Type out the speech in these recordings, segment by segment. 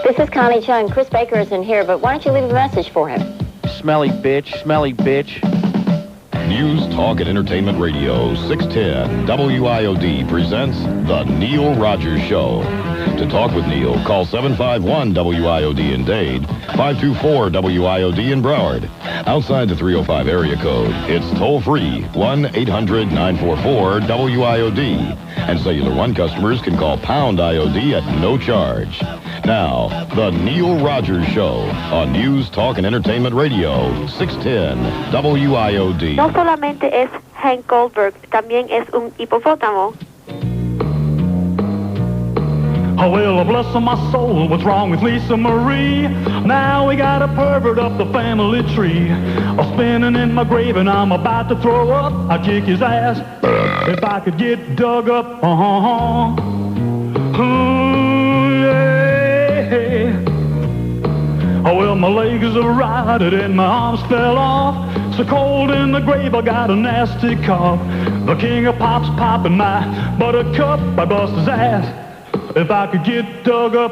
This is Connie Chung. Chris Baker isn't here, but why don't you leave a message for him? Smelly bitch, smelly bitch. News, Talk, and Entertainment Radio, 610 WIOD presents The Neil Rogers Show. To talk with Neil, call 751-WIOD in Dade, 524-WIOD in Broward. Outside the 305 area code, it's toll-free, 1-800-944-WIOD. And Cellular One customers can call pound IOD at no charge. Now, The Neil Rogers Show on News, Talk, and Entertainment Radio, 610 WIOD. No solamente es Hank Goldberg, también es un hipopótamo. Oh, well, bless my soul, what's wrong with Lisa Marie? Now we got a pervert up the family tree. Spinning in my grave and I'm about to throw up. I'd kick his ass if I could get dug up. Oh, well, my legs are rotted and my arms fell off. So cold in the grave, I got a nasty cough. The king of pop's popping my buttercup. I bust his ass if I could get dug up.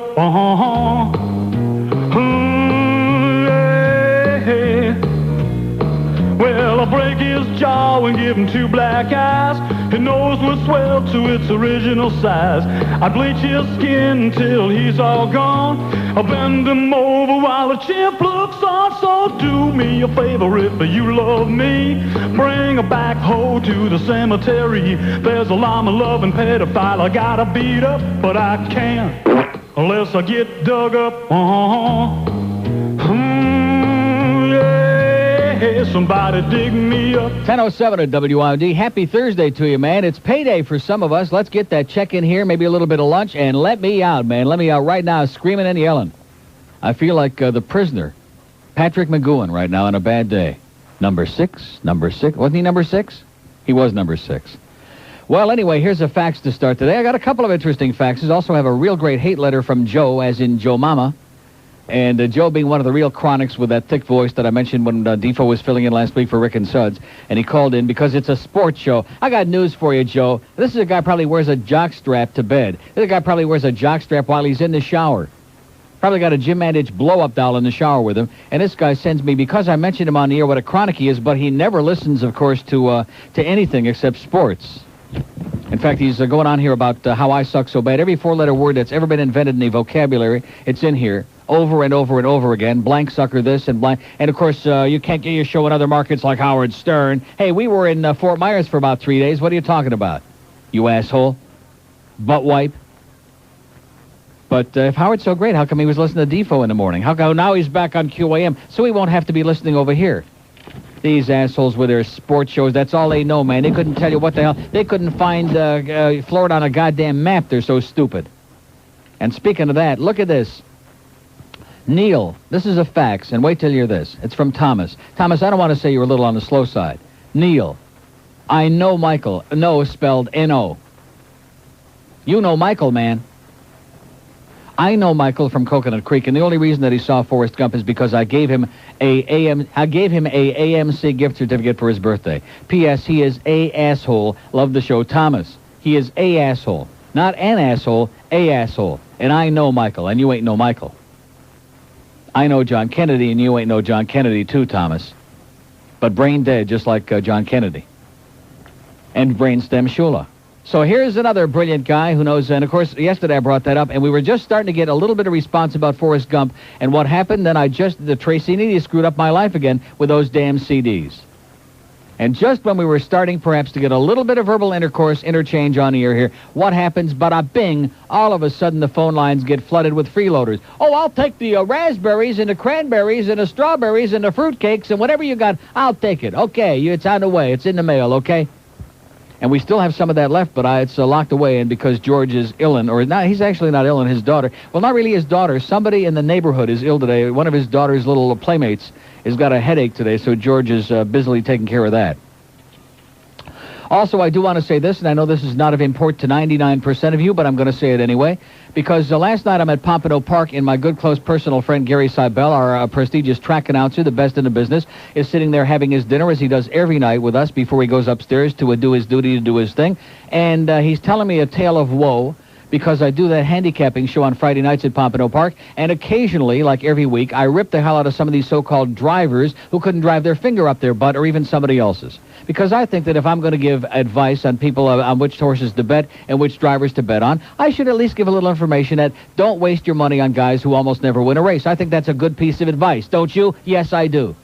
Well, I'll break his jaw and give him two black eyes. His nose would swell to its original size. I bleach his skin till he's all gone. I'll bend him over while the chimp looks on. So do me a favor if you love me. Bring a backhoe to the cemetery. There's a llama-loving pedophile I gotta beat up, but I can't unless I get dug up. Somebody dig me up. 10:07 at WIOD. Happy Thursday to you, man. It's payday for some of us. Let's get that check in here, maybe a little bit of lunch, and let me out, man. Let me out right now, screaming and yelling. I feel like the prisoner, Patrick McGowan, right now on a bad day. Number six. Wasn't he number 6? He was number 6. Well, anyway, here's a fax to start today. I got a couple of interesting faxes. Also have a real great hate letter from Joe, as in Joe Mama. And Joe being one of the real chronics with that thick voice that I mentioned when Defoe was filling in last week for Rick and Suds. And he called in because it's a sports show. I got news for you, Joe. This is a guy probably wears a jockstrap to bed. This guy probably wears a jockstrap while he's in the shower. Probably got a Jim Mandich blow-up doll in the shower with him. And this guy sends me, because I mentioned him on the air, what a chronic he is, but he never listens, of course, to anything except sports. In fact, he's going on here about how I suck so bad. Every four-letter word that's ever been invented in the vocabulary, it's in here. Over and over and over again. Blank sucker this and blank. And, of course, you can't get your show in other markets like Howard Stern. Hey, we were in Fort Myers for about 3 days. What are you talking about, you asshole? Butt wipe. But if Howard's so great, how come he was listening to Defoe in the morning? How come now he's back on QAM so he won't have to be listening over here? These assholes with their sports shows, that's all they know, man. They couldn't tell you what the hell. They couldn't find Florida on a goddamn map. They're so stupid. And speaking of that, look at this. Neil, this is a fax, and wait till you hear this. It's from Thomas. Thomas, I don't want to say you were a little on the slow side. Neil, I know Michael. No spelled N-O. You know Michael, man. I know Michael from Coconut Creek, and the only reason that he saw Forrest Gump is because I gave him a AMC gift certificate for his birthday. P.S. He is a asshole. Love the show, Thomas. He is a asshole. Not an asshole, a asshole. And I know Michael, and you ain't no Michael. I know John Kennedy, and you ain't no John Kennedy, too, Thomas. But brain dead, just like John Kennedy. And brainstem Shula. So here's another brilliant guy who knows, and of course, yesterday I brought that up, and we were just starting to get a little bit of response about Forrest Gump, and what happened, then the Tracy Needy screwed up my life again with those damn CDs. And just when we were starting, perhaps, to get a little bit of verbal interchange on the air here, what happens? Bada bing, all of a sudden the phone lines get flooded with freeloaders. Oh, I'll take the raspberries and the cranberries and the strawberries and the fruitcakes and whatever you got, I'll take it. Okay, it's on the way. It's in the mail, okay? And we still have some of that left, but it's locked away, and because George is ill, or not, he's actually not ill, and his daughter, well, not really his daughter, somebody in the neighborhood is ill today. One of his daughter's little playmates has got a headache today, so George is busily taking care of that. Also, I do want to say this, and I know this is not of import to 99% of you, but I'm going to say it anyway, because last night I'm at Pompano Park, and my good, close personal friend Gary Seibel, our prestigious track announcer, the best in the business, is sitting there having his dinner, as he does every night with us before he goes upstairs to do his duty, to do his thing. And he's telling me a tale of woe, because I do that handicapping show on Friday nights at Pompano Park, and occasionally, like every week, I rip the hell out of some of these so-called drivers who couldn't drive their finger up their butt or even somebody else's. Because I think that if I'm going to give advice on people on which horses to bet and which drivers to bet on, I should at least give a little information that don't waste your money on guys who almost never win a race. I think that's a good piece of advice, don't you? Yes, I do.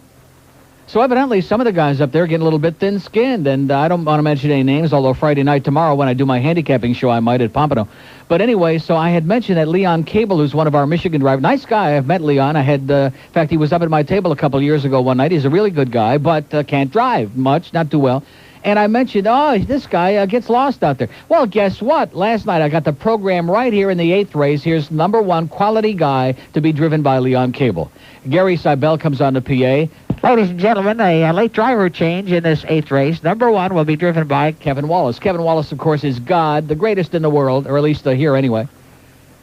So evidently, some of the guys up there are getting a little bit thin-skinned, and I don't want to mention any names, although Friday night tomorrow when I do my handicapping show, I might at Pompano. But anyway, so I had mentioned that Leon Cable, who's one of our Michigan drivers, nice guy. I've met Leon. in fact, he was up at my table a couple of years ago one night. He's a really good guy, but can't drive much, not too well. And I mentioned, oh, this guy gets lost out there. Well, guess what? Last night I got the program right here in the 8th race. Here's number 1 quality guy to be driven by Leon Cable. Gary Seibel comes on the PA. Ladies and gentlemen, a late driver change in this 8th race. Number 1 will be driven by Kevin Wallace. Kevin Wallace, of course, is God, the greatest in the world, or at least here anyway.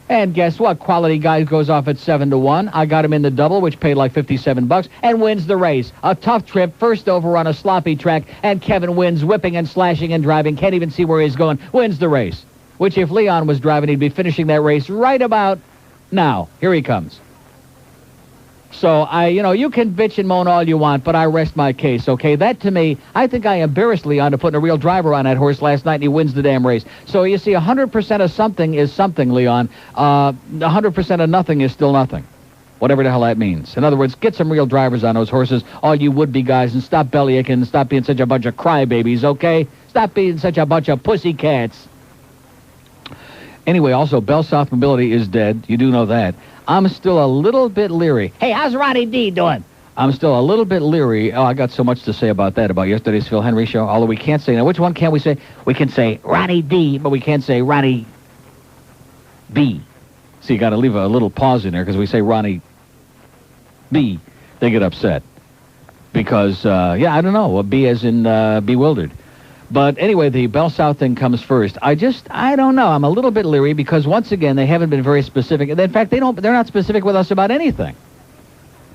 And guess what? Quality guy goes off at 7-1. I got him in the double, which paid like $57, and wins the race. A tough trip, first over on a sloppy track, and Kevin wins, whipping and slashing and driving. Can't even see where he's going. Wins the race. Which, if Leon was driving, he'd be finishing that race right about now. Here he comes. So, you can bitch and moan all you want, but I rest my case, okay? That, to me, I think I embarrassed Leon to putting a real driver on that horse last night, and he wins the damn race. So, you see, 100% of something is something, Leon. 100% of nothing is still nothing. Whatever the hell that means. In other words, get some real drivers on those horses, all you would-be guys, and stop bellyaching and stop being such a bunch of crybabies, okay? Stop being such a bunch of pussycats. Anyway, also, BellSouth Mobility is dead. You do know that. I'm still a little bit leery. Hey, how's Ronnie D doing? I'm still a little bit leery. Oh, I got so much to say about that, about yesterday's Phil Hendrie show. Although we can't say, now which one can we say? We can say Ronnie D, but we can't say Ronnie B. So you got to leave a little pause in there because we say Ronnie B, they get upset. Because, I don't know, B as in bewildered. But anyway, the BellSouth thing comes first. I don't know. I'm a little bit leery because, once again, they haven't been very specific. In fact, they're not specific with us about anything.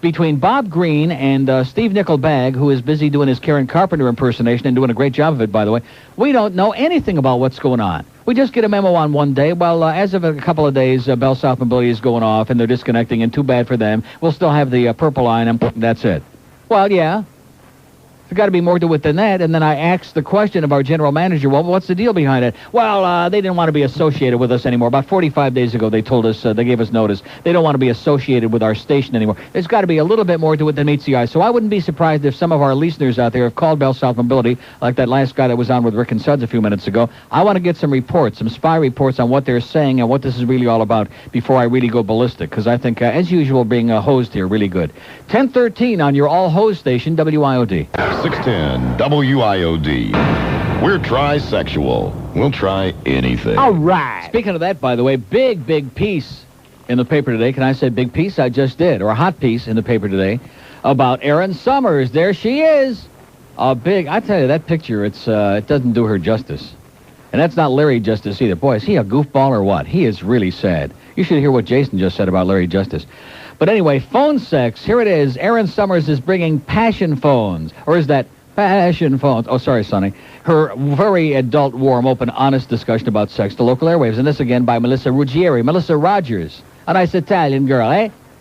Between Bob Green and Steve Nickelbag, who is busy doing his Karen Carpenter impersonation and doing a great job of it, by the way, we don't know anything about what's going on. We just get a memo on one day. Well, as of a couple of days, BellSouth Mobility is going off, and they're disconnecting, and too bad for them. We'll still have the purple line, and that's it. Well, yeah. There's got to be more to it than that. And then I asked the question of our general manager, well, what's the deal behind it? Well, they didn't want to be associated with us anymore. About 45 days ago, they told us, they gave us notice, they don't want to be associated with our station anymore. There's got to be a little bit more to it than meets the eye. So I wouldn't be surprised if some of our listeners out there have called BellSouth Mobility, like that last guy that was on with Rick and Suds a few minutes ago. I want to get some reports, some spy reports on what they're saying and what this is really all about before I really go ballistic, because I think, as usual, being hosed here, really good. 10:13 on your all-hose station, WIOD. 610 WIOD. We're trisexual. We'll try anything. All right. Speaking of that, by the way, big piece in the paper today. Can I say big piece? I just did. Or a hot piece in the paper today about Erin Somers. There she is. I tell you, that picture, it doesn't do her justice. And that's not Larry Justice either. Boy, is he a goofball or what? He is really sad. You should hear what Jason just said about Larry Justice. But anyway, phone sex. Here it is. Erin Somers is bringing passion phones. Or is that passion phones? Oh, sorry, Sonny. Her very adult, warm, open, honest discussion about sex to local airwaves. And this again by Melissa Ruggieri. Melissa Rogers. A nice Italian girl,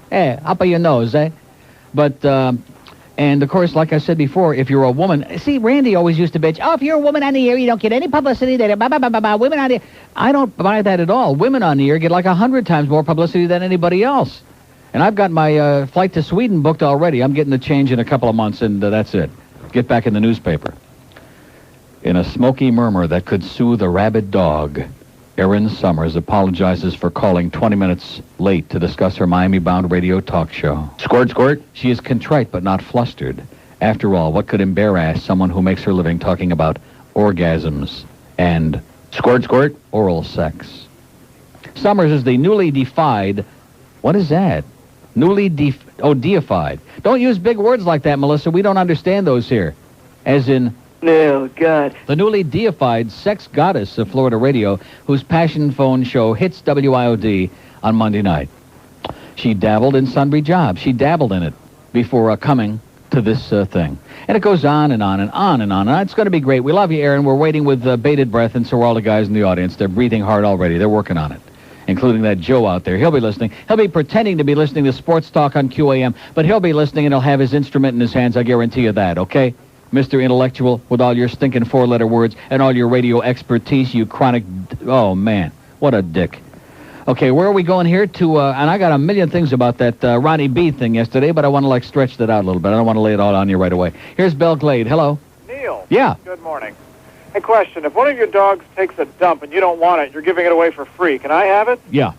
eh? Up your nose, eh? But, and of course, like I said before, if you're a woman... See, Randy always used to bitch, if you're a woman on the air, you don't get any publicity. Women on the air. I don't buy that at all. Women on the air get like 100 times more publicity than anybody else. And I've got my flight to Sweden booked already. I'm getting the change in a couple of months, and that's it. Get back in the newspaper. In a smoky murmur that could soothe a rabid dog, Erin Somers apologizes for calling 20 minutes late to discuss her Miami-bound radio talk show. Squirt, squirt. She is contrite but not flustered. After all, what could embarrass someone who makes her living talking about orgasms and Squirt, squirt. oral sex? Somers is the newly defied... What is that? Deified. Don't use big words like that, Melissa. We don't understand those here. As in... No, God. The newly deified sex goddess of Florida radio, whose passion phone show hits WIOD on Monday night. She dabbled in sundry jobs. She dabbled in it before coming to this thing. And it goes on and on and on and on. And it's going to be great. We love you, Aaron. We're waiting with bated breath, and so are all the guys in the audience. They're breathing hard already. They're working on it, including that Joe out there. He'll be listening. He'll be pretending to be listening to Sports Talk on QAM, but he'll be listening, and he'll have his instrument in his hands. I guarantee you that, okay? Mr. Intellectual, with all your stinking four-letter words and all your radio expertise, you chronic... Oh, man, what a dick. Okay, where are we going here to... and I got a million things about that Ronnie B thing yesterday, but I want to, stretch that out a little bit. I don't want to lay it all on you right away. Here's Belle Glade. Hello? Neil. Yeah. Good morning. Hey, question. If one of your dogs takes a dump and you don't want it, you're giving it away for free. Can I have it? Yeah.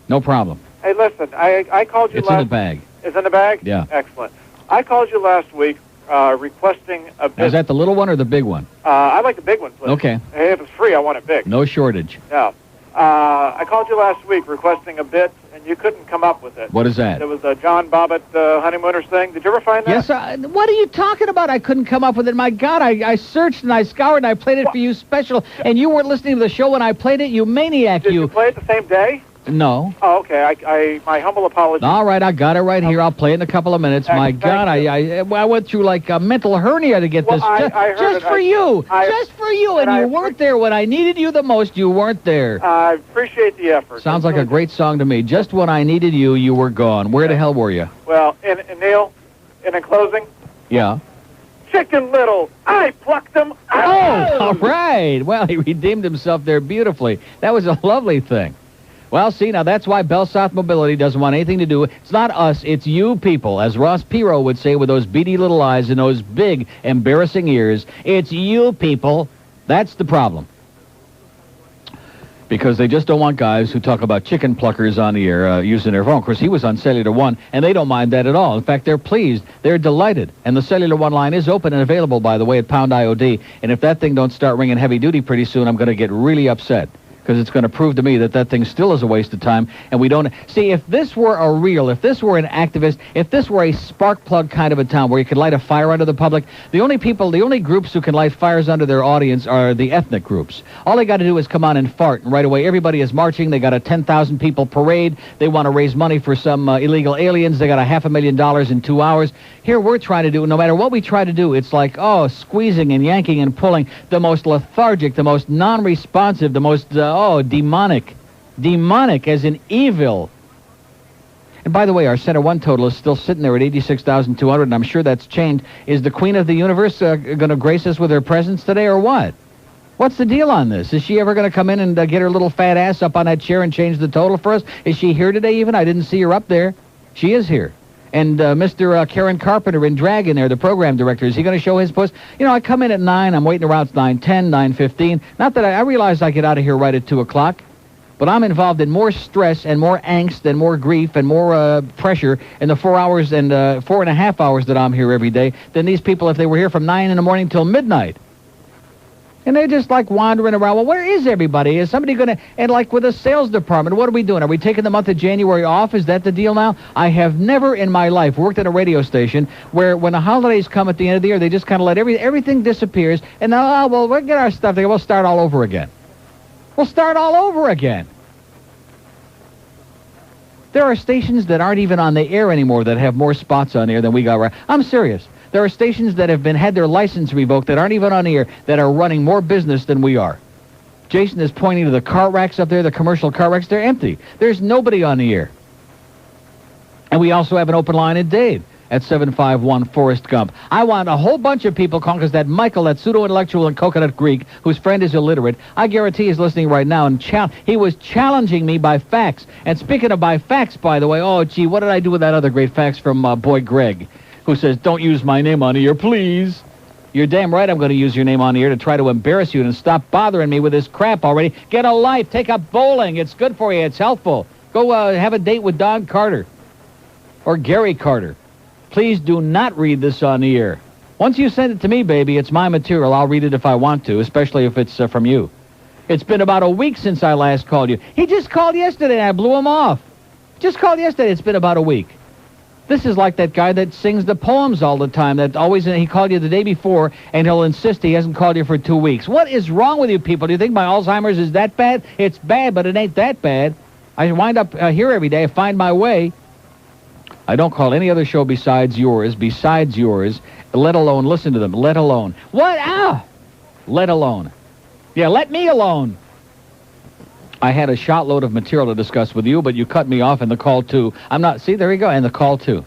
No problem. Hey, listen. I called you It's in the bag. It's in the bag? Yeah. Excellent. I called you last week requesting a bit... Is that the little one or the big one? I like the big one, please. Okay. Hey, if it's free, I want it big. No shortage. Yeah. I called you last week requesting a bit, and you couldn't come up with it. What is that? It was a John Bobbitt honeymooners thing. Did you ever find that? Yes, what are you talking about? I couldn't come up with it. My God, I searched and I scoured and I played it for you special, and you weren't listening to the show when I played it, you maniac, Did you play it the same day? No. Oh, okay. My humble apologies. All right, I got it right here. I'll play it in a couple of minutes. My God, I went through like a mental hernia to get this. I heard just it. for you. Just for you, and you weren't there when I needed you the most. You weren't there. I appreciate the effort. Sounds like a great song to me. Just when I needed you, you were gone. Where the hell were you? Well, and Neil, in closing. Yeah. Chicken Little, I plucked them out. Oh, all right. Well, he redeemed himself there beautifully. That was a lovely thing. Well, see, now that's why BellSouth Mobility doesn't want anything to do. It's not us, it's you people. As Ross Perot would say with those beady little eyes and those big, embarrassing ears, it's you people. That's the problem. Because they just don't want guys who talk about chicken pluckers on the air using their phone. Of course, he was on Cellular One, and they don't mind that at all. In fact, they're pleased. They're delighted. And the Cellular One line is open and available, by the way, at Pound IOD. And if that thing don't start ringing heavy-duty pretty soon, I'm going to get really upset. Because it's going to prove to me that thing still is a waste of time, and we don't... See, if this were if this were an activist, if this were a spark plug kind of a town where you could light a fire under the public, the only groups who can light fires under their audience are the ethnic groups. All they got to do is come on and fart, and right away everybody is marching. They got a 10,000 people parade. They want to raise money for some illegal aliens. They got $500,000 in 2 hours. Here we're trying to do, no matter what we try to do, it's like, squeezing and yanking and pulling, the most lethargic, the most non-responsive, the most... demonic. Demonic as in evil. And by the way, our Center 1 total is still sitting there at 86,200, and I'm sure that's changed. Is the Queen of the Universe going to grace us with her presence today, or what? What's the deal on this? Is she ever going to come in and get her little fat ass up on that chair and change the total for us? Is she here today even? I didn't see her up there. She is here. And Mr. Karen Carpenter in drag in there, the program director, is he going to show his puss? You know, I come in at 9, I'm waiting around 9:10, 9:15. Not that I realize I get out of here right at 2 o'clock, but I'm involved in more stress and more angst and more grief and more pressure in the 4 hours and 4.5 hours that I'm here every day than these people if they were here from 9 in the morning till midnight. And they're just like wandering around. Well, where is everybody? Is somebody going to... And like with the sales department, what are we doing? Are we taking the month of January off? Is that the deal now? I have never in my life worked at a radio station where when the holidays come at the end of the year, they just kind of let everything disappears. And now, we'll get our stuff together. We'll start all over again. We'll start all over again. There are stations that aren't even on the air anymore that have more spots on air than we got right. I'm serious. There are stations that have had their license revoked that aren't even on the air that are running more business than we are. Jason is pointing to the car racks up there, the commercial car racks. They're empty. There's nobody on the air. And we also have an open line in Dade at 751 Forrest Gump. I want a whole bunch of people calling because that Michael, that pseudo-intellectual in Coconut Creek, whose friend is illiterate, I guarantee he's listening right now, and he was challenging me by fax. And speaking of by fax, by the way, oh, gee, what did I do with that other great fax from boy Greg, who says, don't use my name on the air, please. You're damn right I'm going to use your name on the air to try to embarrass you and stop bothering me with this crap already. Get a life. Take up bowling. It's good for you. It's helpful. Go have a date with Don Carter or Gary Carter. Please do not read this on the air. Once you send it to me, baby, it's my material. I'll read it if I want to, especially if it's from you. It's been about a week since I last called you. He just called yesterday and I blew him off. Just called yesterday. It's been about a week. This is like that guy that sings the poems all the time. That always he called you the day before, and he'll insist he hasn't called you for 2 weeks. What is wrong with you people? Do you think my Alzheimer's is that bad? It's bad, but it ain't that bad. I wind up here every day. I find my way. I don't call any other show besides yours, let alone listen to them, let alone. What? Ah! Let alone. Yeah, let me alone. I had a shot load of material to discuss with you, but you cut me off in the call, too. I'm not... See, there you go, and the call, too.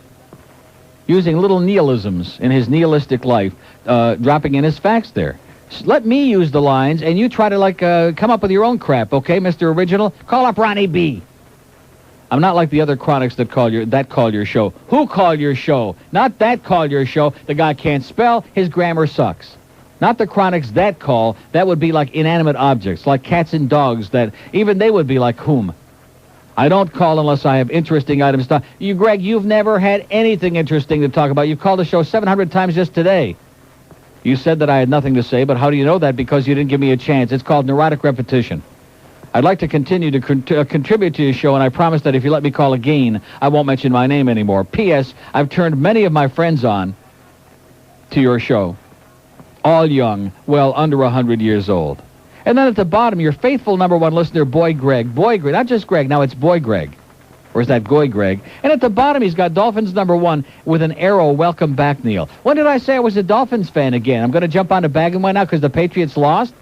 Using little nihilisms in his nihilistic life, dropping in his facts there. Let me use the lines, and you try to, come up with your own crap, okay, Mr. Original? Call up Ronnie B. I'm not like the other chronics that call your show. Who called your show? Not that called your show. The guy can't spell. His grammar sucks. Not the chronics that call. That would be like inanimate objects, like cats and dogs, that even they would be like whom. I don't call unless I have interesting items to talk. You, Greg, you've never had anything interesting to talk about. You've called the show 700 times just today. You said that I had nothing to say, but how do you know that? Because you didn't give me a chance. It's called neurotic repetition. I'd like to continue to contribute to your show, and I promise that if you let me call again, I won't mention my name anymore. P.S. I've turned many of my friends on to your show. All young, well, under 100 years old. And then at the bottom, your faithful number one listener, Boy Greg. Boy Greg, not just Greg, now it's Boy Greg. Or is that Goy Greg? And at the bottom, he's got Dolphins number one with an arrow, welcome back, Neil. When did I say I was a Dolphins fan again? I'm going to jump on the bandwagon now because the Patriots lost?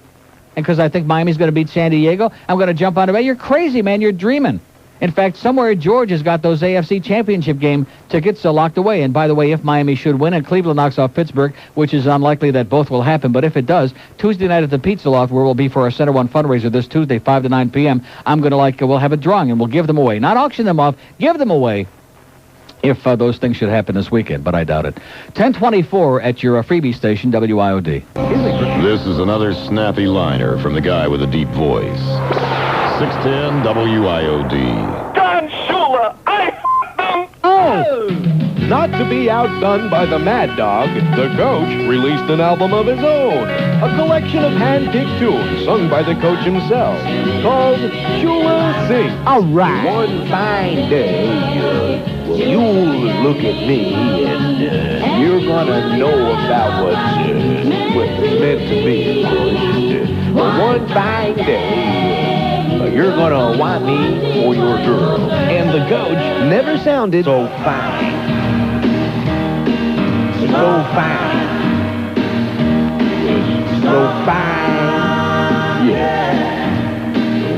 And because I think Miami's going to beat San Diego, I'm going to jump on it. You're crazy, man. You're dreaming. In fact, somewhere George has got those AFC Championship game tickets locked away. And by the way, if Miami should win and Cleveland knocks off Pittsburgh, which is unlikely that both will happen, but if it does, Tuesday night at the Pizza Loft, where we'll be for our Center One fundraiser this Tuesday, 5 to 9 p.m., I'm going to we'll have a drawing and we'll give them away. Not auction them off, give them away. If those things should happen this weekend, but I doubt it. 1024 at your freebie station, WIOD. This is another snappy liner from the guy with a deep voice. 610 WIOD. Don Shula, I f***ed them! Oh! Not to be outdone by the Mad Dog, the Coach released an album of his own, a collection of hand-picked tunes sung by the Coach himself, called Shula Sings. All right. One fine day, you'll look at me and you're gonna know about what's meant to be, of course. One fine day, you're gonna want me for your girl. And the Coach never sounded So fine. So fine. So fine. Yeah.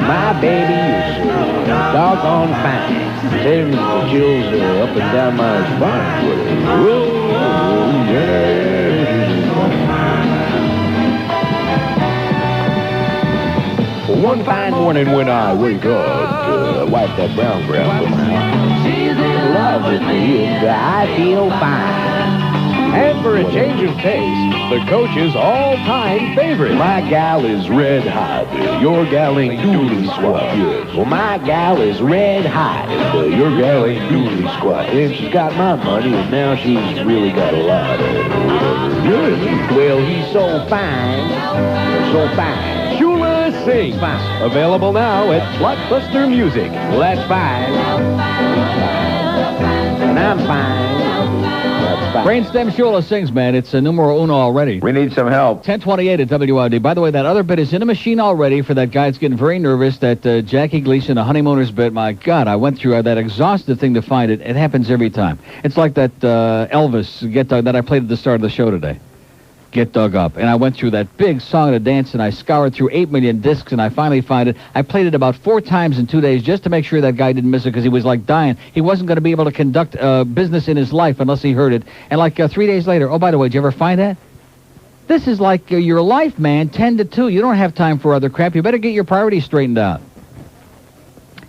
My baby is so doggone fine. Sends the chills up and down my spine. Whoa, yeah. One fine morning when I wake up, wipe that brown from my eye. She's in love with me and I feel fine. And for a change of pace, the Coach's all-time favorite. My gal is red hot. Your gal ain't doodly squat. Well, my gal is red hot. Your gal ain't doodly squat. And she's got my money, and now she's really got a lot of it. Well, he's so fine. So fine. Shula Sings. Fine. Available now at Blockbuster Music. Well, that's fine. And I'm fine. That's fine. Brainstem Shula Sings, man. It's numero uno already. We need some help. 1028 at WID. By the way, that other bit is in a machine already for that guy that's getting very nervous, that Jackie Gleason, a Honeymooners bit. My God, I went through that exhaustive thing to find it. It happens every time. It's like that Elvis Get Dug that I played at the start of the show today. Get Dug Up. And I went through that big song to dance, and I scoured through 8 million discs, and I finally find it. I played it about 4 times in 2 days just to make sure that guy didn't miss it, because he was like dying. He wasn't going to be able to conduct business in his life unless he heard it. And like 3 days later, oh, by the way, did you ever find that? This is like your life, man, 10 to 2. You don't have time for other crap. You better get your priorities straightened out.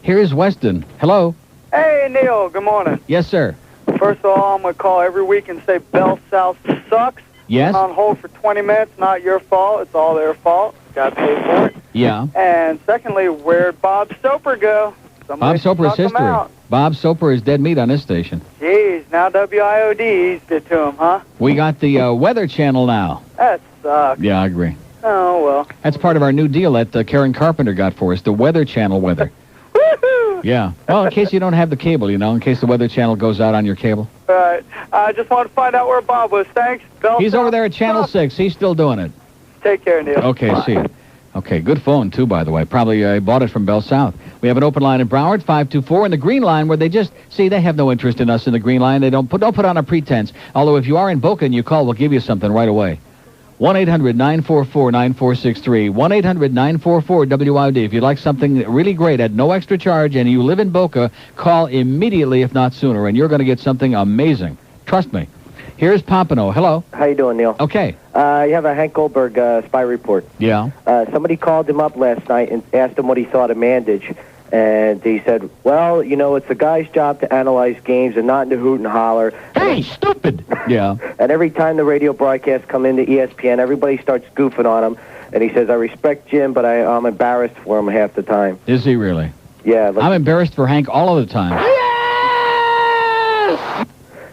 Here's Weston. Hello. Hey, Neil. Good morning. Yes, sir. First of all, I'm going to call every week and say BellSouth sucks. Yes? On hold for 20 minutes. Not your fault. It's all their fault. Got to pay for it. Yeah. And secondly, where'd Bob Soper go? Bob Soper is snuck him history. out. Bob Soper is dead meat on this station. Jeez, now WIOD eased it to him, huh? We got the Weather Channel now. That sucks. Yeah, I agree. Oh, well. That's part of our new deal that Karen Carpenter got for us, the Weather Channel weather. Woohoo! Yeah. Well, in case you don't have the cable, in case the Weather Channel goes out on your cable. All right. I just want to find out where Bob was. Thanks. He's over there at Channel 6. He's still doing it. Take care, Neil. Okay, see you. Okay, good phone, too, by the way. Probably bought it from BellSouth. We have an open line in Broward, 524, and the green line where they just, see, they have no interest in us in the green line. They don't put on a pretense. Although if you are in Boca and you call, we'll give you something right away. 1-800-944-9463. 1-800-944-WIOD. If you'd like something really great at no extra charge and you live in Boca, call immediately, if not sooner, and you're going to get something amazing. Trust me. Here's Pompano. Hello. How you doing, Neil? Okay. You have a Hank Goldberg spy report. Yeah. Somebody called him up last night and asked him what he thought of Mandich. And he said, well, you know, it's the guy's job to analyze games and not to hoot and holler. Hey, stupid! Yeah. And every time the radio broadcasts come into ESPN, everybody starts goofing on him. And he says, I respect Jim, but I'm embarrassed for him half the time. Is he really? Yeah. I'm embarrassed for Hank all of the time.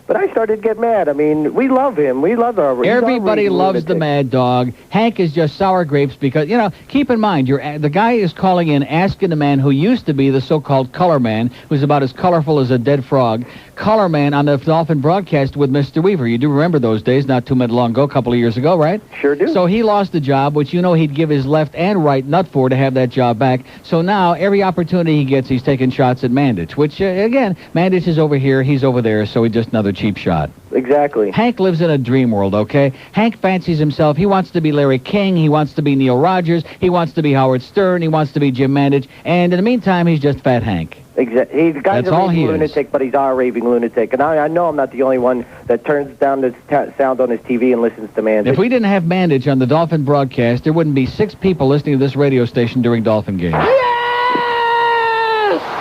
But I started to get mad. I mean, we love him. We love our... Everybody loves the Mad Dog. Hank is just sour grapes because, you know, keep in mind, the guy is calling in asking the man who used to be the so-called color man, who's about as colorful as a dead frog, color man on the Dolphin broadcast with Mr. Weaver. You do remember those days, not too long ago, a couple of years ago, right? Sure do. So he lost the job, which you know he'd give his left and right nut for to have that job back. So now, every opportunity he gets, he's taking shots at Mandich, which, again, Mandich is over here, he's over there, so he's just another cheap shot. Exactly. Hank lives in a dream world, okay? Hank fancies himself. He wants to be Larry King. He wants to be Neil Rogers. He wants to be Howard Stern. He wants to be Jim Mandich. And in the meantime, he's just Fat Hank. Exactly. He's a That's all he lunatic, but he's our raving lunatic. And I know I'm not the only one that turns down the sound on his TV and listens to Mandich. If we didn't have Mandich on the Dolphin broadcast, there wouldn't be 6 people listening to this radio station during Dolphin games. Yes!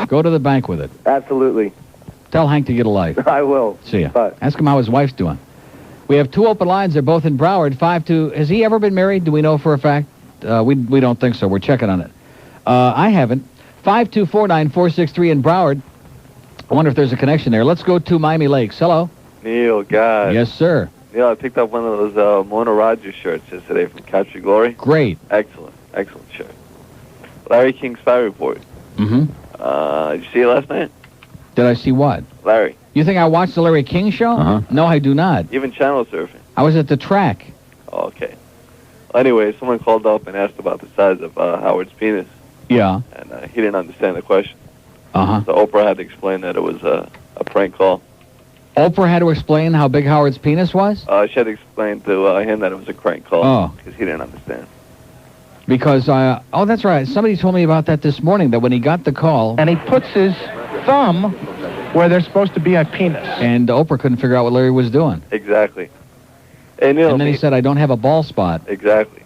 Go to the bank with it. Absolutely. Tell Hank to get a life. I will. See ya. But ask him how his wife's doing. We have 2 open lines. They're both in Broward. 5-2. Has he ever been married? Do we know for a fact? We don't think so. We're checking on it. I haven't. 5249463 in Broward. I wonder if there's a connection there. Let's go to Miami Lakes. Hello. Neil, God. Yes, sir. Neil, I picked up one of those Mona Rogers shirts yesterday from Capture Glory. Great. Excellent shirt. Larry King's spy report. Mm-hmm. Did you see it last night? Did I see what? Larry. You think I watched the Larry King show? Uh-huh. No, I do not. Even channel surfing. I was at the track. Oh, okay. Well, anyway, someone called up and asked about the size of Howard's penis. Yeah. And he didn't understand the question. Uh-huh. So Oprah had to explain that it was a prank call. Oprah had to explain how big Howard's penis was? She had to explain to him that it was a prank call. Oh. Because he didn't understand. Because, oh, that's right. Somebody told me about that this morning, that when he got the call... And he puts his thumb where there's supposed to be a penis. And Oprah couldn't figure out what Larry was doing. Exactly. Hey, Neil, and then he said, I don't have a ball spot. Exactly.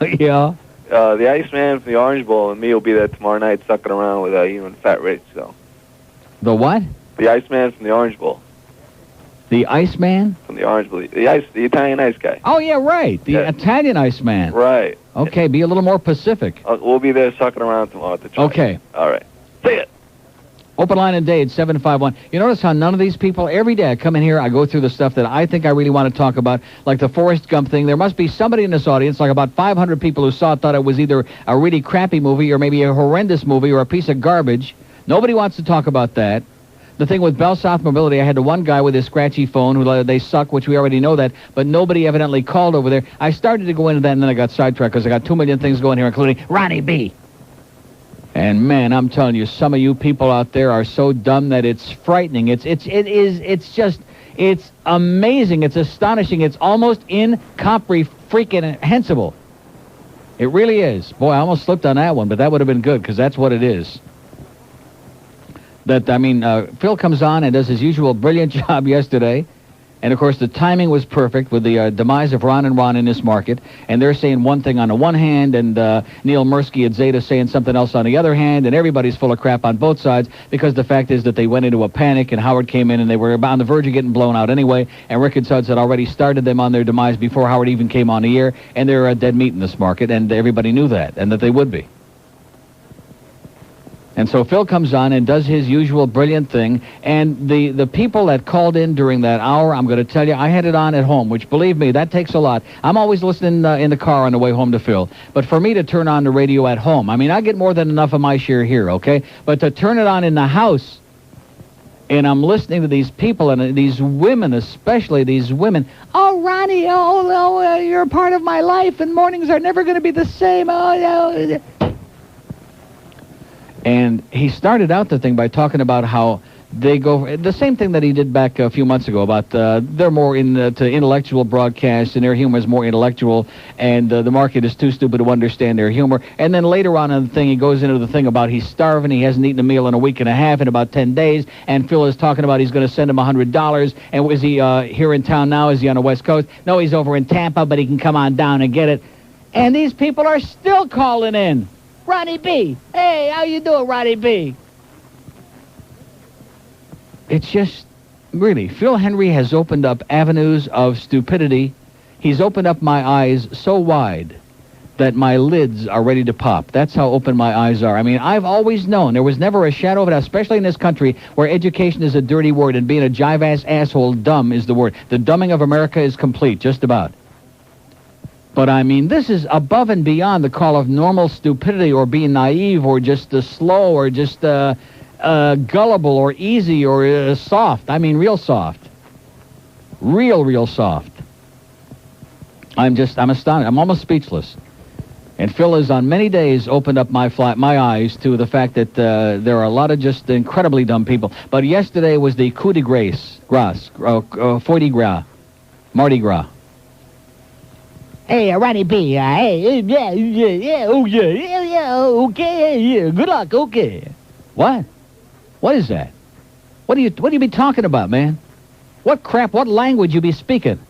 Yeah. The Iceman from the Orange Bowl and me will be there tomorrow night sucking around with you and Fat Rich, so. The what? The Iceman from the Orange Bowl. The Iceman? From the Orange Bowl. The Italian ice guy. Oh, yeah, right. The Italian Iceman. Right. Okay, be a little more Pacific. We'll be there sucking around tomorrow at the track. Okay. All right. See ya. Open line in Dade, 751. You notice how none of these people, every day I come in here, I go through the stuff that I think I really want to talk about, like the Forrest Gump thing. There must be somebody in this audience, like about 500 people who saw it, thought it was either a really crappy movie or maybe a horrendous movie or a piece of garbage. Nobody wants to talk about that. The thing with BellSouth Mobility, I had the one guy with his scratchy phone who they suck, which we already know that, but nobody evidently called over there. I started to go into that, and then I got sidetracked because I got 2 million things going here, including Ronnie B. And man, I'm telling you, some of you people out there are so dumb that it's frightening. It's amazing. It's astonishing. It's almost incomprehensible. It really is. Boy, I almost slipped on that one, but that would have been good because that's what it is. Phil comes on and does his usual brilliant job yesterday. And, of course, the timing was perfect with the demise of Ron and Ron in this market. And they're saying one thing on the one hand, and Neil Mursky at Zeta saying something else on the other hand, and everybody's full of crap on both sides because the fact is that they went into a panic, and Howard came in, and they were on the verge of getting blown out anyway, and Rick and Suds had already started them on their demise before Howard even came on the air, and they're a dead meat in this market, and everybody knew that, and that they would be. And so Phil comes on and does his usual brilliant thing, and the people that called in during that hour, I'm going to tell you, I had it on at home, which, believe me, that takes a lot. I'm always listening in the car on the way home to Phil, but for me to turn on the radio at home, I mean, I get more than enough of my share here, okay? But to turn it on in the house, And I'm listening to these people, and these women, especially these women. Oh, Ronnie, you're a part of my life, and mornings are never going to be the same. Oh, no. And he started out the thing by talking about how they go the same thing that he did back a few months ago about they're more into intellectual broadcasts and their humor is more intellectual, and the market is too stupid to understand their humor. And then later on in the thing, he goes into the thing about he's starving, he hasn't eaten a meal in a week and a half in about 10 days, and Phil is talking about he's going to send him $100. And is he here in town now? Is he on the West Coast? No, he's over in Tampa, but he can come on down and get it. And these people are still calling in. Ronnie B. Hey, how you doing, Ronnie B? It's just, really, Phil Hendrie has opened up avenues of stupidity. He's opened up my eyes so wide that my lids are ready to pop. That's how open my eyes are. I mean, I've always known. There was never a shadow of it, especially in this country where education is a dirty word and being a jive-ass asshole, dumb is the word. The dumbing of America is complete, just about. But, I mean, this is above and beyond the call of normal stupidity or being naive or just slow or just gullible or easy or soft. I mean, real soft. Real soft. I'm astonished. I'm almost speechless. And Phil has on many days opened up my eyes to the fact that there are a lot of just incredibly dumb people. But yesterday was the coup de grace, Foy de Gras, Mardi Gras. Hey, Ronnie B. Hey, okay, good luck, okay. What? What is that? What do you be talking about, man? What crap, what language you be speaking?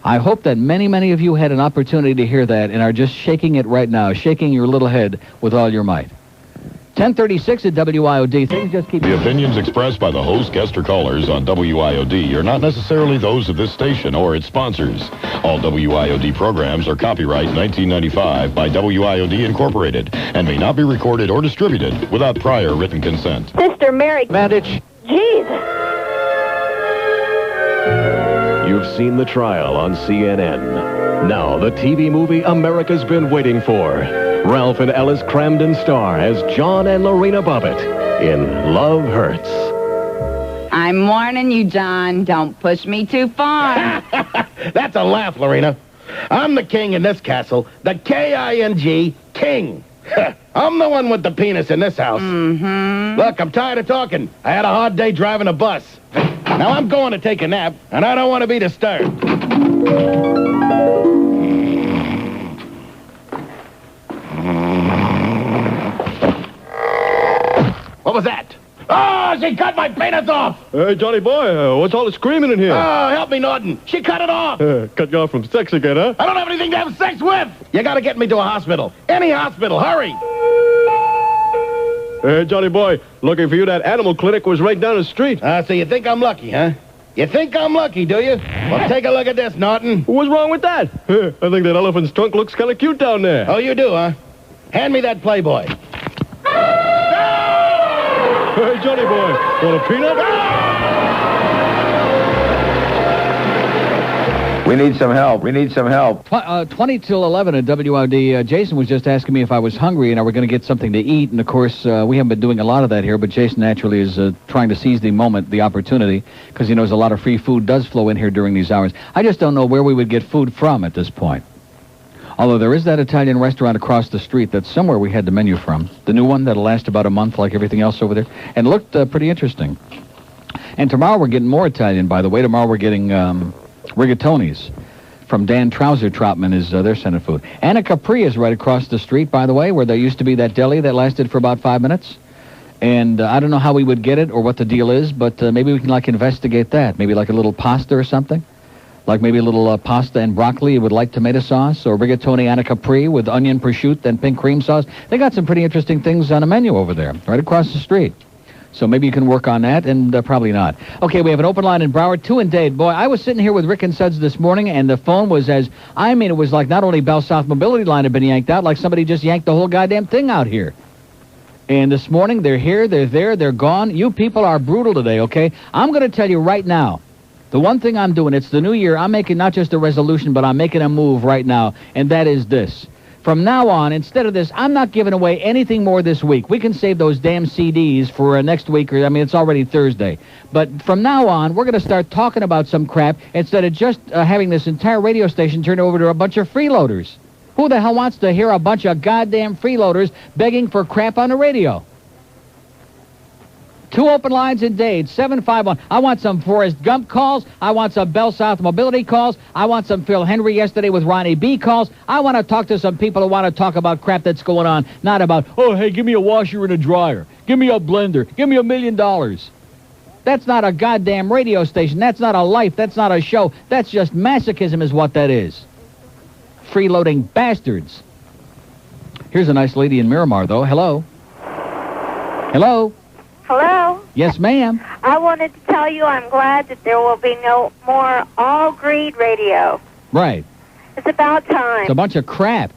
I hope that many of you had an opportunity to hear that and are just shaking it right now, shaking your little head with all your might. 1036 at WIOD. Things just keep... The opinions expressed by the host, guest, or callers on WIOD are not necessarily those of this station or its sponsors. All WIOD programs are copyright 1995 by WIOD Incorporated and may not be recorded or distributed without prior written consent. Sister Mary. Mandich. Jesus. You've seen the trial on CNN. Now, the TV movie America's been waiting for. Ralph and Ellis Cramden star as John and Lorena Bobbitt in Love Hurts. I'm warning you, John. Don't push me too far. That's a laugh, Lorena. I'm the king in this castle. The K-I-N-G, king. I'm the one with the penis in this house. Mm-hmm. Look, I'm tired of talking. I had a hard day driving a bus. Now I'm going to take a nap, and I don't want to be disturbed. What was that? Oh, she cut my penis off! Hey, Johnny boy, what's all the screaming in here? Oh, help me, Norton. She cut it off! Cut you off from sex again, huh? I don't have anything to have sex with! You gotta get me to a hospital. Any hospital, hurry! Hey, Johnny boy, looking for you, that animal clinic was right down the street. So you think I'm lucky, huh? You think I'm lucky, do you? Well, take a look at this, Norton. What's wrong with that? I think that elephant's trunk looks kind of cute down there. Oh, you do, huh? Hand me that Playboy. Hey, Johnny boy, want a peanut? We need some help. We need some help. 20 till 11 at WIOD. Jason was just asking me if I was hungry and are we going to get something to eat. And, of course, we haven't been doing a lot of that here, but Jason naturally is trying to seize the moment, the opportunity, because he knows a lot of free food does flow in here during these hours. I just don't know where we would get food from at this point. Although there is that Italian restaurant across the street that somewhere we had the menu from. The new one that'll last about a month like everything else over there. And looked pretty interesting. And tomorrow we're getting more Italian, by the way. Tomorrow we're getting rigatonis from Dan Trouser Trotman is their sending food. Anna Capri is right across the street, by the way, where there used to be that deli that lasted for about 5 minutes. And I don't know how we would get it or what the deal is, but maybe we can, like, investigate that. Maybe like a little pasta or something. Like maybe a little pasta and broccoli with light tomato sauce, or rigatoni Anna Capri with onion prosciutto and pink cream sauce. They got some pretty interesting things on the menu over there, right across the street. So maybe you can work on that, and probably not. Okay, we have an open line in Broward, 2 in Dade. Boy, I was sitting here with Rick and Suds this morning, and the phone was it was like not only BellSouth Mobility line had been yanked out, like somebody just yanked the whole goddamn thing out here. And this morning, they're here, they're there, they're gone. You people are brutal today, okay? I'm going to tell you right now, the one thing I'm doing, it's the new year, I'm making not just a resolution, but I'm making a move right now, and that is this. From now on, instead of this, I'm not giving away anything more this week. We can save those damn CDs for next week, or, I mean, it's already Thursday. But from now on, we're going to start talking about some crap instead of just having this entire radio station turned over to a bunch of freeloaders. Who the hell wants to hear a bunch of goddamn freeloaders begging for crap on the radio? 2 open lines in Dade, 751. I want some Forrest Gump calls. I want some BellSouth Mobility calls. I want some Phil Hendrie yesterday with Ronnie B calls. I want to talk to some people who want to talk about crap that's going on, not about, oh, hey, give me a washer and a dryer. Give me a blender. Give me $1 million. That's not a goddamn radio station. That's not a life. That's not a show. That's just masochism is what that is. Freeloading bastards. Here's a nice lady in Miramar, though. Hello. Hello. Hello? Yes, ma'am. I wanted to tell you I'm glad that there will be no more all-greed radio. Right. It's about time. It's a bunch of crap.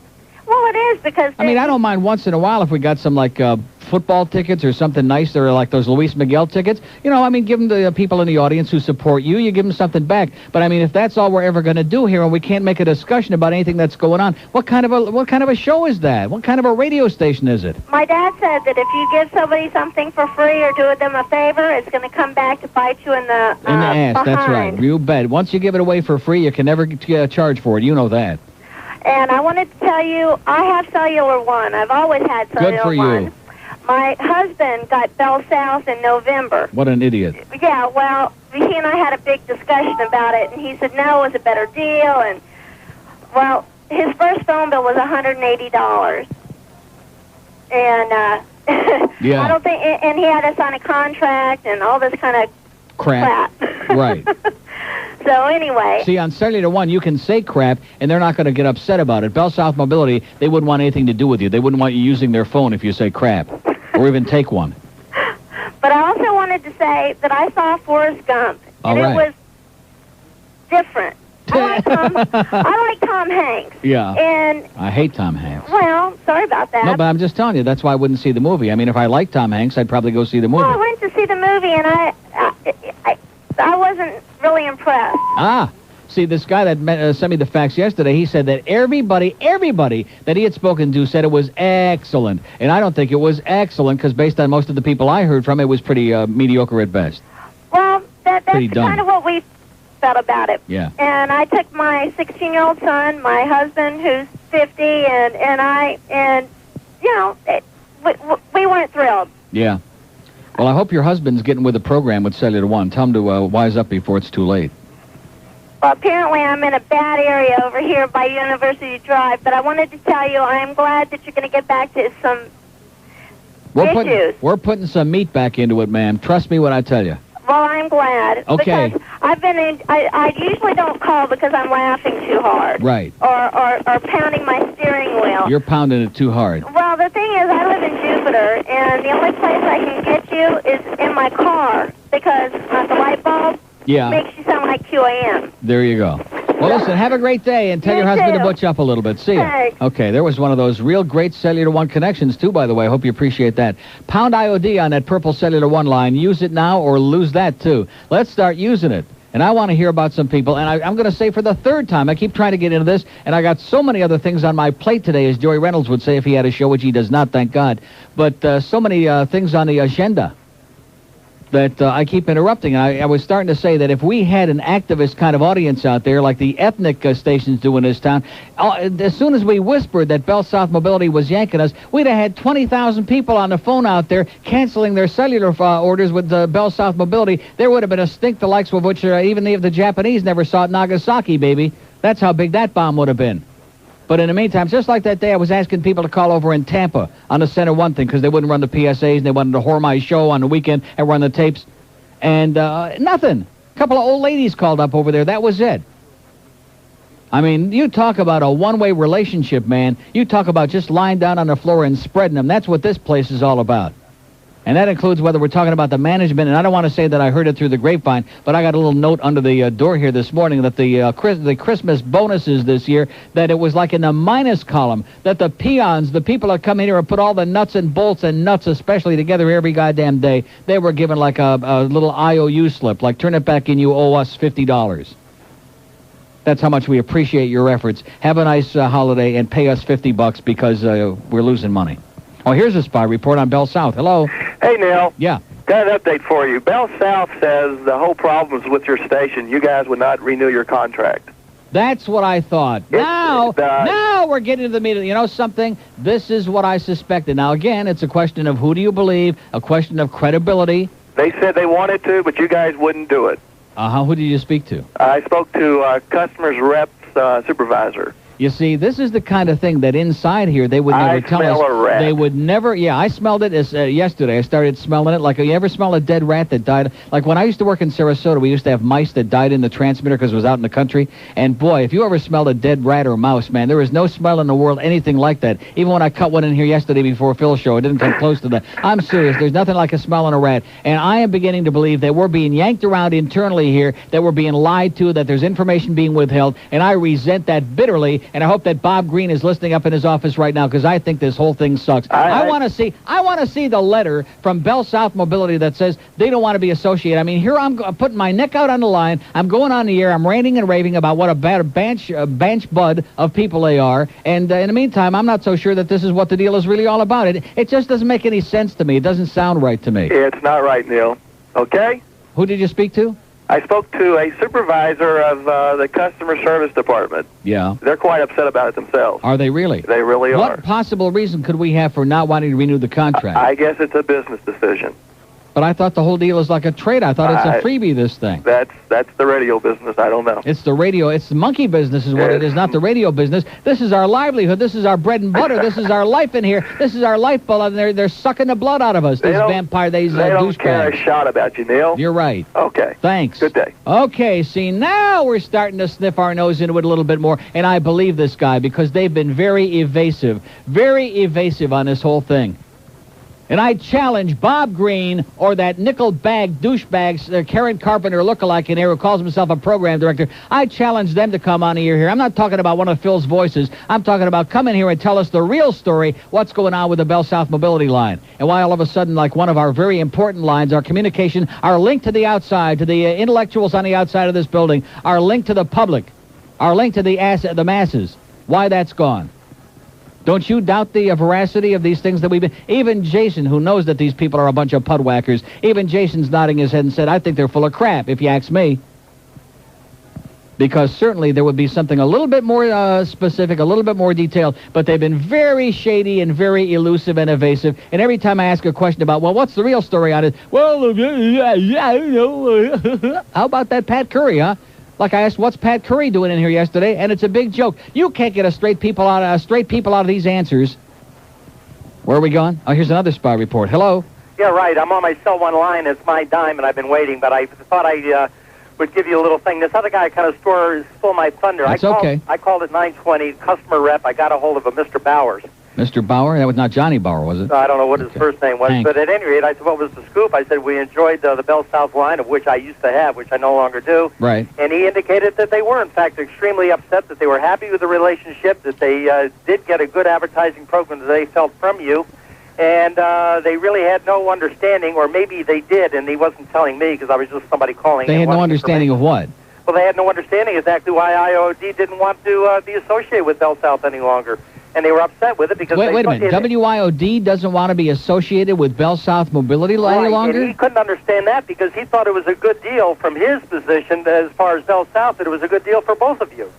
Well, it is because... I mean, I don't mind once in a while if we got some, like, football tickets or something nice, or like those Luis Miguel tickets. You know, I mean, give them to the people in the audience who support you. You give them something back. But, I mean, if that's all we're ever going to do here and we can't make a discussion about anything that's going on, what kind of a show is that? What kind of a radio station is it? My dad said that if you give somebody something for free or do them a favor, it's going to come back to bite you in the ass, behind. That's right. You bet. Once you give it away for free, you can never charge for it. You know that. And I wanted to tell you, I have Cellular One. I've always had Cellular One. Good for you. My husband got BellSouth in November. What an idiot. Yeah, well, he and I had a big discussion about it, and he said no, it was a better deal. And, well, his first phone bill was $180. And, yeah. I don't think, and he had to sign a contract and all this kind of crap. Right. So anyway. See, on Cellular One, you can say crap, and they're not going to get upset about it. BellSouth Mobility, they wouldn't want anything to do with you. They wouldn't want you using their phone if you say crap, or even take one. But I also wanted to say that I saw Forrest Gump, and it was different. I like Tom Hanks. Yeah. And I hate Tom Hanks. Well, sorry about that. No, but I'm just telling you, that's why I wouldn't see the movie. I mean, if I liked Tom Hanks, I'd probably go see the movie. Well, I went to see the movie, and I wasn't really impressed. Ah. See, this guy that sent me the facts yesterday, he said that everybody that he had spoken to said it was excellent. And I don't think it was excellent, because based on most of the people I heard from, it was pretty mediocre at best. Well, that's kind of what we felt about it. Yeah. And I took my 16-year-old son, my husband, who's 50, and you know, we weren't thrilled. Yeah. Well, I hope your husband's getting with the program with Cellular One. Tell him to wise up before it's too late. Well, apparently I'm in a bad area over here by University Drive, but I wanted to tell you I am glad that you're going to get back to some issues. We're putting some meat back into it, ma'am. Trust me when I tell you. Well, I'm glad. Okay. Because I usually don't call because I'm laughing too hard. Right. Or pounding my steering wheel. You're pounding it too hard. Well, the thing is, I live in Jupiter, and the only place I can get you is in my car because the light bulb makes you sound like QAM. There you go. Well, listen, have a great day, and tell your husband to butch up a little bit. See ya. Thanks. Okay, there was one of those real great Cellular One connections, too, by the way. I hope you appreciate that. Pound IOD on that purple Cellular One line. Use it now or lose that, too. Let's start using it. And I want to hear about some people, and I'm going to say for the third time, I keep trying to get into this, and I got so many other things on my plate today, as Joey Reynolds would say if he had a show, which he does not, thank God. But so many things on the agenda that I keep interrupting. I was starting to say that if we had an activist kind of audience out there, like the ethnic stations do in this town, as soon as we whispered that BellSouth Mobility was yanking us, we'd have had 20,000 people on the phone out there canceling their cellular orders with BellSouth Mobility. There would have been a stink the likes of which even if the Japanese never saw it, Nagasaki, baby. That's how big that bomb would have been. But in the meantime, just like that day, I was asking people to call over in Tampa on the Center One thing because they wouldn't run the PSAs and they wanted to whore my show on the weekend and run the tapes. And nothing. A couple of old ladies called up over there. That was it. I mean, you talk about a one-way relationship, man. You talk about just lying down on the floor and spreading them. That's what this place is all about. And that includes whether we're talking about the management, and I don't want to say that I heard it through the grapevine, but I got a little note under the door here this morning that the Christmas bonuses this year, that it was like in the minus column, that the peons, the people that come in here and put all the nuts and bolts and nuts especially together every goddamn day, they were given like a little IOU slip, like turn it back in, you owe us $50. That's how much we appreciate your efforts. Have a nice holiday and pay us $50 because we're losing money. Oh, here's a spy report on BellSouth. Hello. Hey, Neil. Yeah. Got an update for you. BellSouth says the whole problem is with your station. You guys would not renew your contract. That's what I thought. Now we're getting to the meat of, you know something? This is what I suspected. Now, again, it's a question of who do you believe, a question of credibility. They said they wanted to, but you guys wouldn't do it. Who did you speak to? I spoke to customers rep's supervisor. You see, this is the kind of thing that inside here they would never tell us. I smell a rat. They would never. Yeah, I smelled it yesterday. I started smelling it. Like, you ever smell a dead rat that died? Like when I used to work in Sarasota, we used to have mice that died in the transmitter because it was out in the country. And boy, if you ever smelled a dead rat or mouse, man, there is no smell in the world anything like that. Even when I cut one in here yesterday before Phil's show, it didn't come close to that. I'm serious. There's nothing like a smell in a rat. And I am beginning to believe that we're being yanked around internally here, that we're being lied to, that there's information being withheld, and I resent that bitterly. And I hope that Bob Green is listening up in his office right now because I think this whole thing sucks. I want to see the letter from BellSouth Mobility that says they don't want to be associated. I mean, here I'm putting my neck out on the line. I'm going on the air. I'm ranting and raving about what a bad bench bud of people they are. And in the meantime, I'm not so sure that this is what the deal is really all about. It just doesn't make any sense to me. It doesn't sound right to me. It's not right, Neil. Okay? Who did you speak to? I spoke to a supervisor of the customer service department. Yeah. They're quite upset about it themselves. Are they really? They really are. What possible reason could we have for not wanting to renew the contract? I guess it's a business decision. But I thought the whole deal is like a trade. I thought it's a freebie, this thing. That's the radio business. I don't know. It's the radio. It's the monkey business is what it is, not the radio business. This is our livelihood. This is our bread and butter. This is our life in here. This is our lifeblood, and they're sucking the blood out of us, these vampire, these They don't douchebags. care a shot about you, Neil. You're right. Okay. Thanks. Good day. Okay, see, now we're starting to sniff our nose into it a little bit more, and I believe this guy because they've been very evasive on this whole thing. And I challenge Bob Green or that nickel-bag douchebag, Karen Carpenter lookalike in here who calls himself a program director. I challenge them to come on here. I'm not talking about one of Phil's voices. I'm talking about come in here and tell us the real story, what's going on with the BellSouth Mobility line. And why all of a sudden, like one of our very important lines, our communication, our link to the outside, to the intellectuals on the outside of this building, our link to the public, our link to the masses, why that's gone. Don't you doubt the veracity of these things that we've been... Even Jason, who knows that these people are a bunch of pudwhackers, even Jason's nodding his head and said, I think they're full of crap, if you ask me. Because certainly there would be something a little bit more specific, a little bit more detailed, but they've been very shady and very elusive and evasive. And every time I ask a question about, well, what's the real story on it? Well, how about that Pat Curry, huh? Like I asked, what's Pat Curry doing in here yesterday? And it's a big joke. You can't get straight people out of these answers. Where are we going? Oh, here's another spy report. Hello. Yeah, right. I'm on my cell one line. It's my dime, and I've been waiting. But I thought I would give you a little thing. This other guy kind of stole my thunder. That's okay. I called at 9:20, customer rep. I got a hold of a Mr. Bowers. Mr. Bauer? That was not Johnny Bauer, was it? I don't know what his first name was, Hank. but at any rate, I said, what was the scoop? I said, we enjoyed the BellSouth line, of which I used to have, which I no longer do. Right. And he indicated that they were, in fact, extremely upset, that they were happy with the relationship, that they did get a good advertising program that they felt from you, and they really had no understanding, or maybe they did, and he wasn't telling me because I was just somebody calling. They had no understanding of what? Well, they had no understanding exactly why IOD didn't want to be associated with BellSouth any longer. And they were upset with it because... Wait a minute. WIOD doesn't want to be associated with BellSouth Mobility any longer? And he couldn't understand that because he thought it was a good deal from his position as far as BellSouth, that it was a good deal for both of you.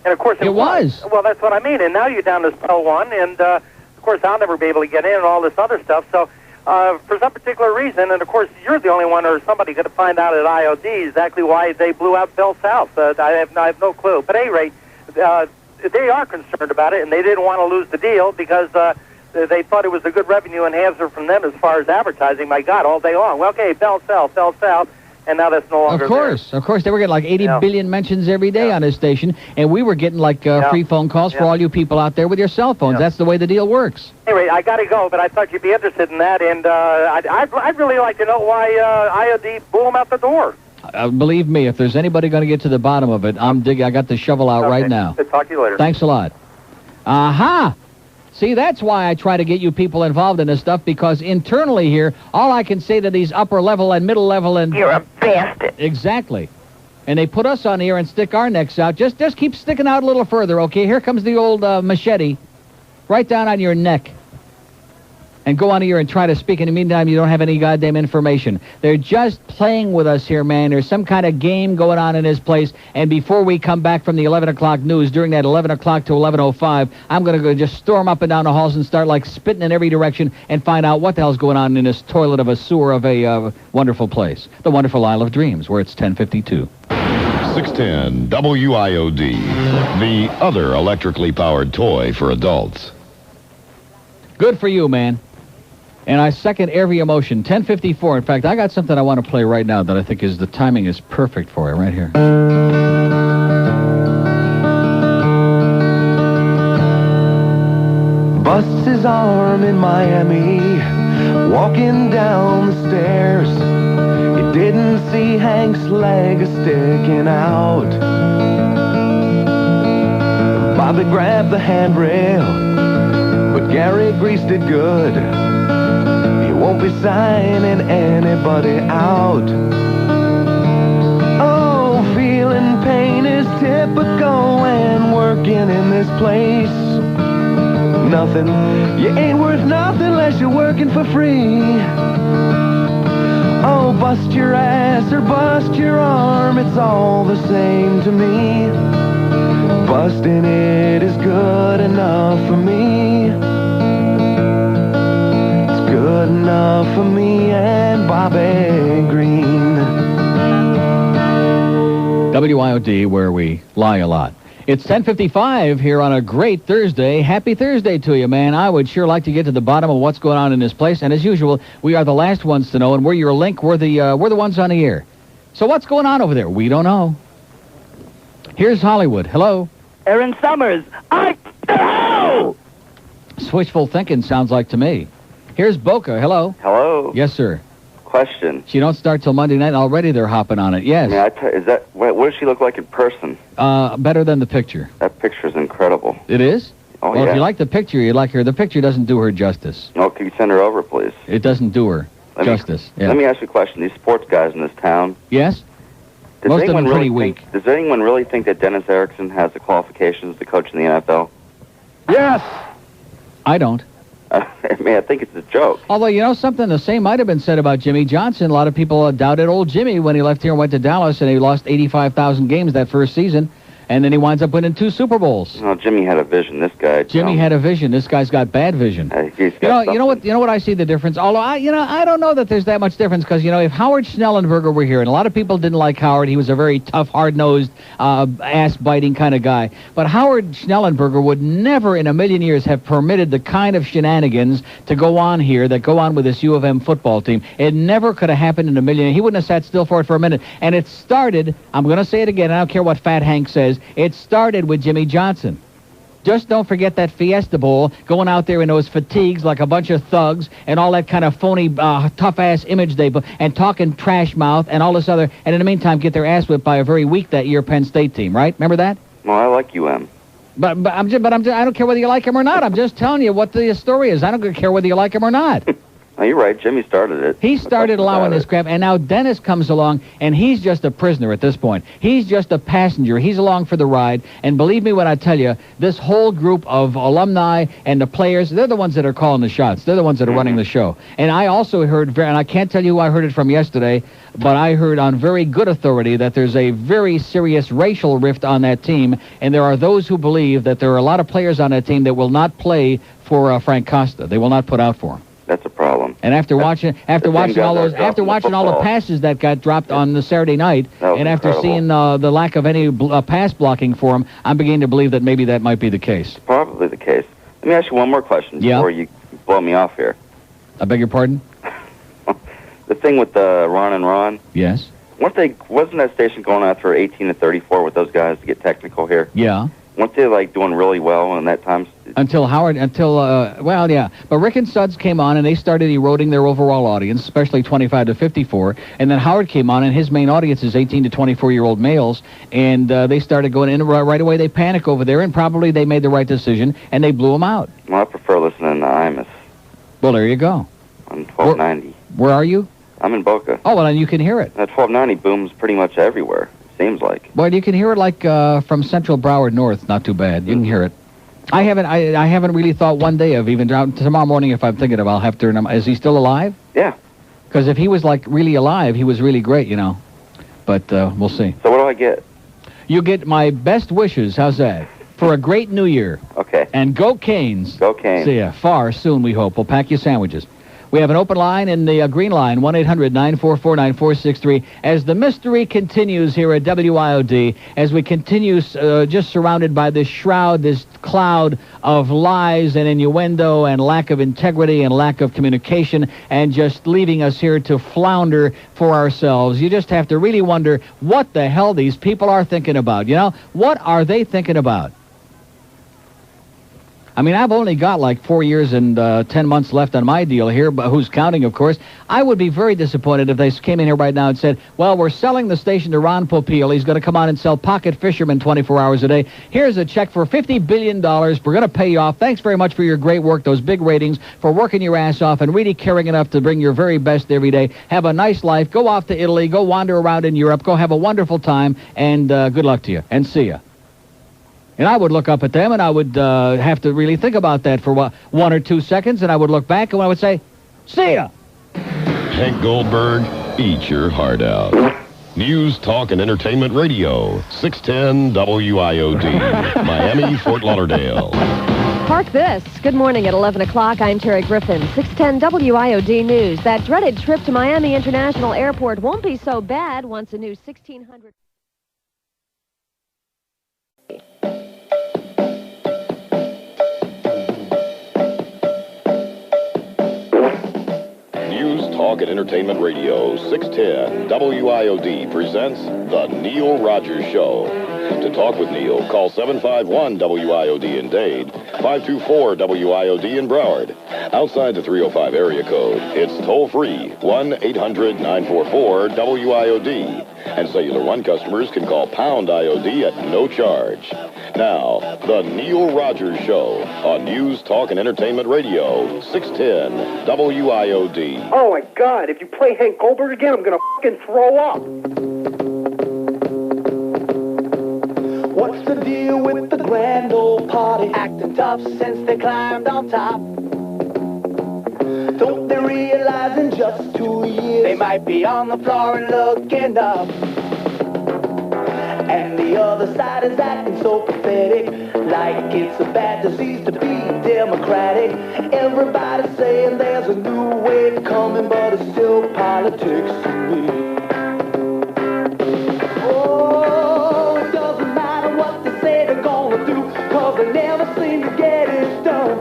And, of course, it was. Well, that's what I mean. And now you're down to cell one, and, of course, I'll never be able to get in and all this other stuff. So, for some particular reason, and, of course, you're the only one or somebody going to find out at IOD exactly why they blew out BellSouth. I have no clue. But at any rate... they are concerned about it, and they didn't want to lose the deal because they thought it was a good revenue enhancer from them as far as advertising. My God, all day long. Well, okay, BellSouth, and now that's no longer Of course. They were getting like 80 billion mentions every day on this station, and we were getting like free phone calls for all you people out there with your cell phones. That's the way the deal works. Anyway, I got to go, but I thought you'd be interested in that, and I'd really like to know why IOD blew them out the door. Believe me, if there's anybody going to get to the bottom of it, I'm digging. I got the shovel out right now. I'll talk to you later. Thanks a lot. Aha! See, that's why I try to get you people involved in this stuff, because internally here, all I can say to these upper level and middle level and... You're a bastard. Exactly. and they put us on the air and stick our necks out. Just keep sticking out a little further, okay? Here comes the old machete, right down on your neck. And go on here and try to speak. In the meantime, you don't have any goddamn information. They're just playing with us here, man. There's some kind of game going on in this place. And before we come back from the 11 o'clock news, during that 11 o'clock to 11:05, I'm going to go just storm up and down the halls and start, like, spitting in every direction and find out what the hell's going on in this toilet of a sewer of a wonderful place. The wonderful Isle of Dreams, where it's 10:52. 610 WIOD, the other electrically powered toy for adults. Good for you, man. And I second every emotion. 10:54. In fact, I got something I want to play right now that I think is the timing is perfect for it right here. Busts his arm in Miami, walking down the stairs. He didn't see Hank's leg sticking out. Bobby grabbed the handrail, but Gary greased it good. Won't be signing anybody out. Oh, feeling pain is typical and working in this place. Nothing, you ain't worth nothing unless you're working for free. Oh, bust your ass or bust your arm, it's all the same to me. Busting it is good enough for me. Good enough for me and Bobby Green. WIOD, where we lie a lot. It's 10:55 here on a great Thursday. Happy Thursday to you, man. I would sure like to get to the bottom of what's going on in this place. And as usual, we are the last ones to know, and we're your link. We're the ones on the air. So what's going on over there? We don't know. Here's Hollywood. Hello. Erin Somers. Hello! Switchful thinking sounds like to me. Here's Boca. Hello. Hello. Yes, sir. Question. She don't start till Monday night, and already they're hopping on it. Yes. What does she look like in person? Better than the picture. That picture's incredible. It is? Oh, well, yeah. if you like the picture, you like her. The picture doesn't do her justice. Oh, can you send her over, please? It doesn't do her justice. Yeah. Let me ask you a question. These sports guys in this town. Yes? Most of them pretty weak. Does anyone really think that Dennis Erickson has the qualifications to coach in the NFL? Yes. I don't. I mean, I think it's a joke. Although, you know something, the same might have been said about Jimmy Johnson. A lot of people doubted old Jimmy when he left here and went to Dallas, and he lost 85,000 games that first season, and then he winds up winning 2 Super Bowls. No, Jimmy had a vision. This guy. Jimmy had a vision. This guy's got bad vision. You know what I see the difference. Although I don't know that there's that much difference, because if Howard Schnellenberger were here, and a lot of people didn't like Howard, he was a very tough, hard-nosed, ass-biting kind of guy. But Howard Schnellenberger would never in a million years have permitted the kind of shenanigans to go on here that go on with this U of M football team. It never could have happened in a million. He wouldn't have sat still for it for a minute. And it started. I'm going to say it again. I don't care what Fat Hank says. It started with Jimmy Johnson. Just don't forget that Fiesta Bowl, going out there in those fatigues like a bunch of thugs and all that kind of phony, tough-ass image they put, and talking trash mouth and all this other, and in the meantime get their ass whipped by a very weak that year Penn State team, right? Remember that? Well, I like UM. But I don't care whether you like him or not. I'm just telling you what the story is. I don't care whether you like him or not. No, you're right. Jimmy started it. He started allowing this crap, and now Dennis comes along, and he's just a prisoner at this point. He's just a passenger. He's along for the ride, and believe me when I tell you, this whole group of alumni and the players, they're the ones that are calling the shots. They're the ones that are running the show. And I also heard, and I can't tell you who I heard it from yesterday, but I heard on very good authority that there's a very serious racial rift on that team, and there are those who believe that there are a lot of players on that team that will not play for Frank Costa. They will not put out for him. That's a problem. And after watching all the passes that got dropped on the Saturday night, and after incredible. seeing the lack of any pass blocking for him, I'm beginning to believe that maybe that might be the case. Probably the case. Let me ask you one more question before you blow me off here. I beg your pardon? The thing with Ron and Ron. Yes. Wasn't that station going out for 18 to 34 with those guys to get technical here? Yeah. Weren't they doing really well in that time? But Rick and Suds came on and they started eroding their overall audience, especially 25 to 54. And then Howard came on and his main audience is 18 to 24-year-old males. And they started going in right away. They panic over there, and probably they made the right decision and they blew them out. Well, I prefer listening to Imus. Well, there you go. On 1290. Where are you? I'm in Boca. Oh, well, then you can hear it. That 1290 booms pretty much everywhere. seems like. Well, you can hear it like from Central Broward North. Not too bad. You can hear it. I haven't really thought one day of even tomorrow morning. If I'm thinking of, I'll have to. Is he still alive? Yeah. Because if he was like really alive, he was really great, you know. But we'll see. So what do I get? You get my best wishes. How's that? For a great New Year. Okay. And go Canes. Go Canes. See ya. Far soon, we hope. We'll pack you sandwiches. We have an open line in the green line, 1-800-944-9463. As the mystery continues here at WIOD, as we continue just surrounded by this shroud, this cloud of lies and innuendo and lack of integrity and lack of communication and just leaving us here to flounder for ourselves. You just have to really wonder what the hell these people are thinking about. You know, what are they thinking about? I mean, I've only got like 4 years and 10 months left on my deal here, but who's counting, of course. I would be very disappointed if they came in here right now and said, well, we're selling the station to Ron Popeil. He's going to come on and sell pocket fishermen 24 hours a day. Here's a check for $50 billion. We're going to pay you off. Thanks very much for your great work, those big ratings, for working your ass off and really caring enough to bring your very best every day. Have a nice life. Go off to Italy. Go wander around in Europe. Go have a wonderful time, and good luck to you, and see ya. And I would look up at them, and I would have to really think about that for 1 or 2 seconds, and I would look back, and I would say, see ya. Hank Goldberg, eat your heart out. News, talk, and entertainment radio, 610 WIOD, Miami, Fort Lauderdale. Park this. Good morning at 11 o'clock. I'm Terry Griffin, 610 WIOD News. That dreaded trip to Miami International Airport won't be so bad once a new 1,600... News, talk, and entertainment radio, 610 WIOD presents The Neil Rogers Show. To talk with Neil, call 751-WIOD in Dade, 524-WIOD in Broward. Outside the 305 area code, it's toll-free, 1-800-944-WIOD. And Cellular One customers can call pound IOD at no charge. Now, The Neil Rogers Show on News, Talk, and Entertainment Radio, 610 WIOD. Oh, my God. If you play Hank Goldberg again, I'm going to fucking throw up. What's the deal with the grand old party? Acting tough since they climbed on top. Don't they realize in just 2 years they might be on the floor and looking up? And the other side is acting so pathetic, like it's a bad disease to be democratic. Everybody's saying there's a new wave coming, but it's still politics to me. Oh, it doesn't matter what they say they're gonna do, 'cause they never seem to get it done.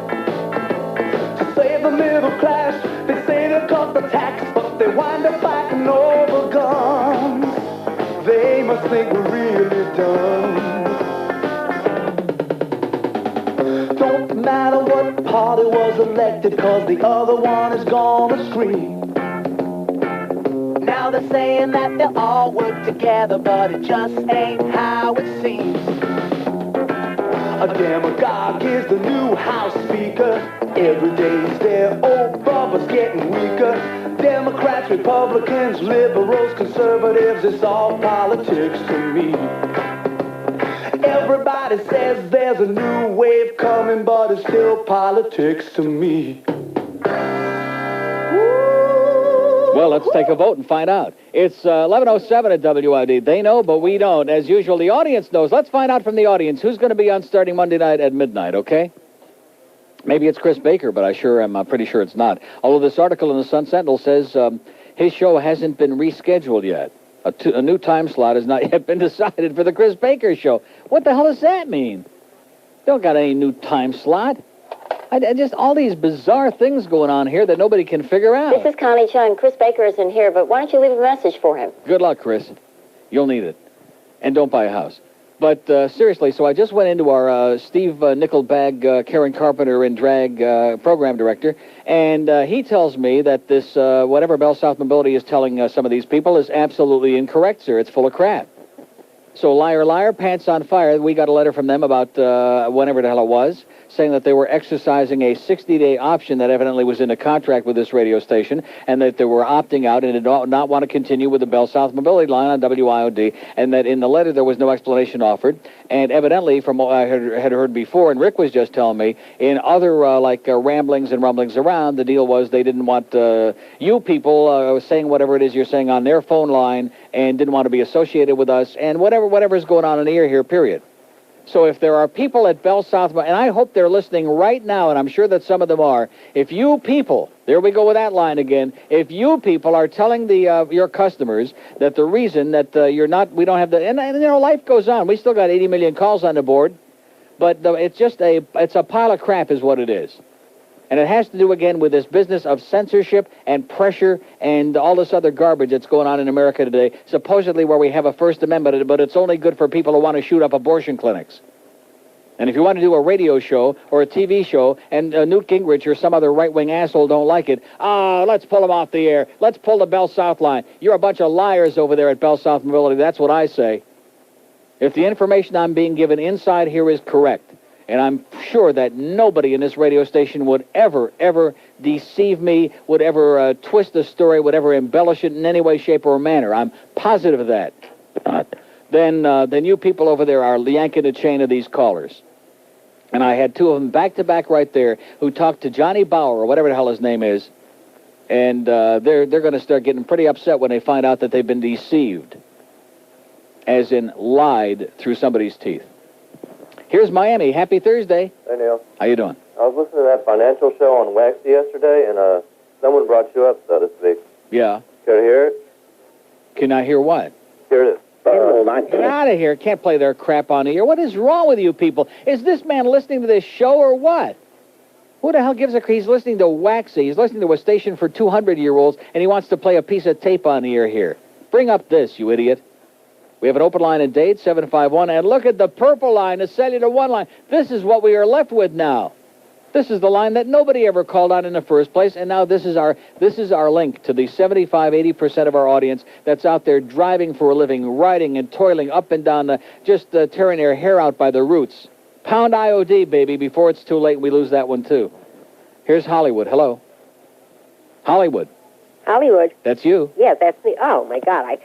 To save the middle class, they say they'll cut the tax, but they wind up fighting over guns. They must think we're really done. Don't matter what party was elected, 'cause the other one is gonna scream. Now they're saying that they'll all work together, but it just ain't how it seems. A demagogue is the new House Speaker. Every day's their old brother's getting weaker. Democrats, Republicans, liberals, conservatives, it's all politics to me. Everybody says there's a new wave coming, but it's still politics to me. Well, let's take a vote and find out. It's 11:07 at WID. They know, but we don't. As usual, the audience knows. Let's find out from the audience who's going to be on starting Monday night at midnight, okay? Maybe it's Chris Baker, but I'm pretty sure it's not. Although this article in the Sun Sentinel says his show hasn't been rescheduled yet. A new time slot has not yet been decided for the Chris Baker show. What the hell does that mean? Don't got any new time slot. I just all these bizarre things going on here that nobody can figure out. This is Connie Chung. Chris Baker isn't here, but why don't you leave a message for him? Good luck, Chris. You'll need it. And don't buy a house. But seriously, so I just went into our Steve Nickelbag, Karen Carpenter and Drag program director, and he tells me that this, whatever BellSouth Mobility is telling some of these people is absolutely incorrect, sir. It's full of crap. So Liar Liar, Pants on Fire, we got a letter from them about whenever the hell it was, saying that they were exercising a 60-day option that evidently was in a contract with this radio station, and that they were opting out and did not want to continue with the BellSouth Mobility line on WIOD, and that in the letter there was no explanation offered. And evidently, from what I had heard before, and Rick was just telling me, in other ramblings and rumblings around, the deal was they didn't want you people saying whatever it is you're saying on their phone line, and didn't want to be associated with us, and whatever's going on in the air here, period. So if there are people at BellSouth, and I hope they're listening right now, and I'm sure that some of them are, if you people, there we go with that line again, if you people are telling your customers that the reason that we don't have and life goes on. We still got 80 million calls on the board, but it's a pile of crap is what it is. And it has to do, again, with this business of censorship and pressure and all this other garbage that's going on in America today, supposedly where we have a First Amendment, but it's only good for people who want to shoot up abortion clinics. And if you want to do a radio show or a TV show and Newt Gingrich or some other right-wing asshole don't like it, let's pull them off the air. Let's pull the BellSouth line. You're a bunch of liars over there at BellSouth Mobility. That's what I say. If the information I'm being given inside here is correct, and I'm sure that nobody in this radio station would ever deceive me, would ever twist the story, would ever embellish it in any way, shape, or manner. I'm positive of that. Then you people over there are yanking the chain of these callers. And I had two of them back-to-back right there who talked to Johnny Bauer, or whatever the hell his name is, and they're going to start getting pretty upset when they find out that they've been deceived, as in lied through somebody's teeth. Here's Miami. Happy Thursday. Hey, Neil. How you doing? I was listening to that financial show on Waxy yesterday, and someone brought you up, so to speak. Yeah. Can I hear it? Can I hear what? Here it is. Get out of here. Can't play their crap on the air. What is wrong with you people? Is this man listening to this show or what? Who the hell gives a... He's listening to Waxy. He's listening to a station for 200-year-olds, and he wants to play a piece of tape on the air here. Bring up this, you idiot. We have an open line in Dade, 751, and look at the purple line, the cellular one line. This is what we are left with now. This is the line that nobody ever called on in the first place, and now this is our link to the 75-80% of our audience that's out there driving for a living, riding and toiling up and down, just tearing their hair out by the roots. Pound IOD, baby, before it's too late and we lose that one, too. Here's Hollywood. Hello. Hollywood. Hollywood. That's you. Yeah, that's me. Oh, my God.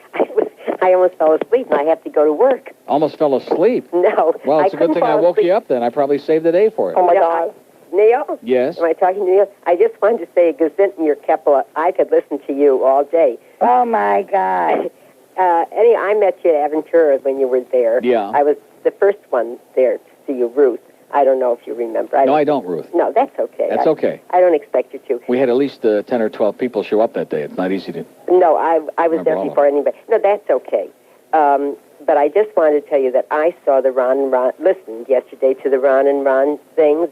I almost fell asleep, and I have to go to work. Almost fell asleep? No. Well, it's a good thing I woke you up then. I probably saved the day for it. Oh, my God. Neil? Yes? Am I talking to Neil? I just wanted to say, Gesundheit, Keppel, I could listen to you all day. Oh, my God. Anyway, I met you at Aventura when you were there. Yeah. I was the first one there to see you, Ruth. I don't know if you remember. No, I don't, Ruth. No, that's okay. That's okay. I don't expect you to. We had at least 10 or 12 people show up that day. It's not easy to... No, I was there before anybody. No, that's okay. But I just wanted to tell you that I saw the listened yesterday to the Ron and Ron things.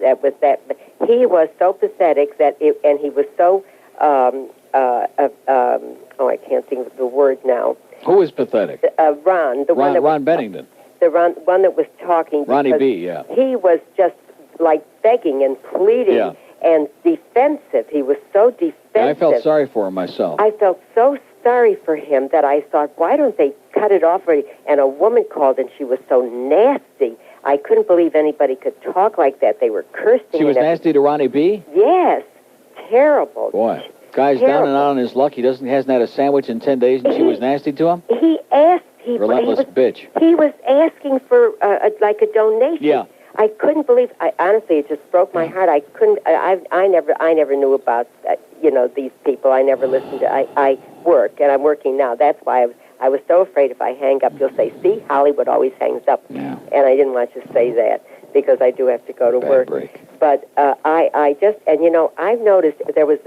He was so pathetic and he was so, I can't think of the word now. Who is pathetic? Ron, the one that Ron Bennington. The one that was talking. Ronnie B, yeah. He was just like begging and pleading and defensive. He was so defensive. Yeah, I felt sorry for him myself. I felt so sorry for him that I thought, why don't they cut it off already? And a woman called, and she was so nasty. I couldn't believe anybody could talk like that. They were cursing. She was nasty to Ronnie B? Yes. Terrible. Boy, guy's down and out on his luck. He hasn't had a sandwich in 10 days, and she was nasty to him? He asked. Relentless bitch. He was asking for like a donation. Yeah. I couldn't believe. Honestly, it just broke my heart. I couldn't. I never knew about these people. I never listened to. I work, and I'm working now. That's why I was so afraid if I hang up, you'll say, "See, Hollywood always hangs up." Yeah. And I didn't want to say that because I do have to go to work. Break. But I just I've noticed there was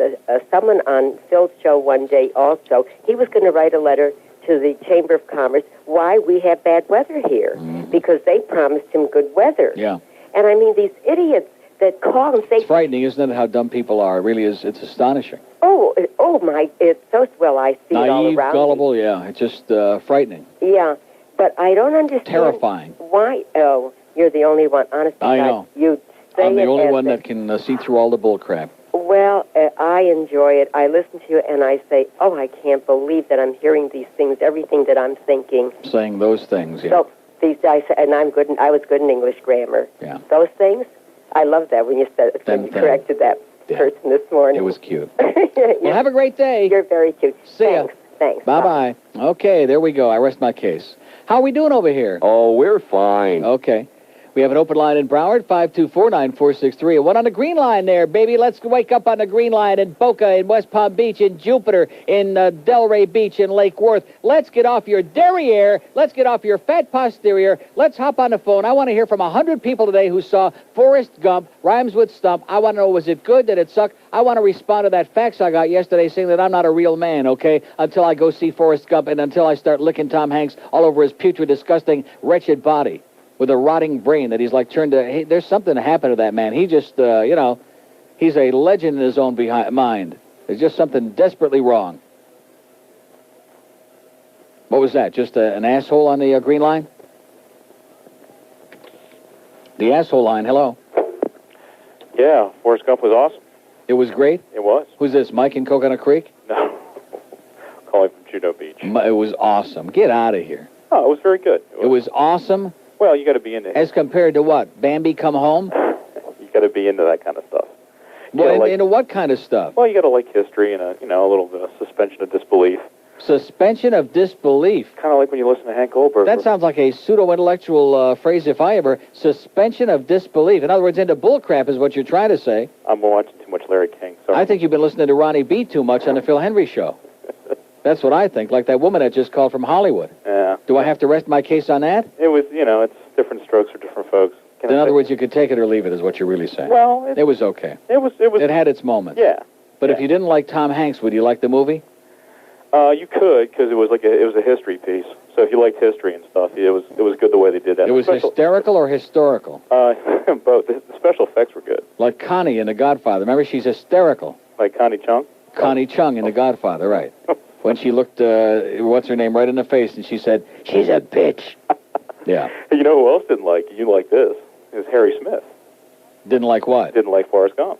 someone on Phil's show one day also. He was going to write a letter to the Chamber of Commerce why we have bad weather here, because they promised him good weather. Yeah. And I mean, these idiots that call and say... It's frightening, isn't it, how dumb people are? It really is. It's astonishing. Oh my, it's so... Well, I see it all Naive, around gullible, me. yeah. It's just frightening. Yeah, but I don't understand... Terrifying. Why... Oh, you're the only one. Honestly, I know. You say I'm the it only as one that can see through all the bull crap. Well, I enjoy it. I listen to you and I say, oh, I can't believe that I'm hearing these things, everything that I'm thinking. Saying those things, yeah. So, and I was good in English grammar. Yeah. Those things, I love that when you corrected that person this morning. It was cute. Well, have a great day. You're very cute. See ya. Thanks. Bye-bye. Okay, there we go. I rest my case. How are we doing over here? Oh, we're fine. Okay. We have an open line in Broward, 524-9463. And one on the green line there, baby. Let's wake up on the green line in Boca, in West Palm Beach, in Jupiter, in Delray Beach, in Lake Worth. Let's get off your derriere. Let's get off your fat posterior. Let's hop on the phone. I want to hear from 100 people today who saw Forrest Gump, rhymes with stump. I want to know, was it good? Did it suck? I want to respond to that fax I got yesterday saying that I'm not a real man, okay, until I go see Forrest Gump and until I start licking Tom Hanks all over his putrid, disgusting, wretched body. With a rotting brain that he's like turned to... Hey, there's something to happen to that man. He just, he's a legend in his own mind. There's just something desperately wrong. What was that? Just an asshole on the green line? The asshole line, hello. Yeah, Forrest Gump was awesome. It was great? It was. Who's this, Mike in Coconut Creek? No. Calling from Juno Beach. It was awesome. Get out of here. Oh, it was very good. It was awesome? Well, you got to be into it. As compared to what? Bambi Come Home? You got to be into that kind of stuff. Well, into what kind of stuff? Well, you got to like history and a little bit of suspension of disbelief. Suspension of disbelief. Kind of like when you listen to Hank Goldberg. That sounds like a pseudo-intellectual phrase if I ever... Suspension of disbelief. In other words, into bullcrap is what you're trying to say. I'm watching too much Larry King. Sorry. I think you've been listening to Ronnie B too much on the Phil Hendrie show. That's what I think, like that woman that just called from Hollywood. Yeah. Do I have to rest my case on that? It was, it's different strokes for different folks. In other words, you could take it or leave it is what you're really saying. Well, it was okay. It was. It had its moments. Yeah. But if you didn't like Tom Hanks, would you like the movie? You could, because it was a history piece. So if you liked history and stuff, it was good the way they did that. It was hysterical or historical? Both. The special effects were good. Like Connie in The Godfather. Remember, she's hysterical. Like Connie Chung? Connie Chung in The Godfather, right. When she looked, what's her name, right in the face, and she said, she's a bitch. Yeah. You know who else didn't like it? You like this. It was Harry Smith. Didn't like what? Didn't like Forrest Gump.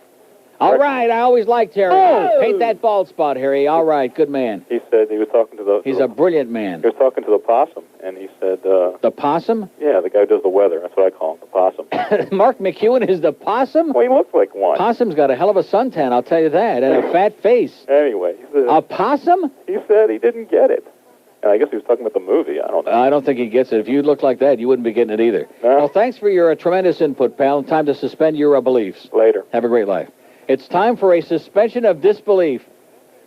All right, I always liked Harry. Oh! Paint that bald spot, Harry. All right, good man. He said he was talking to the... He's a brilliant man. He was talking to the possum, and he said... The possum? Yeah, the guy who does the weather. That's what I call him, the possum. Mark McEwen is the possum? Well, he looks like one. Possum's got a hell of a suntan, I'll tell you that, and a fat face. Anyway. A possum? He said he didn't get it. And I guess he was talking about the movie. I don't know. I don't think he gets it. If you looked like that, you wouldn't be getting it either. No? Well, thanks for your tremendous input, pal. Time to suspend your beliefs. Later. Have a great life. It's time for a suspension of disbelief.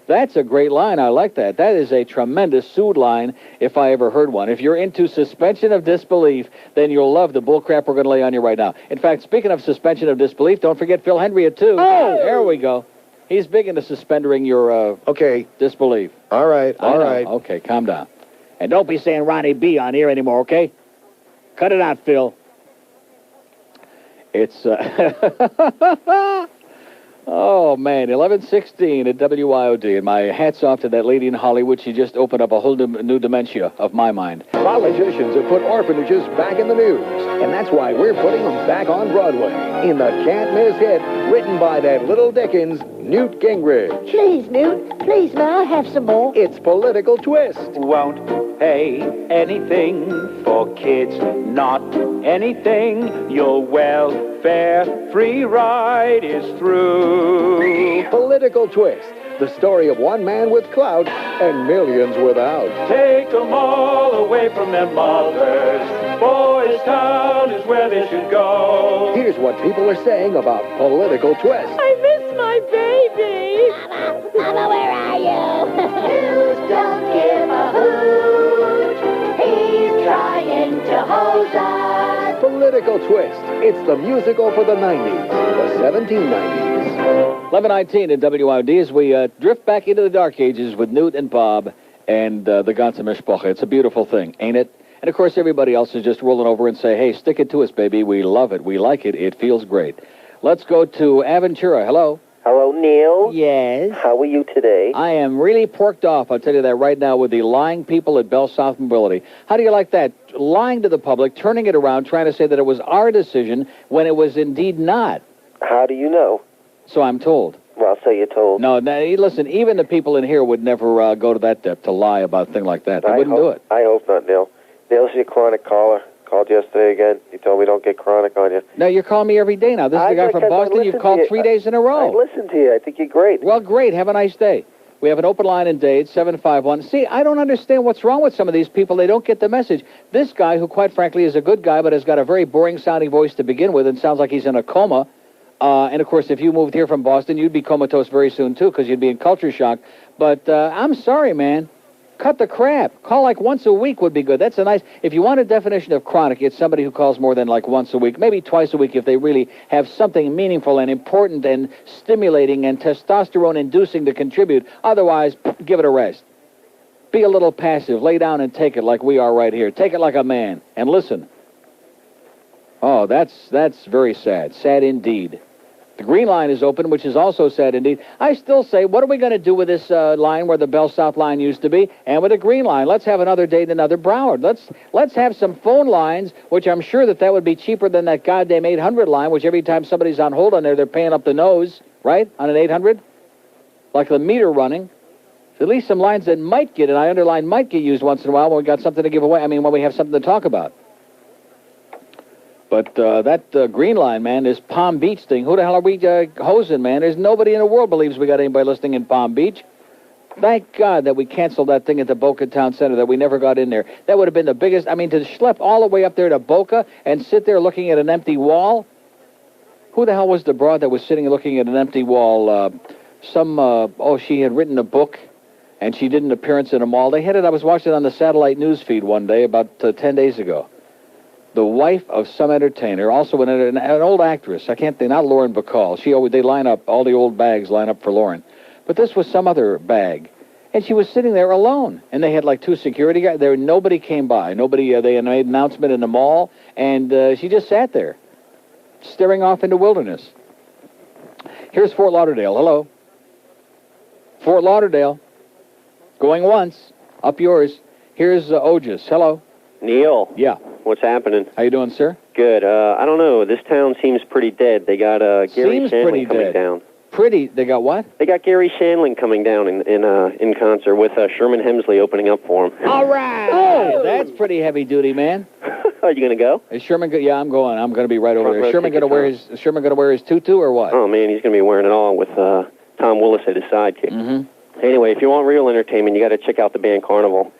That's a great line. I like that. That is a tremendous sued line if I ever heard one. If you're into suspension of disbelief, then you'll love the bullcrap we're going to lay on you right now. In fact, speaking of suspension of disbelief, don't forget Phil Hendrie at 2. Oh! There we go. He's big into suspending your disbelief. All right, all right. Okay, calm down. And don't be saying Ronnie B on here anymore, okay? Cut it out, Phil. It's... Oh, man, 11:16 at WIOD, and my hat's off to that lady in Hollywood. She just opened up a whole new dementia of my mind. Politicians have put orphanages back in the news, and that's why we're putting them back on Broadway in the can't-miss hit written by that little Dickens, Newt Gingrich. Please, Newt. Please, may I have some more? It's Political Twist. Won't pay anything for kids, not anything. Your welfare free ride is through. Political Twist, the story of one man with clout and millions without. Take them all away from their mothers. Boys Town is where they should go. Here's what people are saying about Political Twist. I miss my baby. Mama, where are you? You don't give a hoot. He's trying to hose us. Political Twist. It's the musical for the 90s, the 1790s. 11:19 at WIOD as we drift back into the dark ages with Newt and Bob and the ganze Mishpoche. It's a beautiful thing, ain't it? And, of course, everybody else is just rolling over and say, hey, stick it to us, baby. We love it. We like it. It feels great. Let's go to Aventura. Hello. Hello, Neil. Yes? How are you today? I am really porked off, I'll tell you that right now, with the lying people at BellSouth Mobility. How do you like that? Lying to the public, turning it around, trying to say that it was our decision when it was indeed not. How do you know? So I'm told. Well, so you're told. No, listen, even the people in here would never go to that depth to lie about a thing like that. They wouldn't do it. I hope not, Neil. Neil's your chronic caller. Called yesterday again. You told me don't get chronic on you. No, you're calling me every day now. This is the guy from Boston. You've called 3 days in a row. I listened to you. I think you're great. Well, great. Have a nice day. We have an open line in Dade, 751. See, I don't understand what's wrong with some of these people. They don't get the message. This guy, who quite frankly is a good guy, but has got a very boring-sounding voice to begin with and sounds like he's in a coma. And, of course, if you moved here from Boston, you'd be comatose very soon, too, because you'd be in culture shock. But I'm sorry, man. Cut the crap. Call like once a week would be good. That's a nice... If you want a definition of chronic, it's somebody who calls more than like once a week, maybe twice a week if they really have something meaningful and important and stimulating and testosterone-inducing to contribute. Otherwise, give it a rest. Be a little passive. Lay down and take it like we are right here. Take it like a man. And listen. Oh, that's very sad. Sad indeed. The green line is open, which is also sad indeed. I still say, what are we going to do with this line where the BellSouth line used to be, and with the green line? Let's have another Dade and another Broward. Let's have some phone lines, which I'm sure that would be cheaper than that goddamn 800 line, which every time somebody's on hold on there, they're paying up the nose, right, on an 800? Like the meter running. At least some lines that might get, and I underline might get used once in a while when we got something to give away. I mean, when we have something to talk about. But that green line, man, this Palm Beach thing, who the hell are we hosing, man? There's nobody in the world believes we got anybody listening in Palm Beach. Thank God that we canceled that thing at the Boca Town Center, that we never got in there. That would have been the biggest... I mean, to schlep all the way up there to Boca and sit there looking at an empty wall? Who the hell was the broad that was sitting looking at an empty wall? She had written a book, and she did an appearance in a mall. They had it... I was watching it on the satellite news feed one day about 10 days ago. The wife of some entertainer, also an old actress. I can't think, not Lauren Bacall. They line up, all the old bags line up for Lauren. But this was some other bag. And she was sitting there alone. And they had like two security guys. Nobody came by. Nobody, they had made an announcement in the mall. And she just sat there, staring off into wilderness. Here's Fort Lauderdale. Hello. Fort Lauderdale. Going once. Up yours. Here's Otis. Hello. Neil. Yeah. What's happening? How you doing, sir? Good. I don't know. This town seems pretty dead. They got Gary Shandling coming down. They got what? They got Gary Shandling coming down in concert with Sherman Hemsley opening up for him. All right. Oh, that's pretty heavy duty, man. Are you gonna go? Is Sherman? Yeah, I'm going. I'm going to be right over there. Is Sherman going to wear his tutu or what? Oh man, he's going to be wearing it all with Tom Willis at his sidekick. Mm-hmm. Anyway, if you want real entertainment, you got to check out the band Carnival.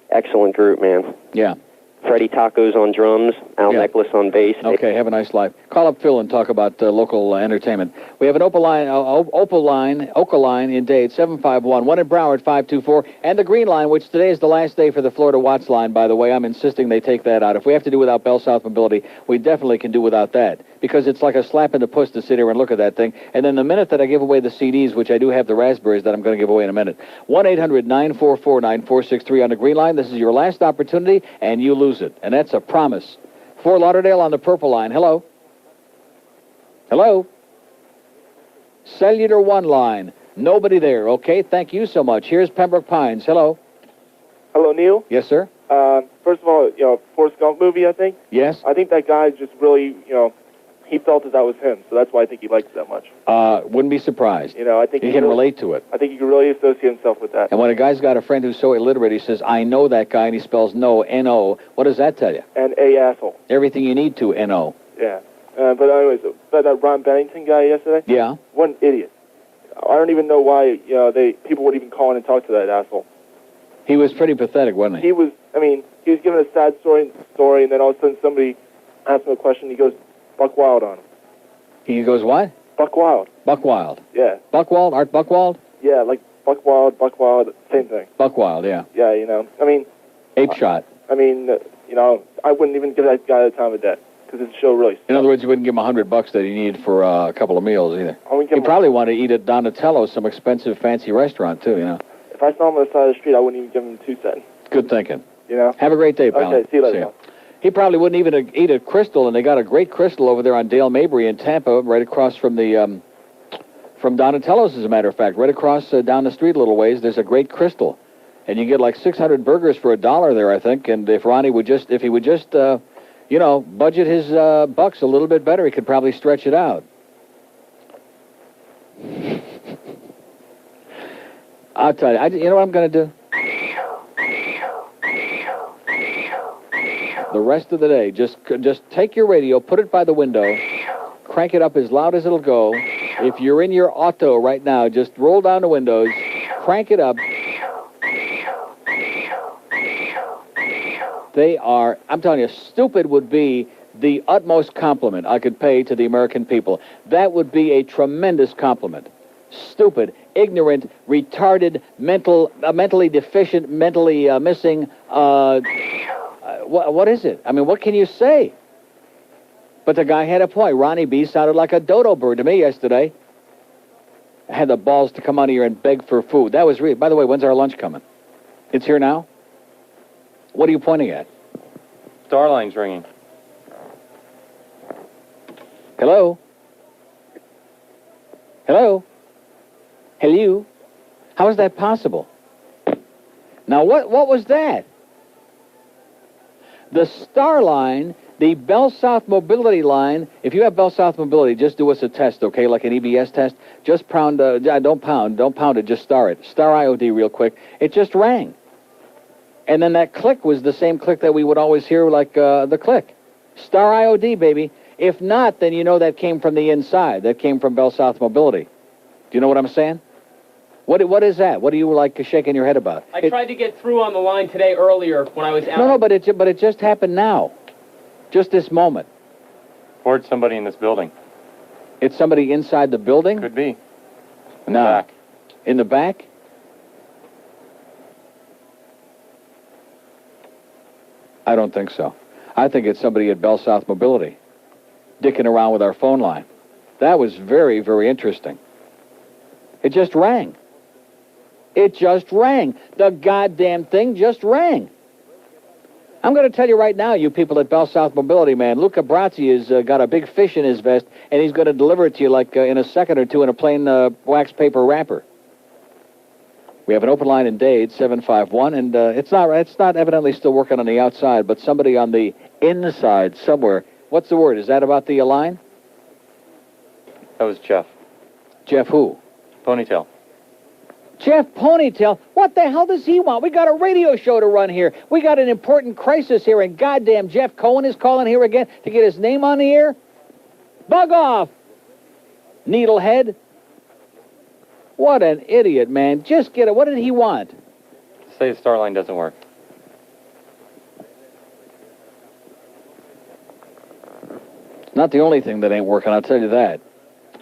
Excellent group, man. Yeah. Freddie Tacos on drums, Al Necklace on bass. Okay, have a nice life. Call up Phil and talk about local entertainment. We have an Opal line in Dade, 751, one in Broward, 524, and the green line, which today is the last day for the Florida Watts line, by the way. I'm insisting they take that out. If we have to do without BellSouth Mobility, we definitely can do without that, because it's like a slap in the puss to sit here and look at that thing. And then the minute that I give away the CDs, which I do have the raspberries that I'm going to give away in a minute, 1-800-944-9463 on the green line. This is your last opportunity, and you lose it. And that's a promise. Fort Lauderdale on the purple line. Hello? Hello? Cellular 1 line. Nobody there. Okay, thank you so much. Here's Pembroke Pines. Hello? Hello, Neil? Yes, sir? First of all, Forrest Gump movie, I think. Yes? I think that guy just really, he felt that was him, so that's why I think he likes it that much. Wouldn't be surprised. I think he can relate to it. I think he can really associate himself with that. And when a guy's got a friend who's so illiterate, he says, I know that guy, and he spells no, N-O. What does that tell you? And A asshole. Everything you need to, N-O. Yeah. But anyways, that Ron Bennington guy yesterday? Yeah. What an idiot. I don't even know why, people would even call in and talk to that asshole. He was pretty pathetic, wasn't he? He was giving a sad story, and then all of a sudden somebody asked him a question, he goes, buck wild on him. He goes what? Buck wild. Buck wild. Yeah. Buckwald? Art Buckwald? Yeah, like buck wild, same thing. Buck wild, yeah. Yeah, Ape shot. I wouldn't even give that guy the time of day, because his show really sucks. In other words, you wouldn't give him $100 that he needed for a couple of meals either. He probably wanted to eat at Donatello's, some expensive, fancy restaurant, too, If I saw him on the side of the street, I wouldn't even give him 2 cents. Good thinking. Have a great day, pal. Okay, see you later. He probably wouldn't even eat a Crystal, and they got a great Crystal over there on Dale Mabry in Tampa, right across from the from Donatello's, as a matter of fact, right across down the street a little ways. There's a great Crystal, and you get like 600 burgers for $1 there, I think. And if Ronnie would just, budget his bucks a little bit better, he could probably stretch it out. I'll tell you. You know what I'm going to do? The rest of the day, just take your radio, put it by the window, crank it up as loud as it'll go. If you're in your auto right now, just roll down the windows, crank it up. They are, I'm telling you, stupid would be the utmost compliment I could pay to the American people. That would be a tremendous compliment. Stupid, ignorant, retarded, mentally deficient, mentally missing. What is it? I mean, what can you say? But the guy had a point. Ronnie B sounded like a dodo bird to me yesterday. I had the balls to come out of here and beg for food. That was really... By the way, when's our lunch coming? It's here now? What are you pointing at? Starline's ringing. Hello? Hello? Hello? How is that possible? Now, what was that? The Star line, the BellSouth Mobility line, if you have BellSouth Mobility, just do us a test, okay, like an EBS test. Just pound, don't pound it, just star it. Star IOD real quick. It just rang. And then that click was the same click that we would always hear, like the click. Star IOD, baby. If not, then you know that came from the inside. That came from BellSouth Mobility. Do you know what I'm saying? What is that? What are you, like, shaking your head about? I tried to get through on the line today earlier when I was out. No, but it just happened now. Just this moment. Or it's somebody in this building. It's somebody inside the building? Could be. In the back. In the back? I don't think so. I think it's somebody at BellSouth Mobility dicking around with our phone line. That was very, very interesting. It just rang. It just rang. The goddamn thing just rang. I'm going to tell you right now, you people at BellSouth Mobility, man, Luca Brazzi has got a big fish in his vest, and he's going to deliver it to you like in a second or two in a plain wax paper wrapper. We have an open line in Dade, 751, and it's not evidently still working on the outside, but somebody on the inside somewhere. What's the word? Is that about the line? That was Jeff. Jeff who? Ponytail. Jeff Ponytail? What the hell does he want? We got a radio show to run here. We got an important crisis here, and goddamn Jeff Cohen is calling here again to get his name on the air? Bug off! Needlehead. What an idiot, man. Just get it. What did he want? Say the Starline doesn't work. Not the only thing that ain't working, I'll tell you that.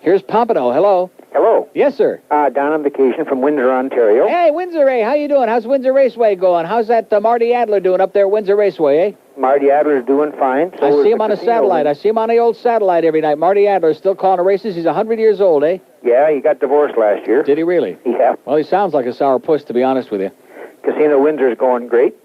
Here's Pompano. Hello. Hello. Yes, sir. Down on vacation from Windsor, Ontario. Hey, Windsor, how you doing? How's Windsor Raceway going? How's that Marty Adler doing up there at Windsor Raceway, eh? Marty Adler's doing fine. I see him on a satellite. I see him on the old satellite every night. Marty Adler's still calling the races. He's 100 years old, eh? Yeah, he got divorced last year. Did he really? Yeah. Well, he sounds like a sourpuss, to be honest with you. Casino Windsor's going great.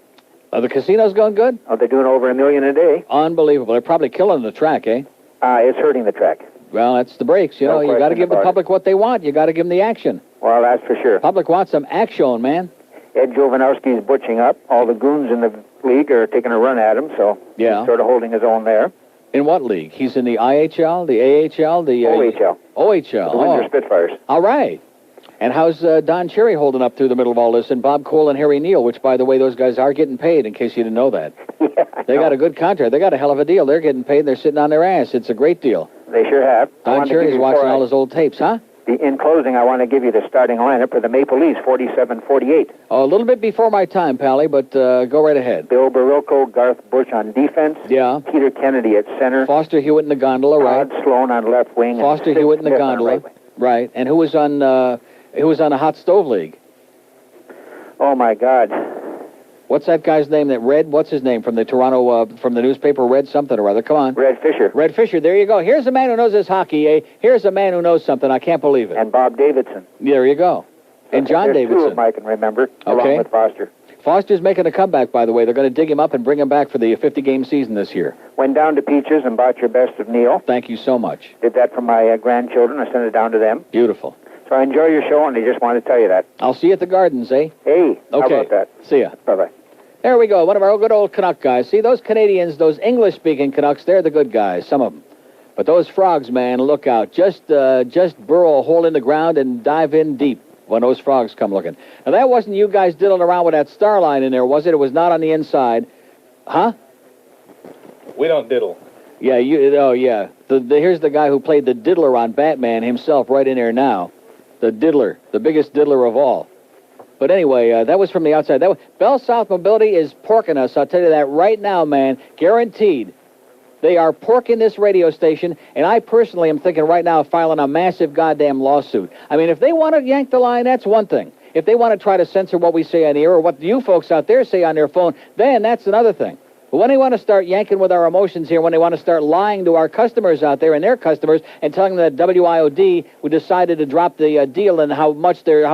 The casino's going good? Oh, they're doing over $1 million a day. Unbelievable. They're probably killing the track, eh? It's hurting the track. Well, that's the breaks. You know, you got to give the public what they want. You got to give them the action. Well, that's for sure. Public wants some action, man. Ed Jovanowski's butching up. All the goons in the league are taking a run at him, so yeah, he's sort of holding his own there. In what league? He's in the IHL, the AHL, the OHL. OHL. The Windsor Spitfires. All right. And how's Don Cherry holding up through the middle of all this? And Bob Cole and Harry Neal, which, by the way, those guys are getting paid, in case you didn't know that. Yeah, they got a good contract. They got a hell of a deal. They're getting paid. They're sitting on their ass. It's a great deal. They sure have. Don Cherry's watching all his old tapes, huh? In closing, I want to give you the starting lineup for the Maple Leafs, 47-48. Oh, a little bit before my time, Pally, but go right ahead. Bill Barilko, Garth Bush on defense. Yeah. Peter Kennedy at center. Foster Hewitt in the gondola, right? Todd Sloan on left wing. Foster Hewitt in the gondola, right? And who was on the Hot Stove League? Oh my God. What's that guy's name that Red? What's his name from the Toronto, from the newspaper, Red something or other? Come on. Red Fisher. Red Fisher, there you go. Here's a man who knows his hockey, eh? Here's a man who knows something. I can't believe it. And Bob Davidson. There you go. And John There's Davidson. Two of them I can remember, along with Foster. Foster's making a comeback, by the way. They're going to dig him up and bring him back for the 50-game season this year. Went down to Peaches and bought your best of Neil. Thank you so much. Did that for my grandchildren. I sent it down to them. Beautiful. So I enjoy your show, and I just wanted to tell you that. I'll see you at the Gardens, eh? Hey, okay. How about that? See ya. Bye-bye. There we go. One of our good old Canuck guys. See, those Canadians, those English-speaking Canucks, they're the good guys, some of them. But those frogs, man, look out. Just burrow a hole in the ground and dive in deep. when those frogs come looking. Now, that wasn't you guys diddling around with that star line in there, was it? It was not on the inside. Huh? We don't diddle. Yeah, yeah. Here's the guy who played the diddler on Batman himself right in there now. The diddler, the biggest diddler of all. But anyway, that was from the outside. BellSouth Mobility is porking us. I'll tell you that right now, man. Guaranteed. They are porking this radio station, and I personally am thinking right now of filing a massive goddamn lawsuit. I mean, if they want to yank the line, that's one thing. If they want to try to censor what we say on the air or what you folks out there say on their phone, then that's another thing. But when they want to start yanking with our emotions here, when they want to start lying to our customers out there and their customers and telling them that WIOD we decided to drop the deal and how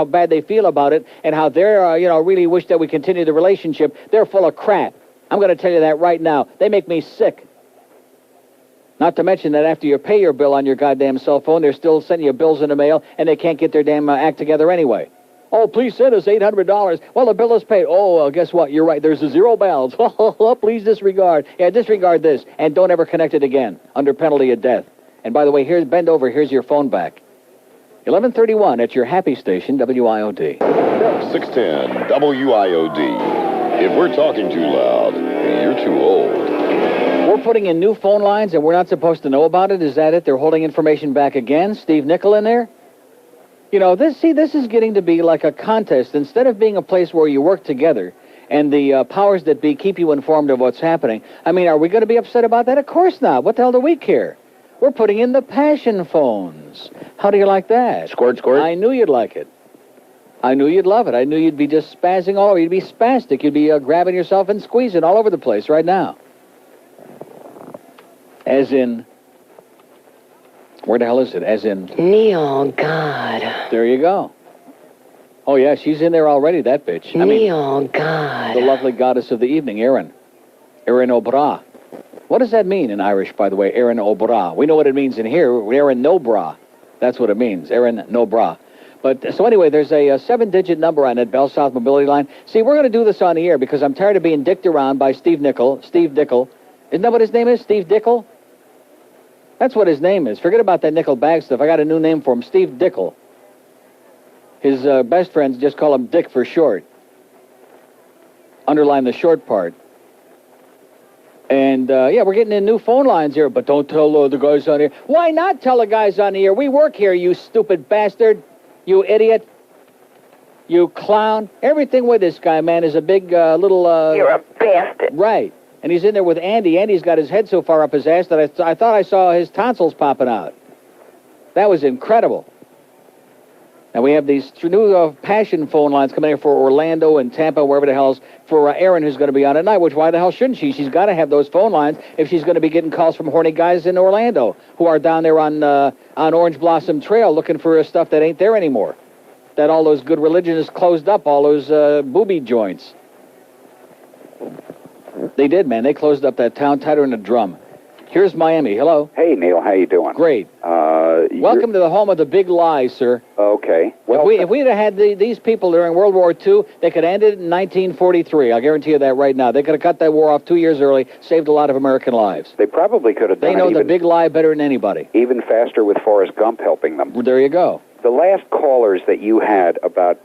bad they feel about it and how they're really wish that we continue the relationship, they're full of crap. I'm going to tell you that right now. They make me sick. Not to mention that after you pay your bill on your goddamn cell phone, they're still sending you bills in the mail and they can't get their damn act together anyway. Oh, please send us $800. Well, the bill is paid. Oh, well, guess what? You're right. There's a zero balance. Please disregard. Yeah, disregard this. And don't ever connect it again under penalty of death. And by the way, bend over. Here's your phone back. 1131 at your happy station, WIOD. 610 WIOD. If we're talking too loud, you're too old. We're putting in new phone lines and we're not supposed to know about it. Is that it? They're holding information back again? Steve Nickel in there? You know, this is getting to be like a contest. Instead of being a place where you work together and the powers that be keep you informed of what's happening, I mean, are we going to be upset about that? Of course not. What the hell do we care? We're putting in the passion phones. How do you like that? Squirt. I knew you'd like it. I knew you'd love it. I knew you'd be just spazzing all over. You'd be spastic. You'd be grabbing yourself and squeezing all over the place right now. As in... Where the hell is it? As in... Neil, God. There you go. Oh, yeah, she's in there already, that bitch. Neil, God. The lovely goddess of the evening, Erin. Erin O'Bra. What does that mean in Irish, by the way, Erin O'Bra? We know what it means in here. Erin No Bra. That's what it means, Erin No Bra. But, so anyway, there's a 7-digit number on that BellSouth Mobility line. See, we're going to do this on the air because I'm tired of being dicked around by Steve Dickel. Isn't that what his name is? Steve Dickel? That's what his name is. Forget about that nickel bag stuff. I got a new name for him, Steve Dickel. His best friends just call him Dick for short. Underline the short part. And, yeah, we're getting in new phone lines here, but don't tell the guys on here. Why not tell the guys on here? We work here, you stupid bastard. You idiot. You clown. Everything with this guy, man, is a big little... You're a bastard. Right. And he's in there with Andy. Andy's got his head so far up his ass that I thought I saw his tonsils popping out. That was incredible. And we have these new passion phone lines coming in for Orlando and Tampa, wherever the hell's, for Erin, who's going to be on at night, which why the hell shouldn't she? She's got to have those phone lines if she's going to be getting calls from horny guys in Orlando who are down there on Orange Blossom Trail looking for stuff that ain't there anymore. That all those good religionists closed up, all those booby joints. They did, man. They closed up that town tighter than a drum. Here's Miami. Hello. Hey, Neil. How you doing? Great. Welcome to the home of the big lie, sir. Okay. Well, if we had these people during World War II, they could end it in 1943. I'll guarantee you that right now. They could have cut that war off 2 years early, saved a lot of American lives. They probably could have done it. They know the big lie better than anybody. Even faster with Forrest Gump helping them. Well, there you go. The last callers that you had about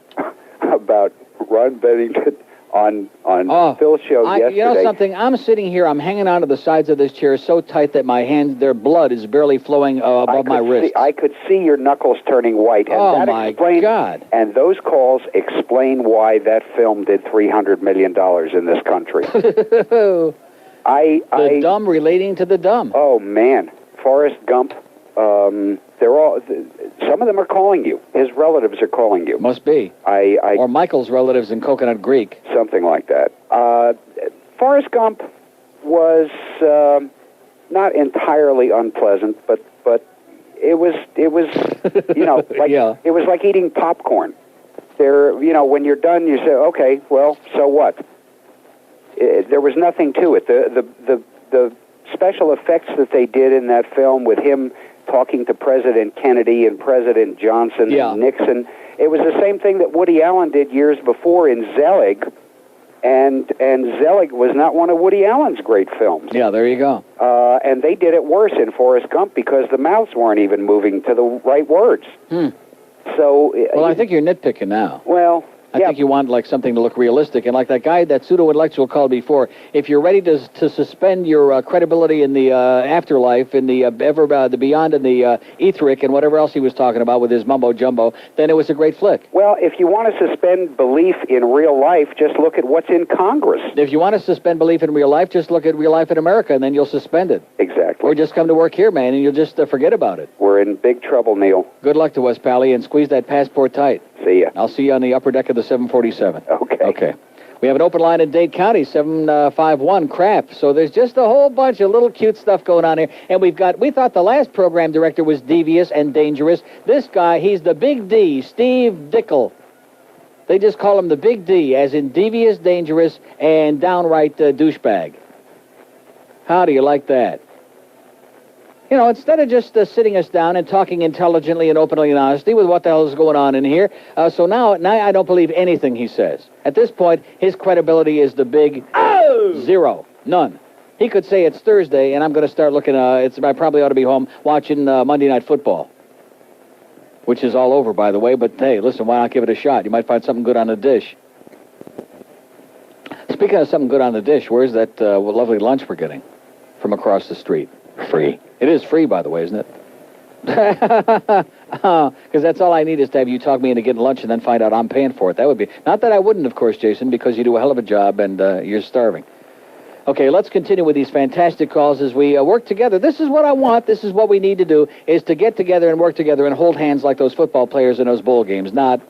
Ron Bennington on Phil's show yesterday. You know something? I'm sitting here. I'm hanging onto the sides of this chair so tight that my hands, their blood is barely flowing above my wrist. I could see your knuckles turning white. And my God. And those calls explain why that film did $300 million in this country. The dumb relating to the dumb. Oh, man. Forrest Gump. They're all. Some of them are calling you. His relatives are calling you. Must be. Or Michael's relatives in Coconut Creek. Something like that. Forrest Gump was not entirely unpleasant, but it was you know, like it was like eating popcorn. When you're done, you say, okay, well, so what? There was nothing to it. The special effects that they did in that film with him talking to President Kennedy and President Johnson and Nixon, it was the same thing that Woody Allen did years before in Zelig, and Zelig was not one of Woody Allen's great films. Yeah, there you go. And they did it worse in Forrest Gump because the mouths weren't even moving to the right words. So. Well, I think you're nitpicking now. Well. I think you want like something to look realistic, and like that guy, that pseudo-intellectual called before. If you're ready to suspend your credibility in the afterlife, in the the beyond, and the etheric, and whatever else he was talking about with his mumbo jumbo, then it was a great flick. Well, if you want to suspend belief in real life, just look at what's in Congress. If you want to suspend belief in real life, just look at real life in America, and then you'll suspend it. Exactly. Or just come to work here, man, and you'll just forget about it. We're in big trouble, Neil. Good luck to us, Pally, and squeeze that passport tight. See ya. I'll see you on the upper deck of the 747. Okay. Okay. We have an open line in Dade County, 751 crap. So there's just a whole bunch of little cute stuff going on here. And we thought the last program director was devious and dangerous. This guy, he's the Big D, Steve Dickel. They just call him the Big D, as in devious, dangerous, and downright douchebag. How do you like that? You know, instead of just sitting us down and talking intelligently and openly and honestly with what the hell is going on in here, so now I don't believe anything he says. At this point, his credibility is the big zero. None. He could say it's Thursday, and I'm going to start looking, I probably ought to be home watching Monday Night Football, which is all over, by the way, but hey, listen, why not give it a shot? You might find something good on the dish. Speaking of something good on the dish, where's that lovely lunch we're getting from across the street? Free. It is free, by the way, isn't it? Because that's all I need is to have you talk me into getting lunch and then find out I'm paying for it. That would be... Not that I wouldn't, of course, Jason, because you do a hell of a job and you're starving. Okay, let's continue with these fantastic calls as we work together. This is what I want. This is what we need to do, is to get together and work together and hold hands like those football players in those bowl games. Not...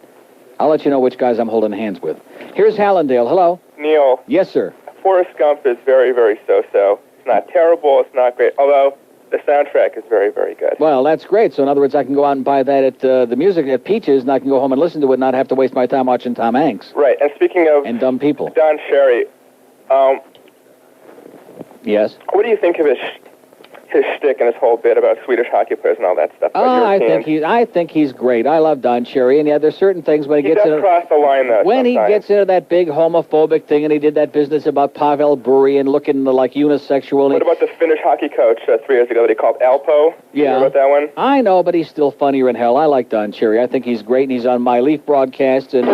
I'll let you know which guys I'm holding hands with. Here's Hallandale. Hello. Neil. Yes, sir. Forrest Gump is very, very so-so. It's not terrible. It's not great. Although the soundtrack is very, very good. Well, that's great. So, in other words, I can go out and buy that at the music at Peaches, and I can go home and listen to it and not have to waste my time watching Tom Hanks. Right. And speaking of... And dumb people. Don Cherry. Yes? What do you think of his shtick and his whole bit about Swedish hockey players and all that stuff? I think he's great. I love Don Cherry, and yeah, there's certain things when he gets into... He does cross the line, though, when sometimes. He gets into that big homophobic thing, and he did that business about Pavel Bure and looking like unisexual... What about the Finnish hockey coach 3 years ago that he called Alpo? Yeah. You hear about that one? I know, but he's still funnier in hell. I like Don Cherry. I think he's great, and he's on my Leaf broadcast, and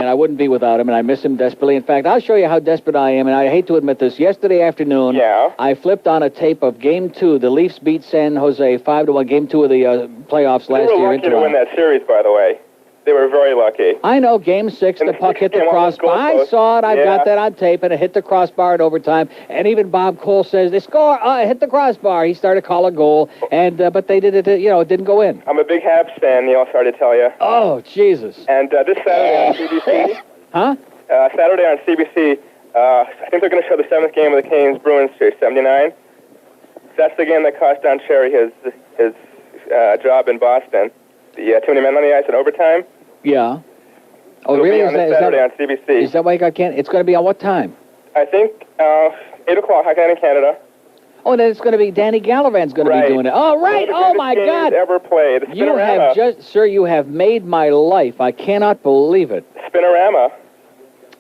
I wouldn't be without him, and I miss him desperately. In fact, I'll show you how desperate I am, and I hate to admit this. Yesterday afternoon, I flipped on a tape of Game 2. The Leafs beat San Jose 5-1, Game 2 of the playoffs last year. They were lucky to win that series, by the way. They were very lucky. I know, Game 6, the puck hit the crossbar. I saw it. I've got that on tape, and it hit the crossbar in overtime. And even Bob Cole says, they score, it hit the crossbar. He started to call a goal, and but they did it, it didn't go in. I'm a big Habs fan, Neil, sorry to tell you. Oh, Jesus. And this Saturday on CBC... Huh? Saturday on CBC, I think they're going to show the 7th game of the Canes-Bruins series, 79. That's the game that cost Don Cherry his job in Boston. The too many men on the ice in overtime. Yeah. Oh, It'll really? be on this Saturday on CBC. Is that why you got Canada? It's going to be on what time? I think 8 o'clock, Hockey Night in Canada. Oh, then it's going to be Danny Gallivan's going to be doing it. Oh, right. Oh, my God. Ever played. You have sir, you have made my life. I cannot believe it. Spinorama.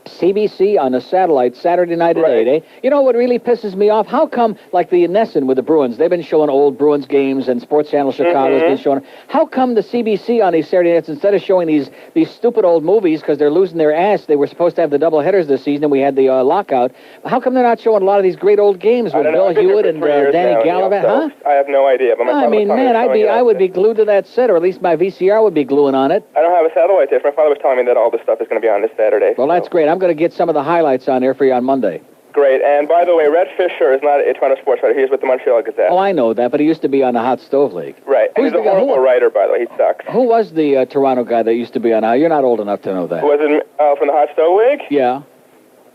CBC on a satellite Saturday night at 8, eh? You know what really pisses me off? How come, like the Nesson with the Bruins, they've been showing old Bruins games and Sports Channel Chicago's been showing... How come the CBC on these Saturday nights, instead of showing these stupid old movies because they're losing their ass, they were supposed to have the double headers this season and we had the lockout, how come they're not showing a lot of these great old games with Bill Hewitt and Danny Gallivan? Huh? I have no idea. But I mean, man, I would be glued to that set, or at least my VCR would be gluing on it. I don't have a satellite there. My father was telling me that all this stuff is going to be on this Saturday. Well, that's great. I'm going to get some of the highlights on there for you on Monday. Great. And by the way, Red Fisher is not a Toronto sports writer. He's with the Montreal Gazette. Oh, I know that, but he used to be on the Hot Stove League. Right. And he's a horrible writer, by the way. He sucks. Who was the Toronto guy that used to be on? You're not old enough to know that. Was it from the Hot Stove League? Yeah.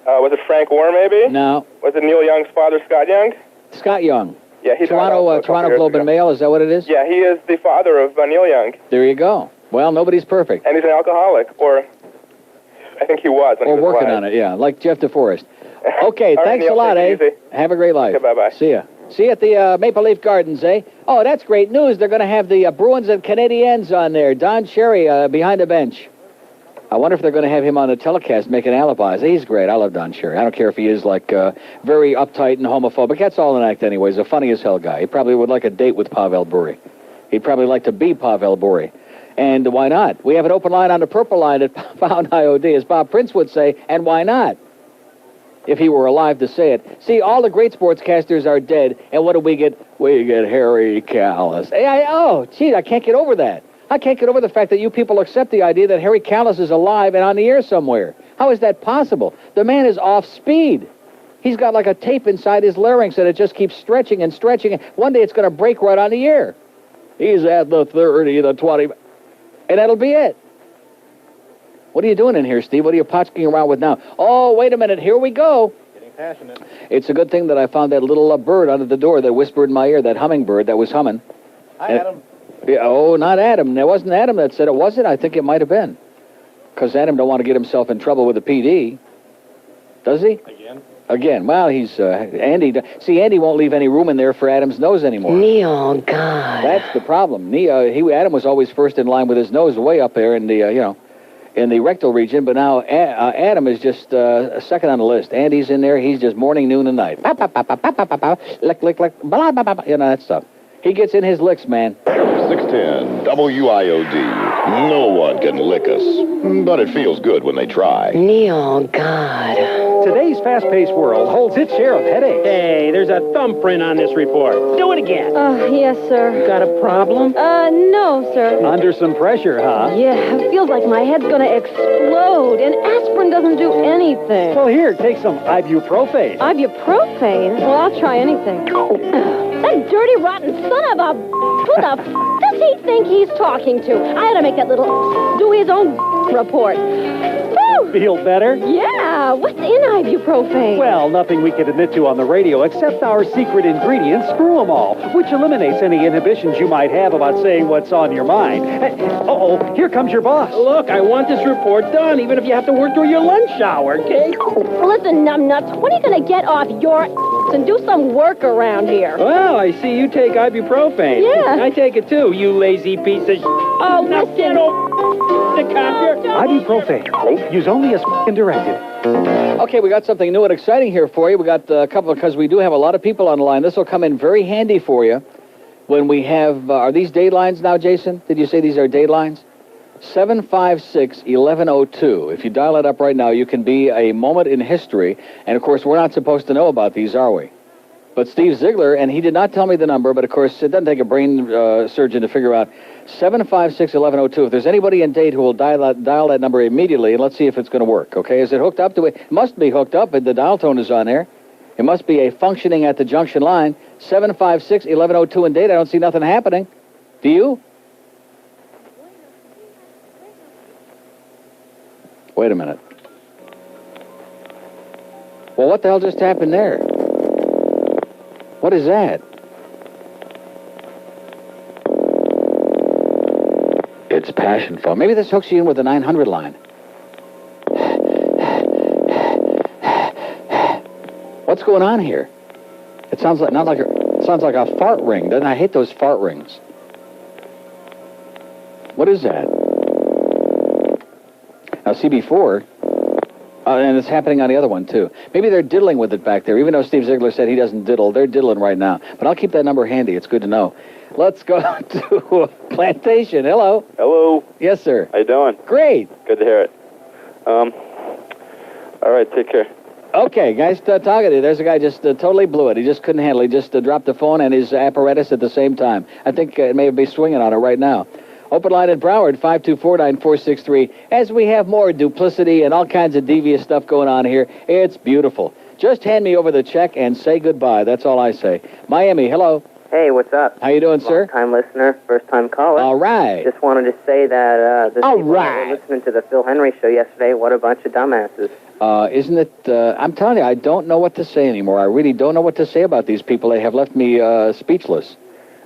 Was it Frank Warren, maybe? No. Was it Neil Young's father, Scott Young? Scott Young. Yeah, he's Toronto Globe and Mail, is that what it is? Yeah, he is the father of Neil Young. There you go. Well, nobody's perfect. And he's an alcoholic, or I think he was when he was working alive. on it, yeah, like Jeff DeForest. Okay, All right, thanks Neil, a lot, take it eh? easy. Have a great life. Okay, bye-bye. See ya. See you at the Maple Leaf Gardens, eh? Oh, that's great news. They're going to have the Bruins and Canadiens on there. Don Cherry behind the bench. I wonder if they're going to have him on the telecast making alibis. He's great. I love Don Cherry. I don't care if he is, like, very uptight and homophobic. That's all an act anyway. He's a funny as hell guy. He probably would like a date with Pavel Bure. He'd probably like to be Pavel Bori. And why not? We have an open line on the purple line at Pound IOD, as Bob Prince would say, and why not? If he were alive to say it. See, all the great sportscasters are dead, and what do we get? We get Harry Callis. Gee, I can't get over that. I can't get over the fact that you people accept the idea that Harry Callis is alive and on the air somewhere. How is that possible? The man is off speed. He's got like a tape inside his larynx, and it just keeps stretching and stretching. One day it's going to break right on the air. He's at the 30, the 20, and that'll be it. What are you doing in here, Steve? What are you potchking around with now? Oh, wait a minute. Here we go. Getting passionate. It's a good thing that I found that little bird under the door that whispered in my ear, that hummingbird that was humming. Hi, Adam. Yeah, oh, not Adam. It wasn't Adam that said it, was it? I think it might have been. Because Adam don't want to get himself in trouble with the PD. Does he? Again. Well, he's, Andy. See, Andy won't leave any room in there for Adam's nose anymore. Neil, God. That's the problem. Adam was always first in line with his nose way up there in the, in the rectal region, but now Adam is just second on the list. Andy's in there. He's just morning, noon, and night. Lick, lick, lick, blah, blah, blah, that stuff. He gets in his licks, man. 610 WIOD. No one can lick us, but it feels good when they try. Neil, God. Today's fast-paced world holds its share of headaches. Hey, there's a thumbprint on this report. Do it again. Yes, sir. Got a problem? No, sir. Under some pressure, huh? Yeah, it feels like my head's gonna explode, and aspirin doesn't do anything. Well, here, take some ibuprofen. Ibuprofen? Well, I'll try anything. That dirty, rotten son of a... Who the does he think he's talking to? I ought to make that little... do his own report. Woo! Feel better? Yeah, what's in ibuprofen? Well, nothing we can admit to on the radio except our secret ingredient, Screw 'em All, which eliminates any inhibitions you might have about saying what's on your mind. Uh-oh, here comes your boss. Look, I want this report done, even if you have to work through your lunch hour, okay? Listen, numbnuts, when are you going to get off your and do some work around here? Well, I see you take ibuprofen. Yeah. I take it too, you lazy piece of Oh, listen. Ibuprofen. Use only as directed. Okay, we got something new and exciting here for you. We got a couple, because we do have a lot of people on the line. This will come in very handy for you when we have, are these date lines now, Jason? Did you say these are date lines? 756-1102. If you dial it up right now, you can be a moment in history. And, of course, we're not supposed to know about these, are we? But Steve Ziegler, and he did not tell me the number, but, of course, it doesn't take a brain surgeon to figure out 756-1102. If there's anybody in date who will dial that number immediately, and let's see if it's going to work, okay? Is it hooked up to it? It must be hooked up, and the dial tone is on there. It must be a functioning at the junction line. 756-1102 in date. I don't see nothing happening. Do you? Wait a minute. Well, what the hell just happened there? What is that? It's passion phone. Maybe this hooks you in with the 900 line. What's going on here? It sounds like it sounds like a fart ring. Doesn't I hate those fart rings? What is that? Now, see before, and it's happening on the other one, too. Maybe they're diddling with it back there. Even though Steve Ziegler said he doesn't diddle, they're diddling right now. But I'll keep that number handy. It's good to know. Let's go to Plantation. Hello. Hello. Yes, sir. How you doing? Great. Good to hear it. All right, take care. Okay, guys, talkative. There's a guy just totally blew it. He just couldn't handle it. He just dropped the phone and his apparatus at the same time. I think it may be swinging on it right now. Open line at Broward, 524-9463. As we have more duplicity and all kinds of devious stuff going on here, it's beautiful. Just hand me over the check and say goodbye. That's all I say. Miami, hello. Hey, what's up? How you doing, sir? Long-time listener, first-time caller. All right. Just wanted to say that all people right. were listening to the Phil Hendrie show yesterday. What a bunch of dumbasses. Isn't it? I'm telling you, I don't know what to say anymore. I really don't know what to say about these people. They have left me speechless.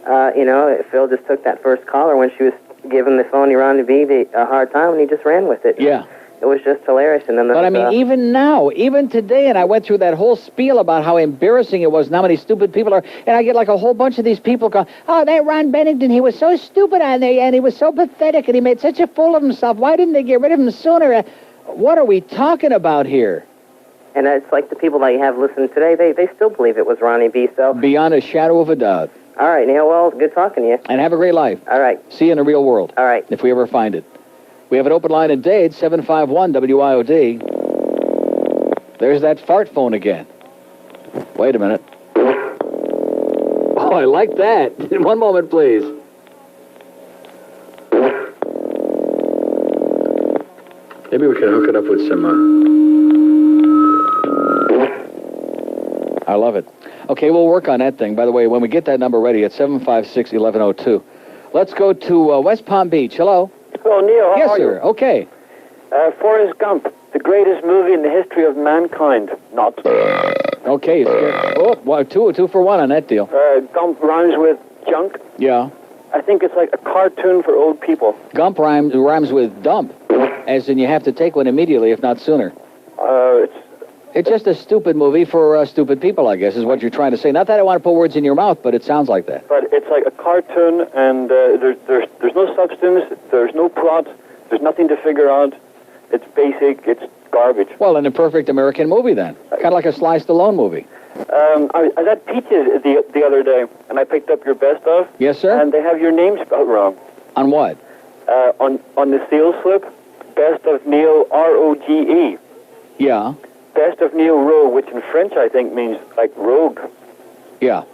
Phil just took that first caller when she was giving the phony Ron B a hard time, and he just ran with it. Yeah. It was just hilarious. And then but I mean, even now, even today, and I went through that whole spiel about how embarrassing it was and how many stupid people are, and I get like a whole bunch of these people going, oh, that Ron Bennington, he was so stupid on there, and he was so pathetic, and he made such a fool of himself. Why didn't they get rid of him sooner? What are we talking about here? And it's like the people that you have listening today, they still believe it was Ronnie B. So beyond a shadow of a doubt. All right, Neil. Well, good talking to you. And have a great life. All right. See you in the real world. All right. If we ever find it. We have an open line in Dade, 751 WIOD. There's that fart phone again. Wait a minute. Oh, I like that. One moment, please. Maybe we can hook it up with some... I love it. Okay, we'll work on that thing. By the way, when we get that number ready, it's 756-1102. Let's go to West Palm Beach. Hello? Hello, Neil. How yes, are sir. you? Okay. Forrest Gump, the greatest movie in the history of mankind. Not. Okay. Oh, well, two for one on that deal. Gump rhymes with junk. Yeah. I think it's like a cartoon for old people. Gump rhymes with dump, as in you have to take one immediately, if not sooner. It's just a stupid movie for stupid people, I guess, is what you're trying to say. Not that I want to put words in your mouth, but it sounds like that. But it's like a cartoon, and there's no substance, there's no plot, there's nothing to figure out. It's basic, it's garbage. Well, an imperfect American movie, then. Kind of like a Sly Stallone movie. I was at Peaches the other day, and I picked up your best of. Yes, sir? And they have your name spelled wrong. On what? On the sales slip, Best of Neil, R-O-G-E. Yeah. Best of Neil Rogue, which in French I think means like rogue. Yeah.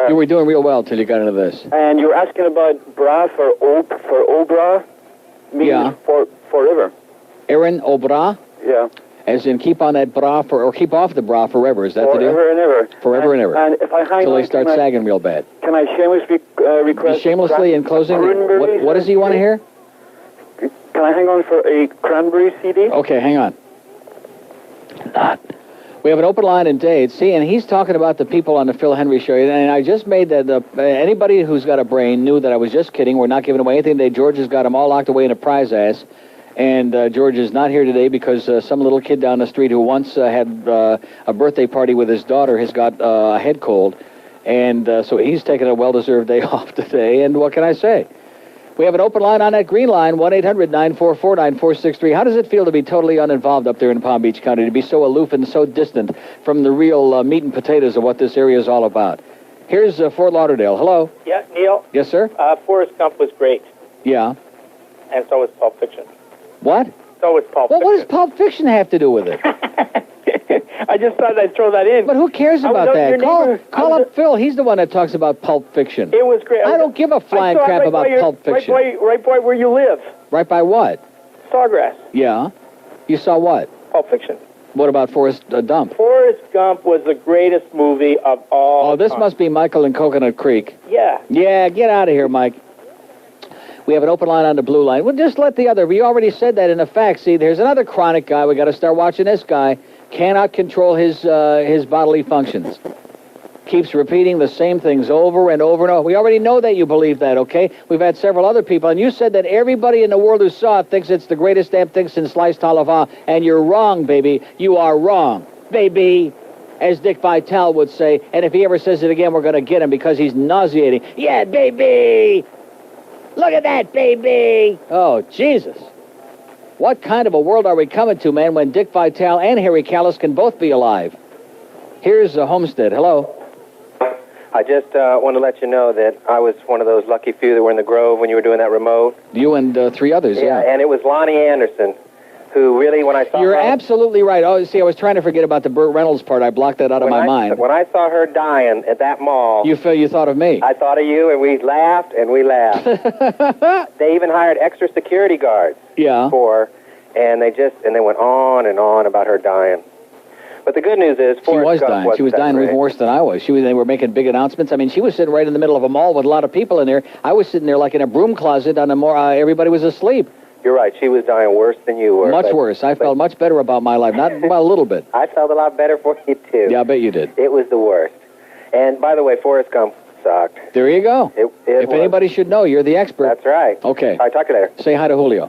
You were doing real well till you got into this. And you were asking about bra for obra, means forever. Erin Obra? Yeah. As in keep on that bra or keep off the bra forever. Is that the deal? Forever and ever. Forever and ever. And if I hang till on, they start sagging real bad. Can I shamelessly request... Shamelessly in closing? What does he want to hear? Can I hang on for a Cranberry CD? Okay, hang on. We have an open line in Dade. See, and he's talking about the people on the Phil Hendrie show. And I just made that anybody who's got a brain knew that I was just kidding. We're not giving away anything today. George has got them all locked away in a prize ass. And George is not here today because some little kid down the street who once had a birthday party with his daughter has got a head cold. And so he's taking a well-deserved day off today. And what can I say? We have an open line on that green line, 1-800-944-9463. How does it feel to be totally uninvolved up there in Palm Beach County, to be so aloof and so distant from the real meat and potatoes of what this area is all about? Here's Fort Lauderdale. Hello? Yeah, Neil? Yes, sir? Forrest Gump was great, Yeah. and so was Pulp Fiction. What? So was Pulp Fiction. What does Pulp Fiction have to do with it? I just thought I'd throw that in. But who cares about that? Call up Phil. He's the one that talks about Pulp Fiction. It was great. I don't give a flying crap about Pulp Fiction. Right by where you live. Right by what? Sawgrass. Yeah. You saw what? Pulp Fiction. What about Forrest Gump? Forrest Gump was the greatest movie of all Oh, this time. must be Michael in Coconut Creek. Yeah. Yeah, get out of here, Mike. We have an open line on the blue line. Well, just let the other. We already said that in the fact. See, there's another chronic guy. We got to start watching this guy. Cannot control his bodily functions. Keeps repeating the same things over and over and over. We already know that you believe that, okay? We've had several other people, and you said that everybody in the world who saw it thinks it's the greatest damn thing since sliced halava, and you're wrong, baby. You are wrong, baby, as Dick Vitale would say. And if he ever says it again, we're going to get him because he's nauseating. Yeah, baby! Look at that, baby! Oh, Jesus. What kind of a world are we coming to, man, when Dick Vitale and Harry Callis can both be alive? Here's Homestead. Hello. I just want to let you know that I was one of those lucky few that were in the Grove when you were doing that remote. You and three others, yeah. And it was Lonnie Anderson, who really, when I saw You're her... absolutely right. Oh, see, I was trying to forget about the Burt Reynolds part. I blocked that out of my mind. When I saw her dying at that mall... You thought of me. I thought of you, and we laughed, and we laughed. They even hired extra security guards for her, and they went on and on about her dying. But the good news is, Forrest Gump dying. She was dying even worse than I was. They were making big announcements. I mean, she was sitting right in the middle of a mall with a lot of people in there. I was sitting there like in a broom closet on a everybody was asleep. You're right. She was dying worse than you were. Much worse. I felt much better about my life. Not a little bit. I felt a lot better for you, too. Yeah, I bet you did. It was the worst. And, by the way, Forrest Gump sucked. There you go. If anybody should know, you're the expert. That's right. Okay. All right, talk to you later. Say hi to Julio.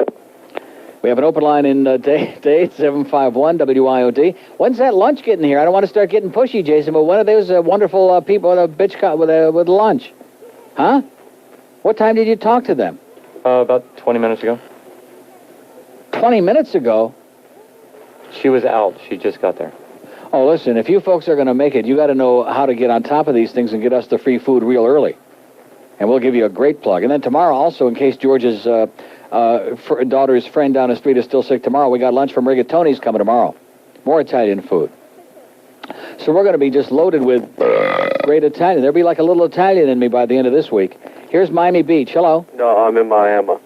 We have an open line in Dade, 751 WIOD. When's that lunch getting here? I don't want to start getting pushy, Jason, but when are those wonderful people with a bitch with lunch? Huh? What time did you talk to them? About 20 minutes ago. 20 minutes ago? She was out. She just got there. Oh, listen, if you folks are going to make it, you got to know how to get on top of these things and get us the free food real early. And we'll give you a great plug. And then tomorrow, also, in case George's daughter's friend down the street is still sick tomorrow, we got lunch from Rigatoni's coming tomorrow. More Italian food. So we're going to be just loaded with great Italian. There'll be like a little Italian in me by the end of this week. Here's Miami Beach. Hello. No, I'm in Miami.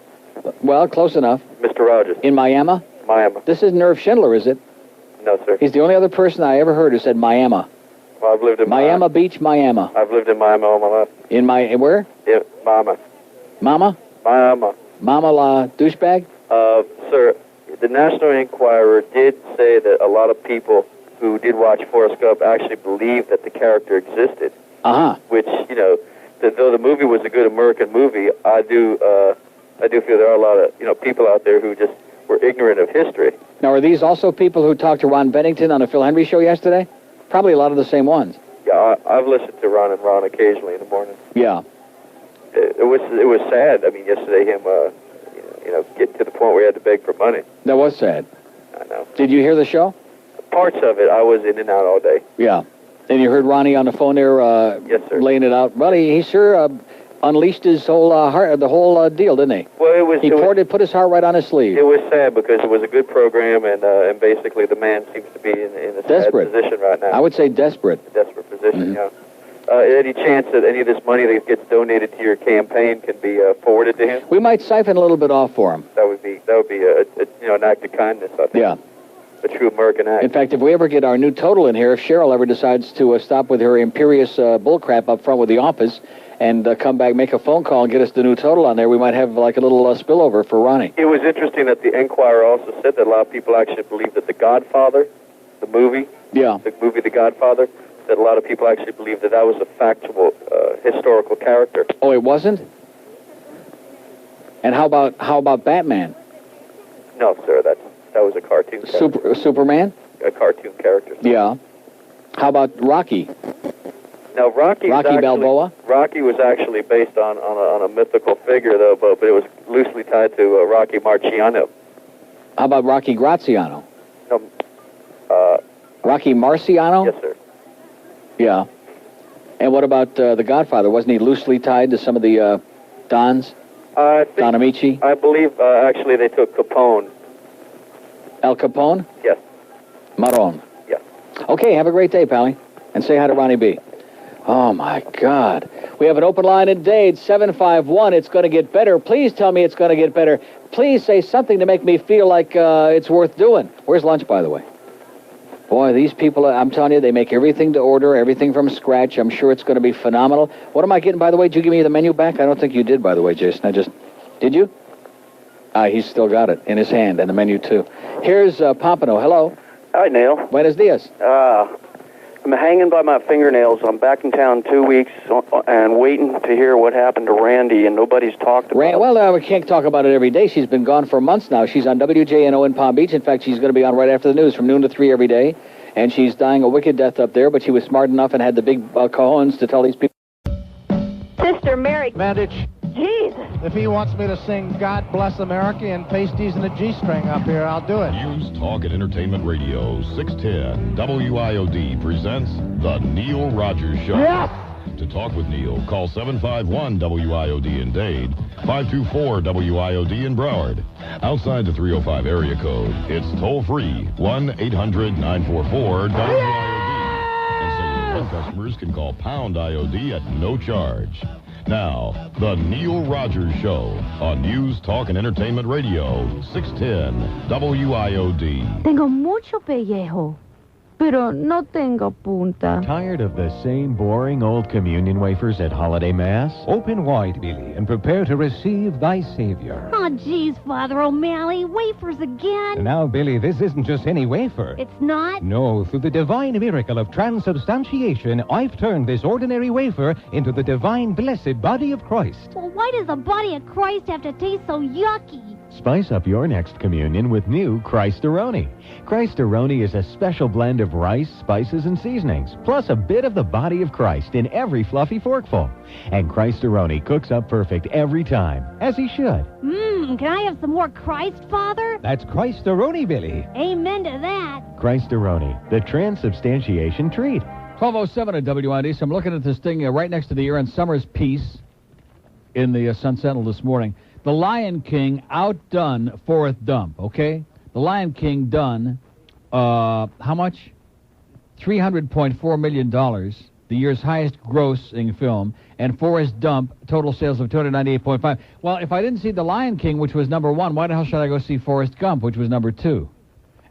Well, close enough. Mr. Rogers. In Miami? Miami. This isn't Irv Schindler, is it? No, sir. He's the only other person I ever heard who said Miami. Well, I've lived in Miami Beach, Miami. I've lived in Miami all my life. In where? Yeah, Mama. Mama? Miami. Mama la douchebag? Sir, the National Enquirer did say that a lot of people who did watch Forrest Gump actually believed that the character existed. Uh-huh. Which, you know, though the movie was a good American movie, I do feel there are a lot of, people out there who just were ignorant of history. Now, are these also people who talked to Ron Bennington on the Phil Hendrie show yesterday? Probably a lot of the same ones. Yeah, I've listened to Ron and Ron occasionally in the morning. Yeah. It was sad. I mean, yesterday him, get to the point where he had to beg for money. That was sad. I know. Did you hear the show? Parts of it, I was in and out all day. Yeah. And you heard Ronnie on the phone there yes, sir. Laying it out. Well, he sure unleashed his whole heart, the whole deal, didn't he? Well, He put his heart right on his sleeve. It was sad because it was a good program, and basically the man seems to be in a desperate sad position right now. I would say desperate. Desperate position, yeah. Any chance that any of this money that gets donated to your campaign can be forwarded to him? We might siphon a little bit off for him. That would be an act of kindness, I think. Yeah. A true American act. In fact, if we ever get our new total in here, if Cheryl ever decides to stop with her imperious bullcrap up front with the office and come back, make a phone call and get us the new total on there, we might have like a little spillover for Ronnie. It was interesting that the Enquirer also said that a lot of people actually believe that The Godfather, the movie, The Godfather, that a lot of people actually believe that was a factual, historical character. Oh, it wasn't? And how about Batman? No, sir, that was a cartoon character. Superman? A cartoon character. Yeah. How about Rocky? Now, Rocky Balboa? Rocky was actually based on a mythical figure, though, but it was loosely tied to Rocky Marciano. How about Rocky Graziano? No. Rocky Marciano? Yes, sir. Yeah. And what about The Godfather? Wasn't he loosely tied to some of the Dons? Don Amici? I believe, actually, they took Capone. Al Capone? Yes. Maron? Yes. Okay, have a great day, Pally. And say hi to Ronnie B. Oh, my God. We have an open line in Dade, 751. It's going to get better. Please tell me it's going to get better. Please say something to make me feel like it's worth doing. Where's lunch, by the way? Boy, these people, I'm telling you, they make everything to order, everything from scratch. I'm sure it's going to be phenomenal. What am I getting, by the way? Did you give me the menu back? I don't think you did, by the way, Jason. Did you? He's still got it in his hand, and the menu, too. Here's Pompano. Hello. Hi, Neil. Buenos dias. I'm hanging by my fingernails. I'm back in town 2 weeks and waiting to hear what happened to Randy, and nobody's talked about it. Well, we can't talk about it every day. She's been gone for months now. She's on WJNO in Palm Beach. In fact, she's going to be on right after the news from noon to 3 every day. And she's dying a wicked death up there, but she was smart enough and had the big cojones to tell these people. Sister Mary. Mandich. Jesus. If he wants me to sing God Bless America and pasties and a G-string up here, I'll do it. News, Talk, and Entertainment Radio, 610 WIOD presents The Neil Rogers Show. Yes! To talk with Neil, call 751-WIOD in Dade, 524-WIOD in Broward. Outside the 305 area code, it's toll-free, 1-800-944-WIOD. And so customers can call pound IOD at no charge. Now, The Neil Rogers Show on News, Talk, and Entertainment Radio, 610 WIOD. Tengo mucho pellejo, pero no tengo punta. Tired of the same boring old communion wafers at holiday mass? Open wide, Billy, and prepare to receive thy Savior. Oh, geez, Father O'Malley, wafers again? Now, Billy, this isn't just any wafer. It's not? No, through the divine miracle of transubstantiation, I've turned this ordinary wafer into the divine blessed body of Christ. Well, why does the body of Christ have to taste so yucky? Spice up your next communion with new Christ-A-Roni. Christ-A-Roni is a special blend of rice, spices, and seasonings, plus a bit of the body of Christ in every fluffy forkful. And Christ-A-Roni cooks up perfect every time, as he should. Can I have some more Christ, Father? That's Christ-A-Roni, Billy. Amen to that. Christ-A-Roni, the transubstantiation treat. 12:07 at WIOD. So I'm looking at this thing right next to the Erin Somers piece in the Sun Sentinel this morning. The Lion King outdone Forrest Gump, okay? The Lion King done, how much? $300.4 million, the year's highest grossing film, and Forrest Gump, total sales of $298.5. Well, if I didn't see The Lion King, which was number 1, why the hell should I go see Forrest Gump, which was number 2?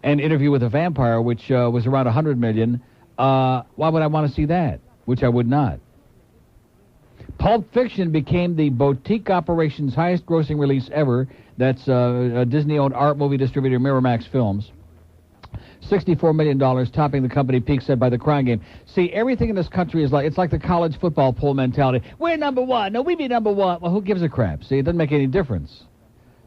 And Interview with a Vampire, which was around $100 million. Why would I want to see that? Which I would not. Pulp Fiction became the boutique operation's highest-grossing release ever. That's a Disney-owned art movie distributor, Miramax Films. $64 million, topping the company peak set by The Crying Game. See, everything in this country is it's like the college football poll mentality. We're number 1. No, we be number 1. Well, who gives a crap? See, it doesn't make any difference.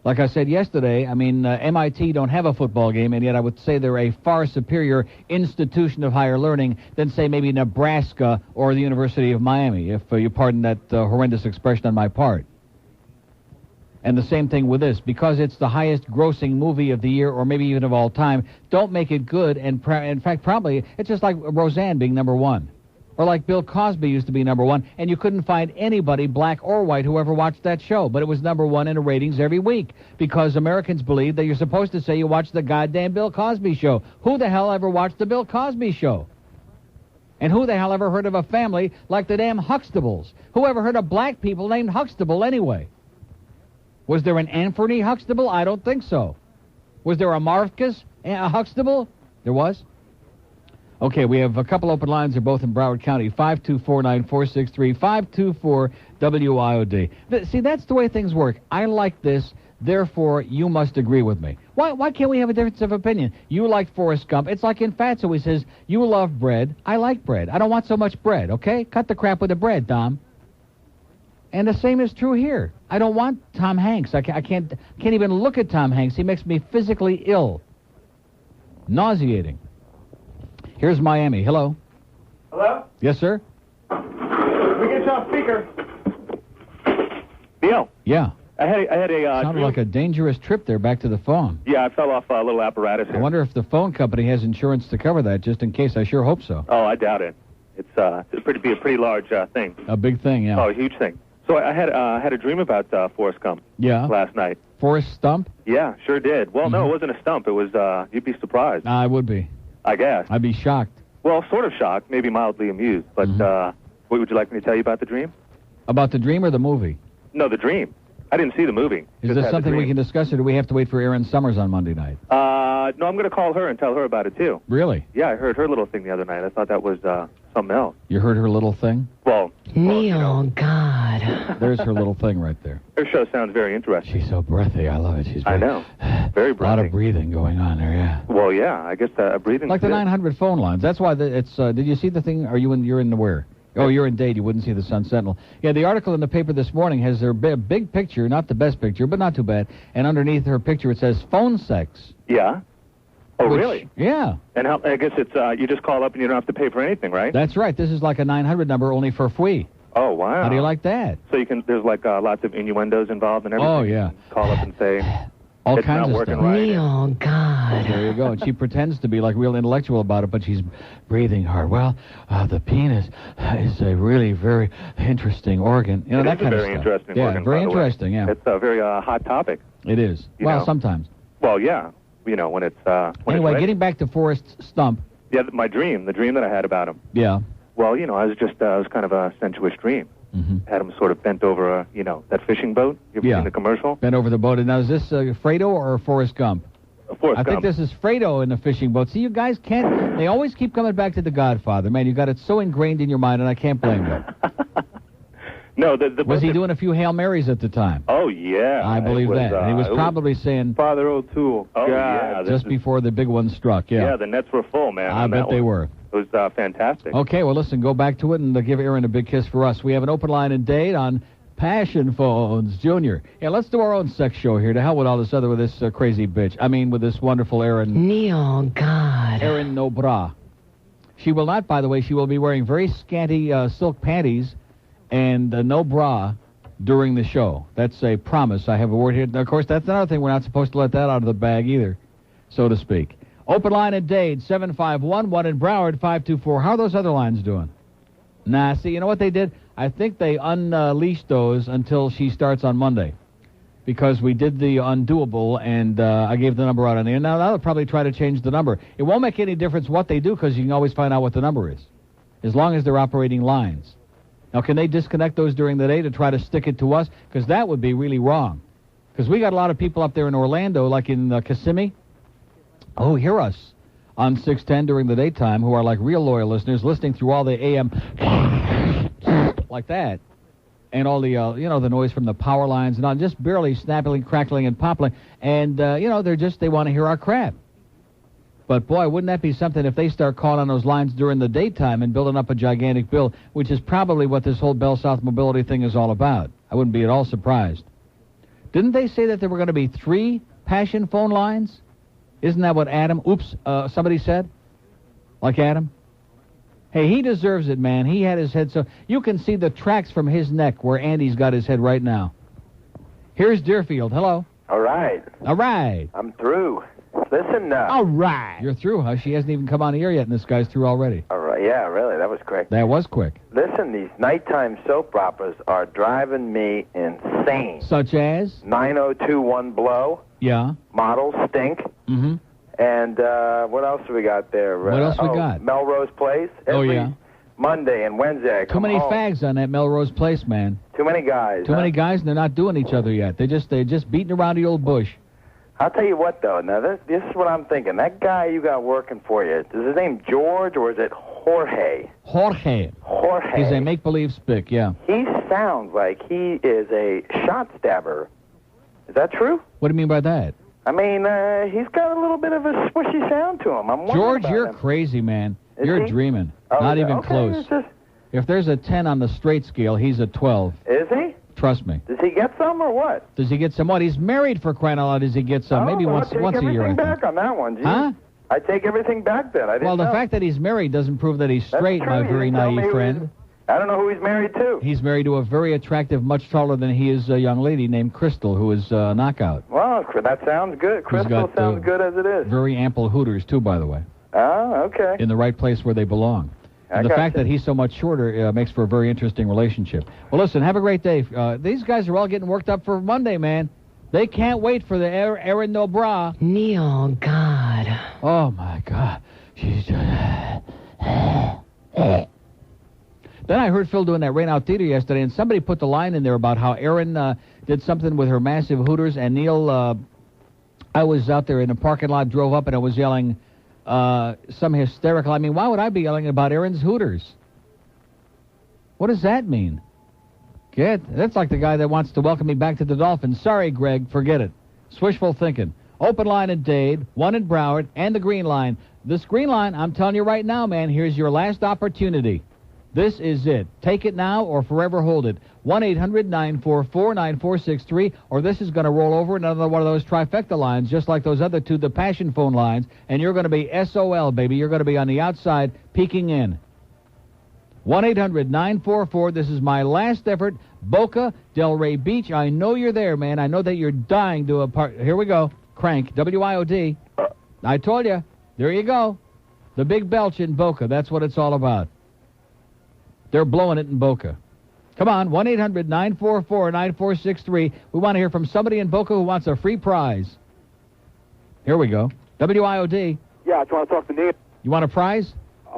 Like I said yesterday, I mean, MIT don't have a football game, and yet I would say they're a far superior institution of higher learning than, say, maybe Nebraska or the University of Miami, if you pardon that horrendous expression on my part. And the same thing with this. Because it's the highest grossing movie of the year, or maybe even of all time, don't make it good, and in fact, probably, it's just like Roseanne being number 1. Or like Bill Cosby used to be number 1, and you couldn't find anybody, black or white, who ever watched that show. But it was number 1 in the ratings every week, because Americans believe that you're supposed to say you watched the goddamn Bill Cosby show. Who the hell ever watched the Bill Cosby show? And who the hell ever heard of a family like the damn Huxtables? Who ever heard of black people named Huxtable anyway? Was there an Anthony Huxtable? I don't think so. Was there a Marcus Huxtable? There was? Okay, we have a couple open lines. They're both in Broward County. 524-9463, 524-WIOD. See, that's the way things work. I like this, therefore you must agree with me. Why can't we have a difference of opinion? You like Forrest Gump. It's like in Fatso. He says, you love bread. I like bread. I don't want so much bread, okay? Cut the crap with the bread, Tom. And the same is true here. I don't want Tom Hanks. I can't even look at Tom Hanks. He makes me physically ill. Nauseating. Here's Miami. Hello. Hello? Yes, sir? We get you off speaker. Neil. Yeah. I had a sounded like a dangerous trip there back to the phone. Yeah, I fell off a little apparatus here. I wonder if the phone company has insurance to cover that, just in case. I sure hope so. Oh, I doubt it. It's a pretty large thing. A big thing, yeah. Oh, a huge thing. So I had a dream about Forrest Gump. Yeah. Last night. Forrest Stump? Yeah, sure did. Well, no, it wasn't a stump. It was you'd be surprised. I would be. I guess. I'd be shocked. Well, sort of shocked, maybe mildly amused. But what would you like me to tell you about the dream? About the dream or the movie? No, the dream. I didn't see the movie. Is this something we can discuss, or do we have to wait for Erin Somers on Monday night? No, I'm going to call her and tell her about it, too. Really? Yeah, I heard her little thing the other night. I thought that was something else. You heard her little thing? Well, Neil, God. There's her little thing right there. Her show sounds very interesting. She's so breathy. I love it. She's I know. Very breathy. A lot of breathing going on there, yeah. Well, yeah, I guess breathing. Like the 900 phone lines. That's why it's, did you see the thing? You're in the where? Oh, you're in Dade. You wouldn't see the Sun Sentinel. Yeah, the article in the paper this morning has their big picture, not the best picture, but not too bad. And underneath her picture it says phone sex. Yeah. Oh, really? Yeah. And I guess it's you just call up and you don't have to pay for anything, right? That's right. This is like a 900 number only for free. Oh, wow. How do you like that? So there's like lots of innuendos involved and everything. Oh, yeah. Call up and say all it's kinds not of working stuff. Right. Neil, God. There you go. And she pretends to be like real intellectual about it, but she's breathing hard. Well, the penis is a really very interesting organ. You know, that kind of stuff. Very interesting organ. Yeah, very interesting. Yeah. It's a very hot topic. It is. Well, sometimes. Well, yeah. You know, when it's anyway, getting back to Forrest Stump. Yeah, the dream that I had about him. Yeah. Well, you know, it was kind of a sensuous dream. Had him sort of bent over that fishing boat. You ever seen the commercial? Bent over the boat. And now, is this Fredo or Forrest Gump? Forrest Gump. I think this is Fredo in the fishing boat. See, you guys can't. They always keep coming back to The Godfather. Man, you got it so ingrained in your mind, and I can't blame you. No, was he doing a few Hail Marys at the time? Oh, yeah. I believe that. And he was probably saying... Father O'Toole. Oh, God, yeah. Just before the big one struck, yeah. Yeah, the nets were full, man. I bet they were. It was fantastic. Okay, well, listen, go back to it and give Erin a big kiss for us. We have an open line in Dade on Passion Phones, Junior. Yeah, let's do our own sex show here. To hell with all this other, with this crazy bitch. I mean, with this wonderful Erin. Neil, God. Erin no bra. She will not, by the way, she will be wearing very scanty silk panties and no bra during the show. That's a promise. I have a word here. Of course, that's another thing. We're not supposed to let that out of the bag either, so to speak. Open line in Dade, 751, one in Broward, 524. How are those other lines doing? Nah, see, you know what they did? I think they unleashed those until she starts on Monday, because we did the undoable, and I gave the number out on the air. Now, they'll probably try to change the number. It won't make any difference what they do, because you can always find out what the number is, as long as they're operating lines. Now, can they disconnect those during the day to try to stick it to us? Because that would be really wrong. Because we got a lot of people up there in Orlando, like in Kissimmee, who hear us on 610 during the daytime, who are like real loyal listeners, listening through all the AM like that, and all the, the noise from the power lines and all, just barely snapping, crackling, and popping. And, they want to hear our crap. But, boy, wouldn't that be something if they start calling on those lines during the daytime and building up a gigantic bill, which is probably what this whole BellSouth Mobility thing is all about. I wouldn't be at all surprised. Didn't they say that there were going to be 3 passion phone lines? Isn't that what Adam, somebody said? Like Adam? Hey, he deserves it, man. He had his head so... You can see the tracks from his neck where Andy's got his head right now. Here's Deerfield. Hello. All right. All right. I'm through. Listen now. All right. You're through, huh? She hasn't even come on the air yet, and this guy's through already. All right. Yeah, really. That was quick. That was quick. Listen, these nighttime soap operas are driving me insane. Such as? 9021 Blow. Yeah. Models Stink. Mm-hmm. And what else have we got there? What else we got? Melrose Place. Every Monday and Wednesday I come Too many home. fags on that Melrose Place, man. Too many guys. Too many guys, and they're not doing each other yet. They're just beating around the old bush. I'll tell you what, though. Now, this is what I'm thinking. That guy you got working for you, is his name George or is it Jorge? Jorge. He's a make-believe spick, yeah. He sounds like he is a shot stabber. Is that true? What do you mean by that? I mean, he's got a little bit of a swishy sound to him. I'm George, you're crazy, man. You're dreaming. Oh, not even okay, close. If there's a 10 on the straight scale, he's a 12. Is he? Trust me. Does he get some or what? Does he get some what? He's married, for crying out loud. Does he get some? Maybe once a year, I I take everything think. back on that one, geez. Huh? I take everything back then. I didn't Well, the know. fact that he's married doesn't prove that he's straight, That's true. my very You tell me naive who friend. I don't know who he's married to. He's married to a very attractive, much taller than he is, young lady named Crystal, who is a knockout. Well, that sounds good. Crystal sounds good as it is. Very ample hooters, too, by the way. Oh, okay. In the right place where they belong. And the fact that he's so much shorter makes for a very interesting relationship. Well, listen, have a great day. These guys are all getting worked up for Monday, man. They can't wait for the Erin no bra. Neil, God. Oh, my God. She's Then I heard Phil doing that Rain Out Theater yesterday, and somebody put the line in there about how Erin did something with her massive hooters, and Neil, I was out there in the parking lot, drove up, and I was yelling some hysterical... I mean, why would I be yelling about Erin's hooters? What does that mean? That's like the guy that wants to welcome me back to the Dolphins. Sorry, Greg, forget it. Swishful thinking. Open line in Dade, one in Broward, and the green line. This green line, I'm telling you right now, man, here's your last opportunity. This is it. Take it now or forever hold it. 1-800-944-9463, or this is going to roll over another one of those trifecta lines, just like those other two, the passion phone lines, and you're going to be SOL, baby. You're going to be on the outside peeking in. 1-800-944, this is my last effort. Boca, Delray Beach, I know you're there, man. I know that you're dying to a part. Here we go. Crank, WIOD. I told you. There you go. The big belch in Boca. That's what it's all about. They're blowing it in Boca. Come on, 1-800-944-9463. We want to hear from somebody in Boca who wants a free prize. Here we go. WIOD. Yeah, I just want to talk to Neil. You want a prize?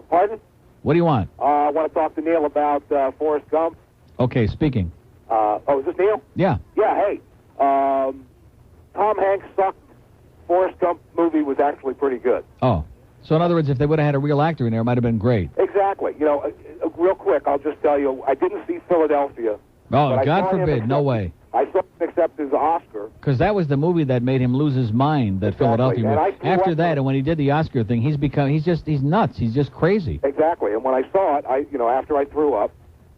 Pardon? What do you want? I want to talk to Neil about Forrest Gump. Okay, speaking. Is this Neil? Yeah. Yeah, hey. Tom Hanks sucked. Forrest Gump movie was actually pretty good. Oh. So, in other words, if they would have had a real actor in there, it might have been great. Exactly. You know, real quick, I'll just tell you, I didn't see Philadelphia. Oh, God forbid. No way. I saw him accept his Oscar. Because that was the movie that made him lose his mind, that Philadelphia movie. After that, and when he did the Oscar thing, he's nuts. He's just crazy. Exactly. And when I saw it, after I threw up,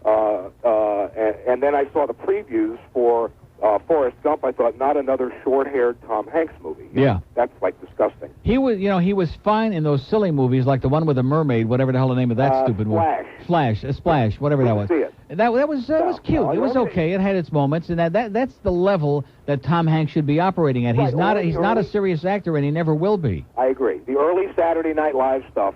And then I saw the previews for Forrest Gump. I thought, not another short-haired Tom Hanks movie. Yeah. That's like disgusting. He was, he was fine in those silly movies like the one with the mermaid, whatever the hell the name of that stupid movie. Splash, whatever that was. See it. That was cute. It was okay. It had its moments, and that's the level that Tom Hanks should be operating at. He's not a serious actor, and he never will be. I agree. The early Saturday Night Live stuff,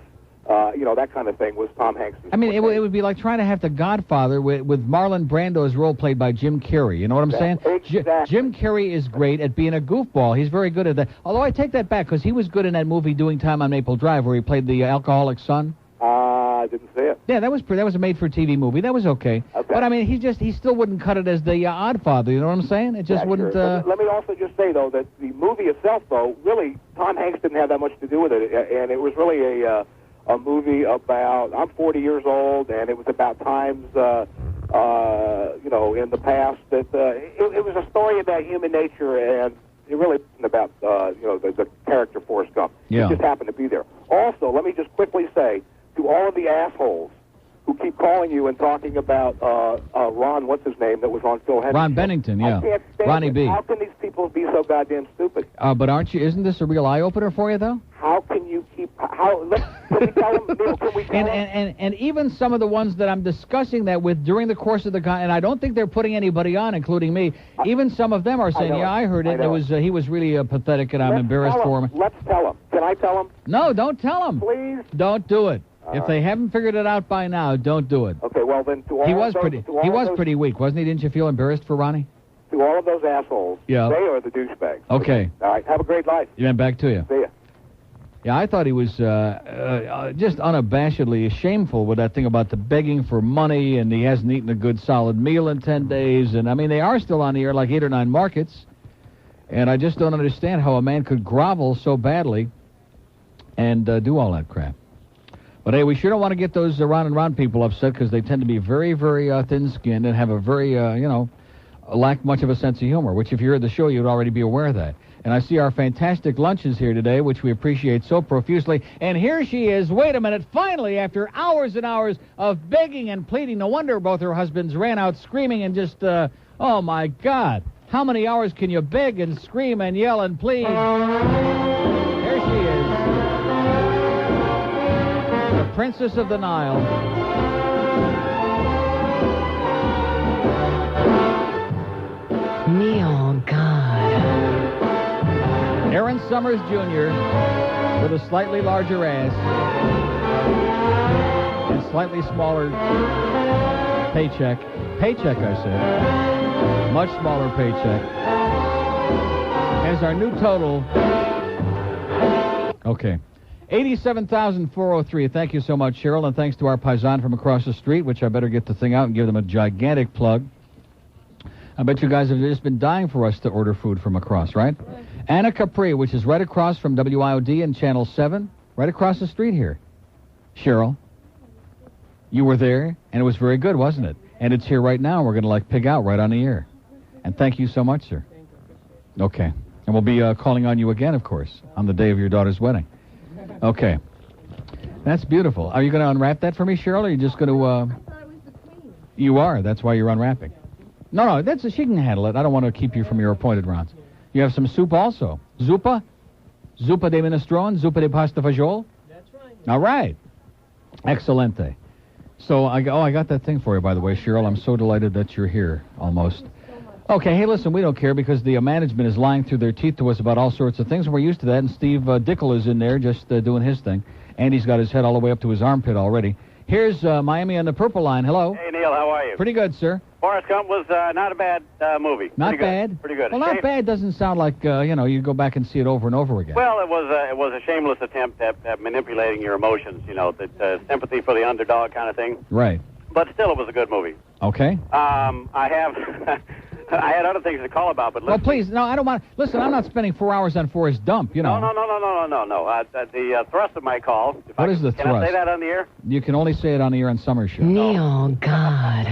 that kind of thing was Tom Hanks. I mean, it would be like trying to have The Godfather with Marlon Brando's role played by Jim Carrey. You know what I'm saying? Exactly. Jim Carrey is great at being a goofball. He's very good at that. Although I take that back, because he was good in that movie Doing Time on Maple Drive, where he played the alcoholic son. I didn't see it. Yeah, that was a made-for-TV movie. That was okay. But I mean, he still wouldn't cut it as the odd father. You know what I'm saying? It just wouldn't. Sure. Let me also just say though that the movie itself, though, really Tom Hanks didn't have that much to do with it, and it was really a movie about, I'm 40 years old, and it was about times, in the past that it was a story about human nature, and it really wasn't about the character Forrest Gump. Yeah. It just happened to be there. Also, let me just quickly say to all of the assholes who keep calling you and talking about Ron, what's his name, that was on Phil Hendrie. Ron Bennington, yeah. I can't stand Ronnie it. B. How can these people be so goddamn stupid? But aren't you? Isn't this a real eye-opener for you, though? How can you keep? Can we tell them? Neil, can we tell them? And even some of the ones that I'm discussing that with during the course of the and I don't think they're putting anybody on, including me. Even some of them are saying, "Yeah, I heard it. It was he was really pathetic, and I'm embarrassed for him." Let's tell them. Can I tell them? No, don't tell them. Please. Don't do it. If they haven't figured it out by now, don't do it. Okay, well then, to all he was those, pretty weak, wasn't he? Didn't you feel embarrassed for Ronnie? To all of those assholes, yeah. They are the douchebags. Okay. All right, have a great life. Yeah, back to you. See ya. Yeah, I thought he was just unabashedly shameful with that thing about the begging for money, and he hasn't eaten a good solid meal in 10 days. And, I mean, they are still on the air like 8 or 9 markets. And I just don't understand how a man could grovel so badly and do all that crap. But, hey, we sure don't want to get those Ron and Ron people upset because they tend to be very, very thin-skinned and have a very, lack much of a sense of humor, which if you heard the show, you'd already be aware of that. And I see our fantastic lunches here today, which we appreciate so profusely. And here she is. Wait a minute. Finally, after hours and hours of begging and pleading, no wonder both her husbands ran out screaming and just, oh, my God. How many hours can you beg and scream and yell and plead? There she is. The Princess of the Nile. Neil, God. Erin Somers, Jr., with a slightly larger ass and slightly smaller paycheck. Paycheck, I said. Much smaller paycheck. As our new total. Okay. 87,403. Thank you so much, Cheryl, and thanks to our paisan from across the street, which I better get the thing out and give them a gigantic plug. I bet you guys have just been dying for us to order food from across, right? Anna Capri, which is right across from WIOD and Channel 7, right across the street here. Cheryl, you were there, and it was very good, wasn't it? And it's here right now. We're going to, pig out right on the air. And thank you so much, sir. Okay. And we'll be calling on you again, of course, on the day of your daughter's wedding. Okay. That's beautiful. Are you going to unwrap that for me, Cheryl, or are you just going to... I thought it was the queen. You are. That's why you're unwrapping. No, she can handle it. I don't want to keep you from your appointed rounds. You have some soup also. Zuppa? Zuppa de minestrone? Zuppa de pasta fagioli? That's right. All right. Excelente. So, I got that thing for you, by the way, Cheryl. I'm so delighted that you're here, almost. Okay, hey, listen, we don't care because the management is lying through their teeth to us about all sorts of things, and we're used to that, and Steve Dickel is in there just doing his thing. Andy's got his head all the way up to his armpit already. Here's Miami on the purple line. Hello. Hey, Neil, how are you? Pretty good, sir. Forrest Gump was not a bad movie. Not bad? Pretty good. Well, not bad doesn't sound like, you go back and see it over and over again. Well, it was a shameless attempt at manipulating your emotions, that sympathy for the underdog kind of thing. Right. But still, it was a good movie. Okay. I had other things to call about, but listen. Well, please, no, I don't want... Listen, I'm not spending 4 hours on Forrest Gump, No. The thrust of my call... What is the thrust? Can I say that on the air? You can only say it on the Erin Somers show. Neil, God.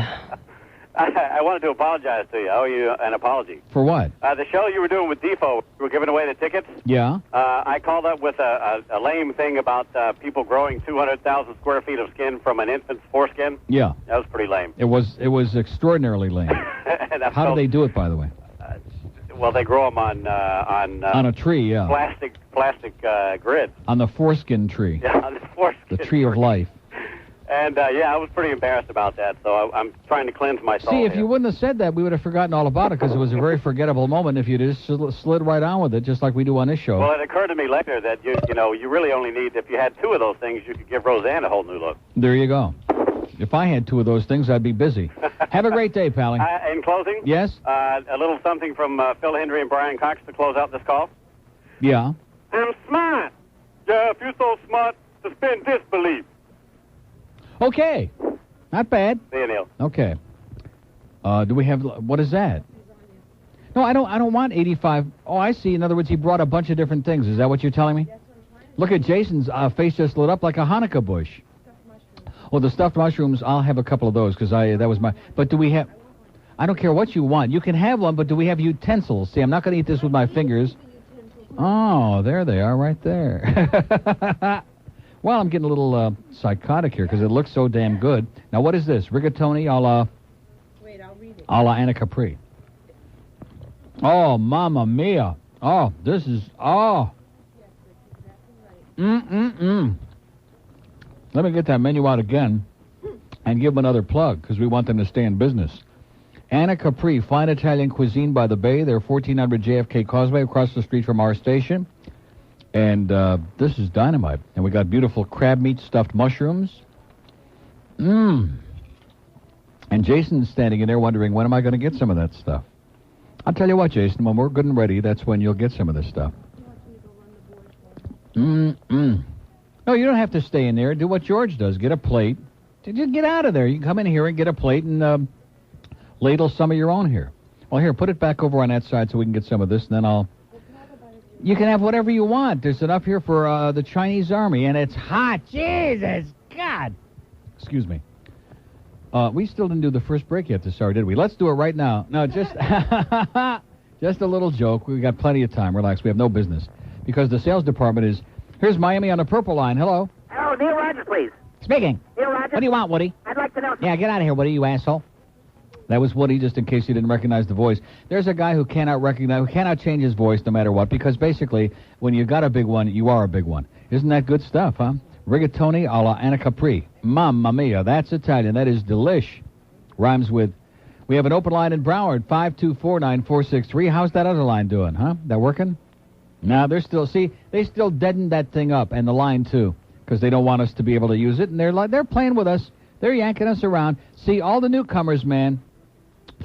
I wanted to apologize to you. I owe you an apology. For what? The show you were doing with Defoe, you were giving away the tickets. Yeah. I called up with a lame thing about people growing 200,000 square feet of skin from an infant's foreskin. Yeah. That was pretty lame. It was extraordinarily lame. How do they do it, by the way? Well, they grow them on a tree, yeah. Plastic grid. On the foreskin tree. Yeah, on the foreskin. The tree of life. And, yeah, I was pretty embarrassed about that, so I'm trying to cleanse my soul. See, if you wouldn't have said that, we would have forgotten all about it, because it was a very forgettable moment if you just slid right on with it, just like we do on this show. Well, it occurred to me later that, you really only need, if you had 2 of those things, you could give Roseanne a whole new look. There you go. If I had 2 of those things, I'd be busy. Have a great day, Pally. In closing? Yes? A little something from Phil Hendrie and Brian Cox to close out this call. Yeah. I'm smart. Yeah, if you're so smart, suspend disbelief. Okay. Not bad. See you, Neil. Okay. Do we have... What is that? No, I don't want 85... Oh, I see. In other words, he brought a bunch of different things. Is that what you're telling me? Look at Jason's face just lit up like a Hanukkah bush. Well, the stuffed mushrooms, I'll have a couple of those, because that was my... But do we have... I don't care what you want. You can have one, but do we have utensils? See, I'm not going to eat this with my fingers. Oh, there they are right there. Well, I'm getting a little psychotic here because it looks so damn good. Now, what is this? Rigatoni a la... Wait, I'll read it. A la Anna Capri. Oh, mamma mia. Oh, this is... Oh. Let me get that menu out again and give them another plug because we want them to stay in business. Anna Capri, fine Italian cuisine by the bay. They're 1400 JFK Causeway across the street from our station. And this is dynamite. And we got beautiful crab meat stuffed mushrooms. And Jason's standing in there wondering, when am I going to get some of that stuff? I'll tell you what, Jason, when we're good and ready, that's when you'll get some of this stuff. No, you don't have to stay in there. Do what George does. Get a plate. Just get out of there. You can come in here and get a plate and ladle some of your own here. Well, here, put it back over on that side so we can get some of this, and then I'll... You can have whatever you want. There's enough here for the Chinese army, and it's hot. Jesus, God. Excuse me. We still didn't do the first break yet this hour, did we? Let's do it right now. No, just just a little joke. We got plenty of time. Relax. We have no business. Because the sales department is... Here's Miami on the purple line. Hello. Hello, Neil Rogers, please. Speaking. Neil Rogers. What do you want, Woody? I'd like to know... Yeah, get out of here, Woody, you asshole. That was Woody, just in case you didn't recognize the voice. There's a guy who cannot change his voice no matter what, because basically, when you got a big one, you are a big one. Isn't that good stuff, huh? Rigatoni a la Anna Capri. Mamma mia, that's Italian. That is delish. Rhymes with... We have an open line in Broward, 524-9463. How's that other line doing, huh? That working? No, they're still... See, they still deadened that thing up, and the line, too, because they don't want us to be able to use it, and they're playing with us. They're yanking us around. See, all the newcomers, man...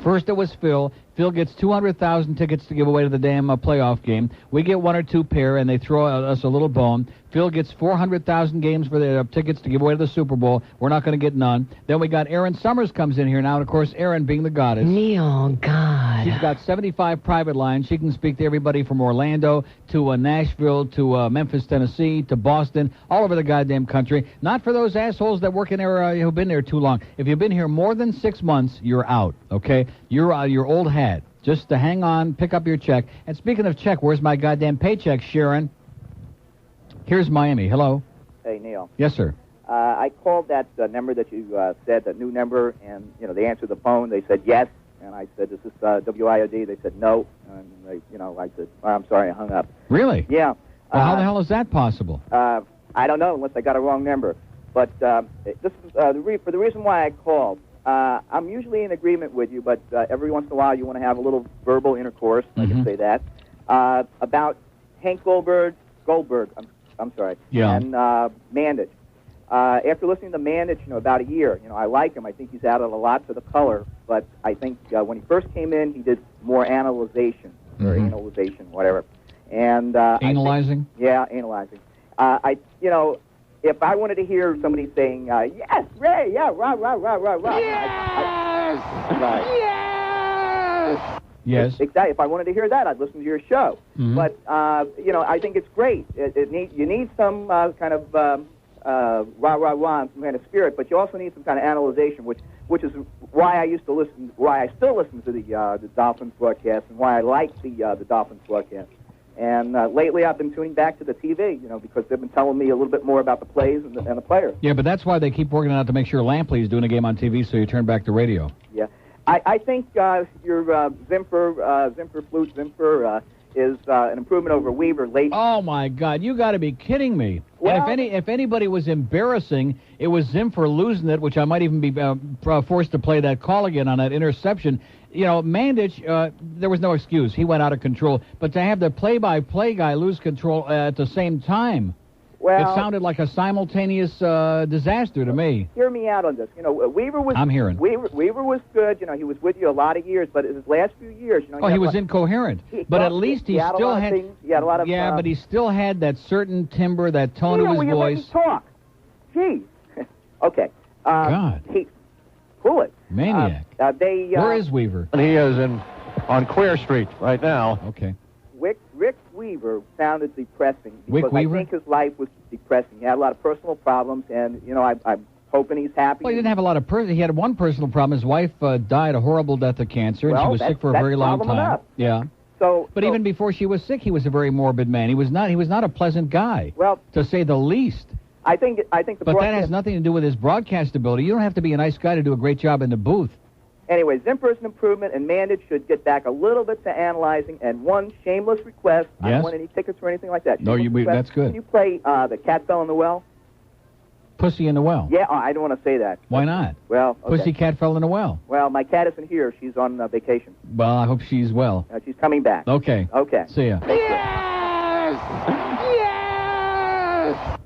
First it was Phil. Phil gets 200,000 tickets to give away to the damn playoff game. We get 1 or 2 pair, and they throw us a little bone. Phil gets 400,000 games for the tickets to give away to the Super Bowl. We're not going to get none. Then we got Erin Somers comes in here now, and, of course, Erin being the goddess. Neil, God. She's got 75 private lines. She can speak to everybody from Orlando to Nashville to Memphis, Tennessee to Boston, all over the goddamn country. Not for those assholes that work in there who've been there too long. If you've been here more than 6 months, you're out, okay? You're your old hat. Just to hang on, pick up your check. And speaking of check, where's my goddamn paycheck, Sharon? Here's Miami. Hello. Hey, Neil. Yes, sir. I called that number that you said, that new number, and, they answered the phone. They said yes. And I said, is this WIOD? They said no. And, I said, oh, I'm sorry, I hung up. Really? Yeah. Well, how the hell is that possible? I don't know, unless I got a wrong number. But this is for the reason why I called. I'm usually in agreement with you, but every once in a while you want to have a little verbal intercourse, I can say that, about Hank Goldberg, I'm sorry, and Mandich. After listening to Mandich, about a year, I like him. I think he's added a lot to the color, but I think when he first came in, he did more analyzation, or analyzation, whatever. And analyzing? Analyzing. If I wanted to hear somebody saying, yes, Ray, yeah, rah, yes! Yes! Yes. Exactly. If I wanted to hear that, I'd listen to your show. But, I think it's great. You need some kind of rah, and some kind of spirit, but you also need some kind of analyzation, which is why I still listen to the Dolphins broadcast, and why I like the Dolphins broadcast. And lately, I've been tuning back to the TV, because they've been telling me a little bit more about the plays and the players. Yeah, but that's why they keep working out to make sure Lampley's doing a game on TV, so you turn back the radio. Yeah, I think your Zimfer is an improvement over Weaver late. Oh my God, you got to be kidding me! Well, and if anybody was embarrassing, it was Zimfer losing it, which I might even be forced to play that call again on that interception. Mandich, there was no excuse. He went out of control. But to have the play-by-play guy lose control at the same time, it sounded like a simultaneous disaster to me. Hear me out on this. Weaver was. I'm hearing. Weaver was good. He was with you a lot of years, but his last few years, he was incoherent. But at least he still had. He had a lot of. Yeah, but he still had that certain timbre, that tone of his voice. You talk. Gee. Okay. God. Cool it. Maniac. Where is Weaver? He is on Queer Street right now. Okay. Rick Weaver sounded depressing Wick because Weaver? I think his life was depressing. He had a lot of personal problems, and I'm hoping he's happy. Well, he didn't have a lot of he had one personal problem. His wife died a horrible death of cancer, and she was sick for a very long time. Enough. Yeah. But even before she was sick, he was a very morbid man. He was not a pleasant guy. Well, to say the least. I think But that has nothing to do with his broadcast ability. You don't have to be a nice guy to do a great job in the booth. Anyway, Zimper's an improvement, and Mandich should get back a little bit to analyzing. And one shameless request: I don't want any tickets or anything like that. No, that's good. Can you play The Cat Fell in the Well? Pussy in the Well. Yeah, I don't want to say that. Why not? Well, okay. Pussy cat fell in the well. Well, my cat isn't here. She's on vacation. Well, I hope she's well. She's coming back. Okay. Okay. See ya.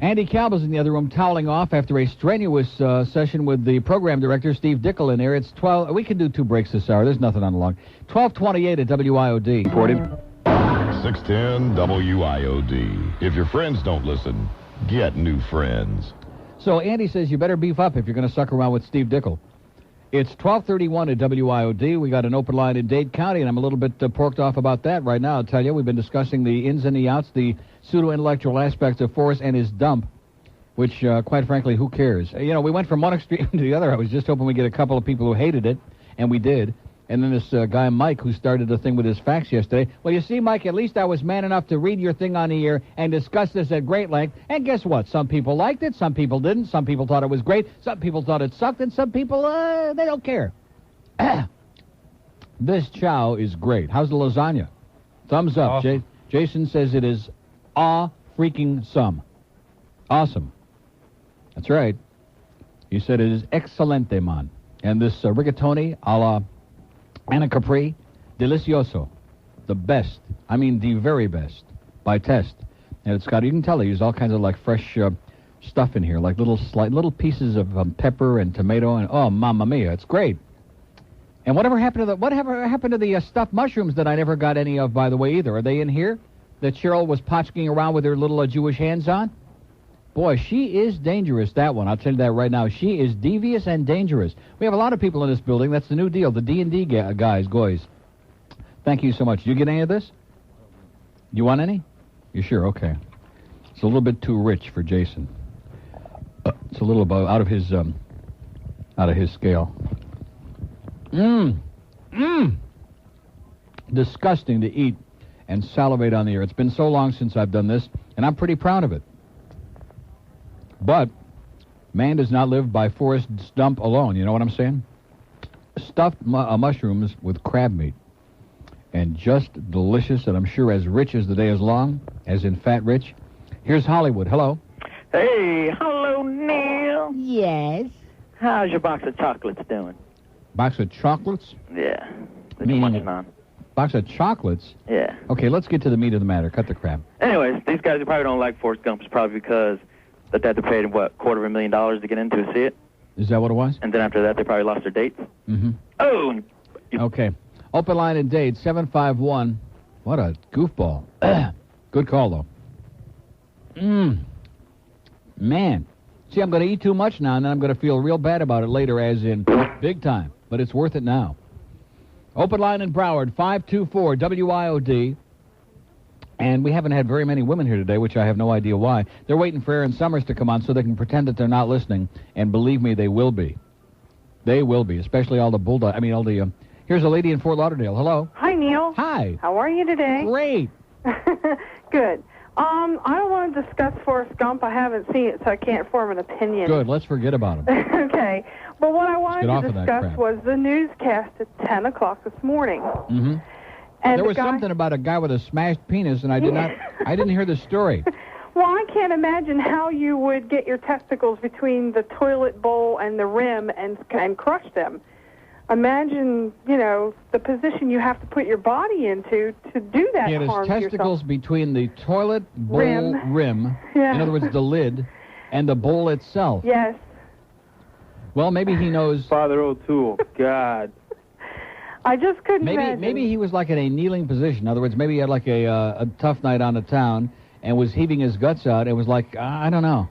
Andy Calba's in the other room toweling off after a strenuous session with the program director, Steve Dickel, in there. It's 12. We can do 2 breaks this hour. There's nothing on the log. 12:28 at WIOD. Reported. 610 WIOD. If your friends don't listen, get new friends. So Andy says you better beef up if you're going to suck around with Steve Dickel. It's 12:31 at WIOD. We got an open line in Dade County, and I'm a little bit porked off about that right now. I'll tell you, we've been discussing the ins and the outs, the pseudo-intellectual aspects of Forrest and his dump, which, quite frankly, who cares? We went from one extreme to the other. I was just hoping we'd get a couple of people who hated it, and we did. And then this guy, Mike, who started the thing with his facts yesterday. Well, you see, Mike, at least I was man enough to read your thing on the air and discuss this at great length. And guess what? Some people liked it. Some people didn't. Some people thought it was great. Some people thought it sucked. And some people, they don't care. This chow is great. How's the lasagna? Thumbs up. Awesome. Jason says it is freaking-some. Awesome. That's right. He said it is excelente, man. And this rigatoni a la Anna Capri, delicioso. The best. I mean, the very best. By test. And it's got, you can tell they use all kinds of, fresh stuff in here, like little pieces of pepper and tomato, and, oh, mamma mia, it's great. And whatever happened to the stuffed mushrooms that I never got any of, by the way, either? Are they in here? That Cheryl was potchking around with her little Jewish hands on? Boy, she is dangerous, that one. I'll tell you that right now. She is devious and dangerous. We have a lot of people in this building. That's the new deal. The D&D guys, goys. Thank you so much. Did you get any of this? You want any? You sure? Okay. It's a little bit too rich for Jason. It's a little out of his scale. Disgusting to eat and salivate on the air. It's been so long since I've done this, and I'm pretty proud of it. But man does not live by Forrest's dump alone. You know what I'm saying? Stuffed mushrooms with crab meat. And just delicious, and I'm sure as rich as the day is long, as in fat rich. Here's Hollywood. Hello. Hey, hello, Neil. Yes. How's your box of chocolates doing? Box of chocolates? Yeah. Box of chocolates? Yeah. Okay, let's get to the meat of the matter. Cut the crap. Anyways, these guys who probably don't like Forrest Gump is probably because that they had to pay, $250,000 to get in to see it. Is that what it was? And then after that, they probably lost their dates. Mm-hmm. Oh! Okay. Open line in Dade, 751. What a goofball. Good call, though. Man. See, I'm going to eat too much now, and then I'm going to feel real bad about it later, as in big time. But it's worth it now. Open line in Broward, 524 WIOD. And we haven't had very many women here today, which I have no idea why. They're waiting for Erin Somers to come on so they can pretend that they're not listening. And believe me, they will be. They will be, especially all the bulldog. I mean, all the... here's a lady in Fort Lauderdale. Hello. Hi, Neil. Hi. How are you today? Great. Good. I don't want to discuss Forrest Gump. I haven't seen it, so I can't form an opinion. Good. Let's forget about him. Okay. But what I wanted to discuss was the newscast at 10 o'clock this morning. Mm-hmm. And there was something about a guy with a smashed penis, and I didn't hear the story. Well, I can't imagine how you would get your testicles between the toilet bowl and the rim and crush them. Imagine, the position you have to put your body into to do that. He had his harm to testicles yourself. between the toilet bowl rim, Yeah. in other words, the lid, and the bowl itself. Yes. Well, maybe he knows... Father O'Toole, God. I just couldn't imagine. Maybe he was like in a kneeling position. In other words, maybe he had like a tough night on the town and was heaving his guts out. It was like, I don't know.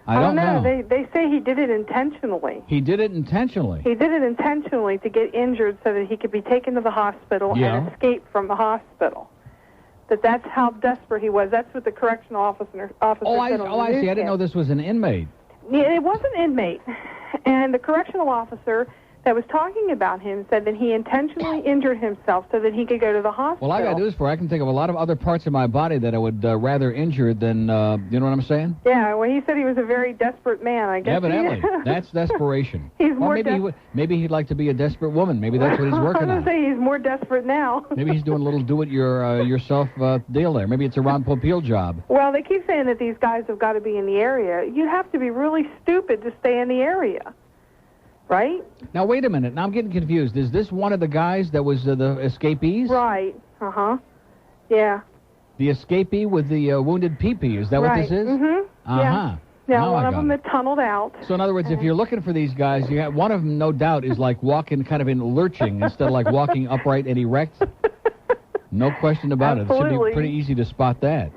I don't know. They say he did it intentionally. He did it intentionally. He did it intentionally to get injured so that he could be taken to the hospital and escape from the hospital. That's how desperate he was. That's what the correctional officer said on the I see. I didn't know this was an inmate. Yeah, it was an inmate. And the correctional officer that was talking about him said that he intentionally injured himself so that he could go to the hospital. Well, I got news for you. I can think of a lot of other parts of my body that I would rather injure than, you know what I'm saying? Yeah, well, he said he was a very desperate man, I guess. Evidently. That's desperation. He's or more maybe he'd like to be a desperate woman. Maybe that's what he's working I on. was going to say he's more desperate now. Maybe he's doing a little do-it-yourself deal there. Maybe it's a Ron Popeil job. Well, they keep saying that these guys have got to be in the area. You'd have to be really stupid to stay in the area. Right? Now, wait a minute. Now, I'm getting confused. Is this one of the guys that was the escapees? Right. Uh-huh. Yeah. The escapee with the wounded pee-pee. Is that what this is? Mm-hmm. Uh-huh. Yeah. Now, one of them had tunneled out. So, in other words, if you're looking for these guys, one of them, no doubt, is like walking kind of in lurching instead of like walking upright and erect. No question about it. It should be pretty easy to spot that.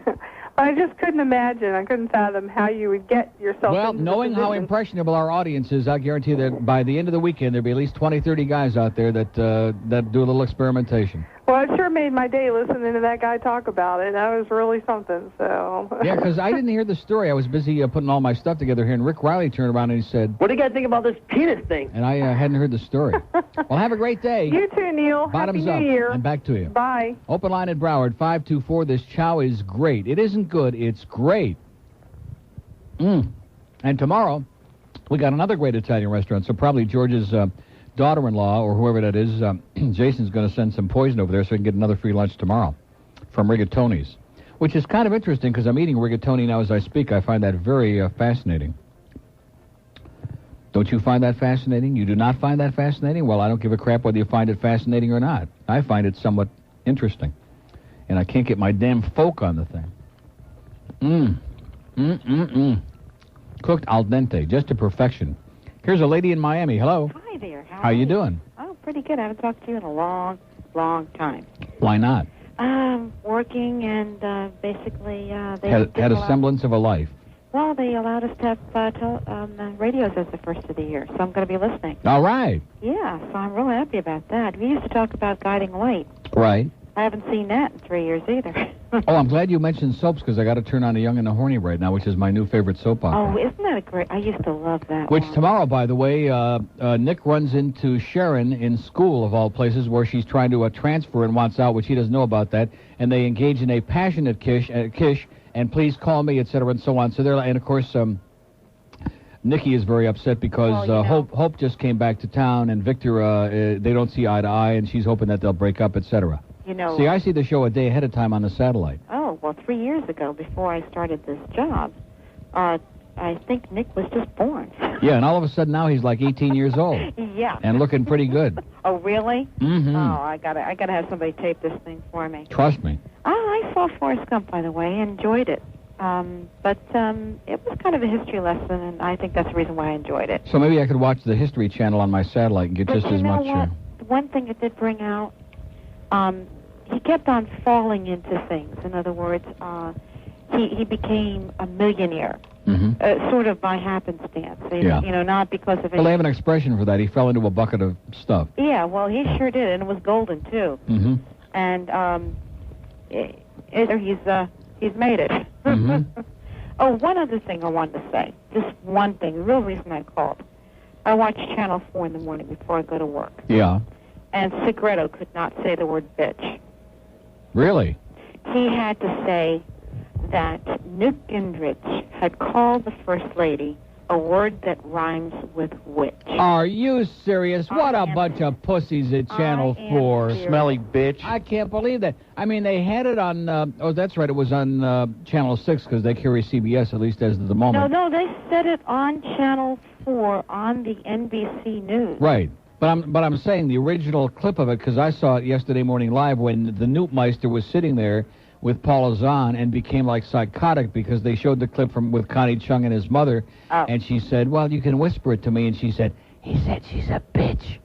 I just couldn't imagine. I couldn't fathom how you would get yourself Well, into knowing the how position. impressionable our audience is, I guarantee that by the end of the weekend, there'll be at least 20, 30 guys out there that do a little experimentation. Well, it sure made my day listening to that guy talk about it. That was really something, so... Yeah, because I didn't hear the story. I was busy putting all my stuff together here, and Rick Riley turned around and he said... What do you guys think about this penis thing? And I hadn't heard the story. Well, have a great day. You too, Neil. Bottoms Happy up. New Year. And back to you. Bye. Open line at Broward, 524. This chow is great. It isn't good. It's great. And tomorrow, we got another great Italian restaurant, so probably George's... daughter-in-law, or whoever that is, Jason's going to send some poison over there so we can get another free lunch tomorrow from Rigatoni's, which is kind of interesting because I'm eating rigatoni now as I speak. I find that very fascinating. Don't you find that fascinating? You do not find that fascinating? Well, I don't give a crap whether you find it fascinating or not. I find it somewhat interesting, and I can't get my damn fork on the thing. Cooked al dente, just to perfection. Here's a lady in Miami. Hello. Hi there. How you doing? Oh, pretty good. I haven't talked to you in a long, long time. Why not? Working and basically they Had a semblance of a life. Well, they allowed us to have radios as the first of the year, so I'm going to be listening. All right. Yeah, so I'm really happy about that. We used to talk about guiding light. Right. I haven't seen that in 3 years either. Oh, I'm glad you mentioned soaps because I got to turn on The Young and the Horny right now, which is my new favorite soap opera. Oh, isn't that a great... I used to love that Which one. tomorrow, by the way, Nick runs into Sharon in school, of all places, where she's trying to transfer and wants out, which he doesn't know about that, and they engage in a passionate kiss, and please call me, etc., and so on. So they're, and of course, Nikki is very upset because Hope just came back to town, and Victor, they don't see eye to eye, and she's hoping that they'll break up, etc. You know... See, I see the show a day ahead of time on the satellite. Oh, well, 3 years ago, before I started this job, I think Nick was just born. Yeah, and all of a sudden now he's like 18 years old. Yeah. And looking pretty good. Oh, really? Mm-hmm. Oh, I gotta have somebody tape this thing for me. Trust me. Oh, I saw Forrest Gump, by the way, and enjoyed it. But it was kind of a history lesson, and I think that's the reason why I enjoyed it. So maybe I could watch the History Channel on my satellite and get just as much... What? The one thing it did bring out, he kept on falling into things. In other words, he became a millionaire, sort of by happenstance. Yeah. You know, not because of Well, they have an expression for that. He fell into a bucket of stuff. Yeah, well, he sure did, and it was golden, too. Mm-hmm. And He's made it. Mm-hmm. Oh, one other thing I wanted to say. Just one thing. The real reason I called. I watch Channel 4 in the morning before I go to work. Yeah. And Segreto could not say the word bitch. Really? He had to say that Newt Gingrich had called the First Lady a word that rhymes with witch. Are you serious? What a bunch of pussies at Channel 4. Smelly bitch. I can't believe that. I mean, they had it on, oh, that's right, it was on Channel 6 because they carry CBS, at least as of the moment. No, they said it on Channel 4 on the NBC News. Right. But I'm saying the original clip of it, because I saw it yesterday morning live when the Newtmeister was sitting there with Paula Zahn and became like psychotic because they showed the clip with Connie Chung and his mother, and she said, well, you can whisper it to me, and she said, he said she's a bitch.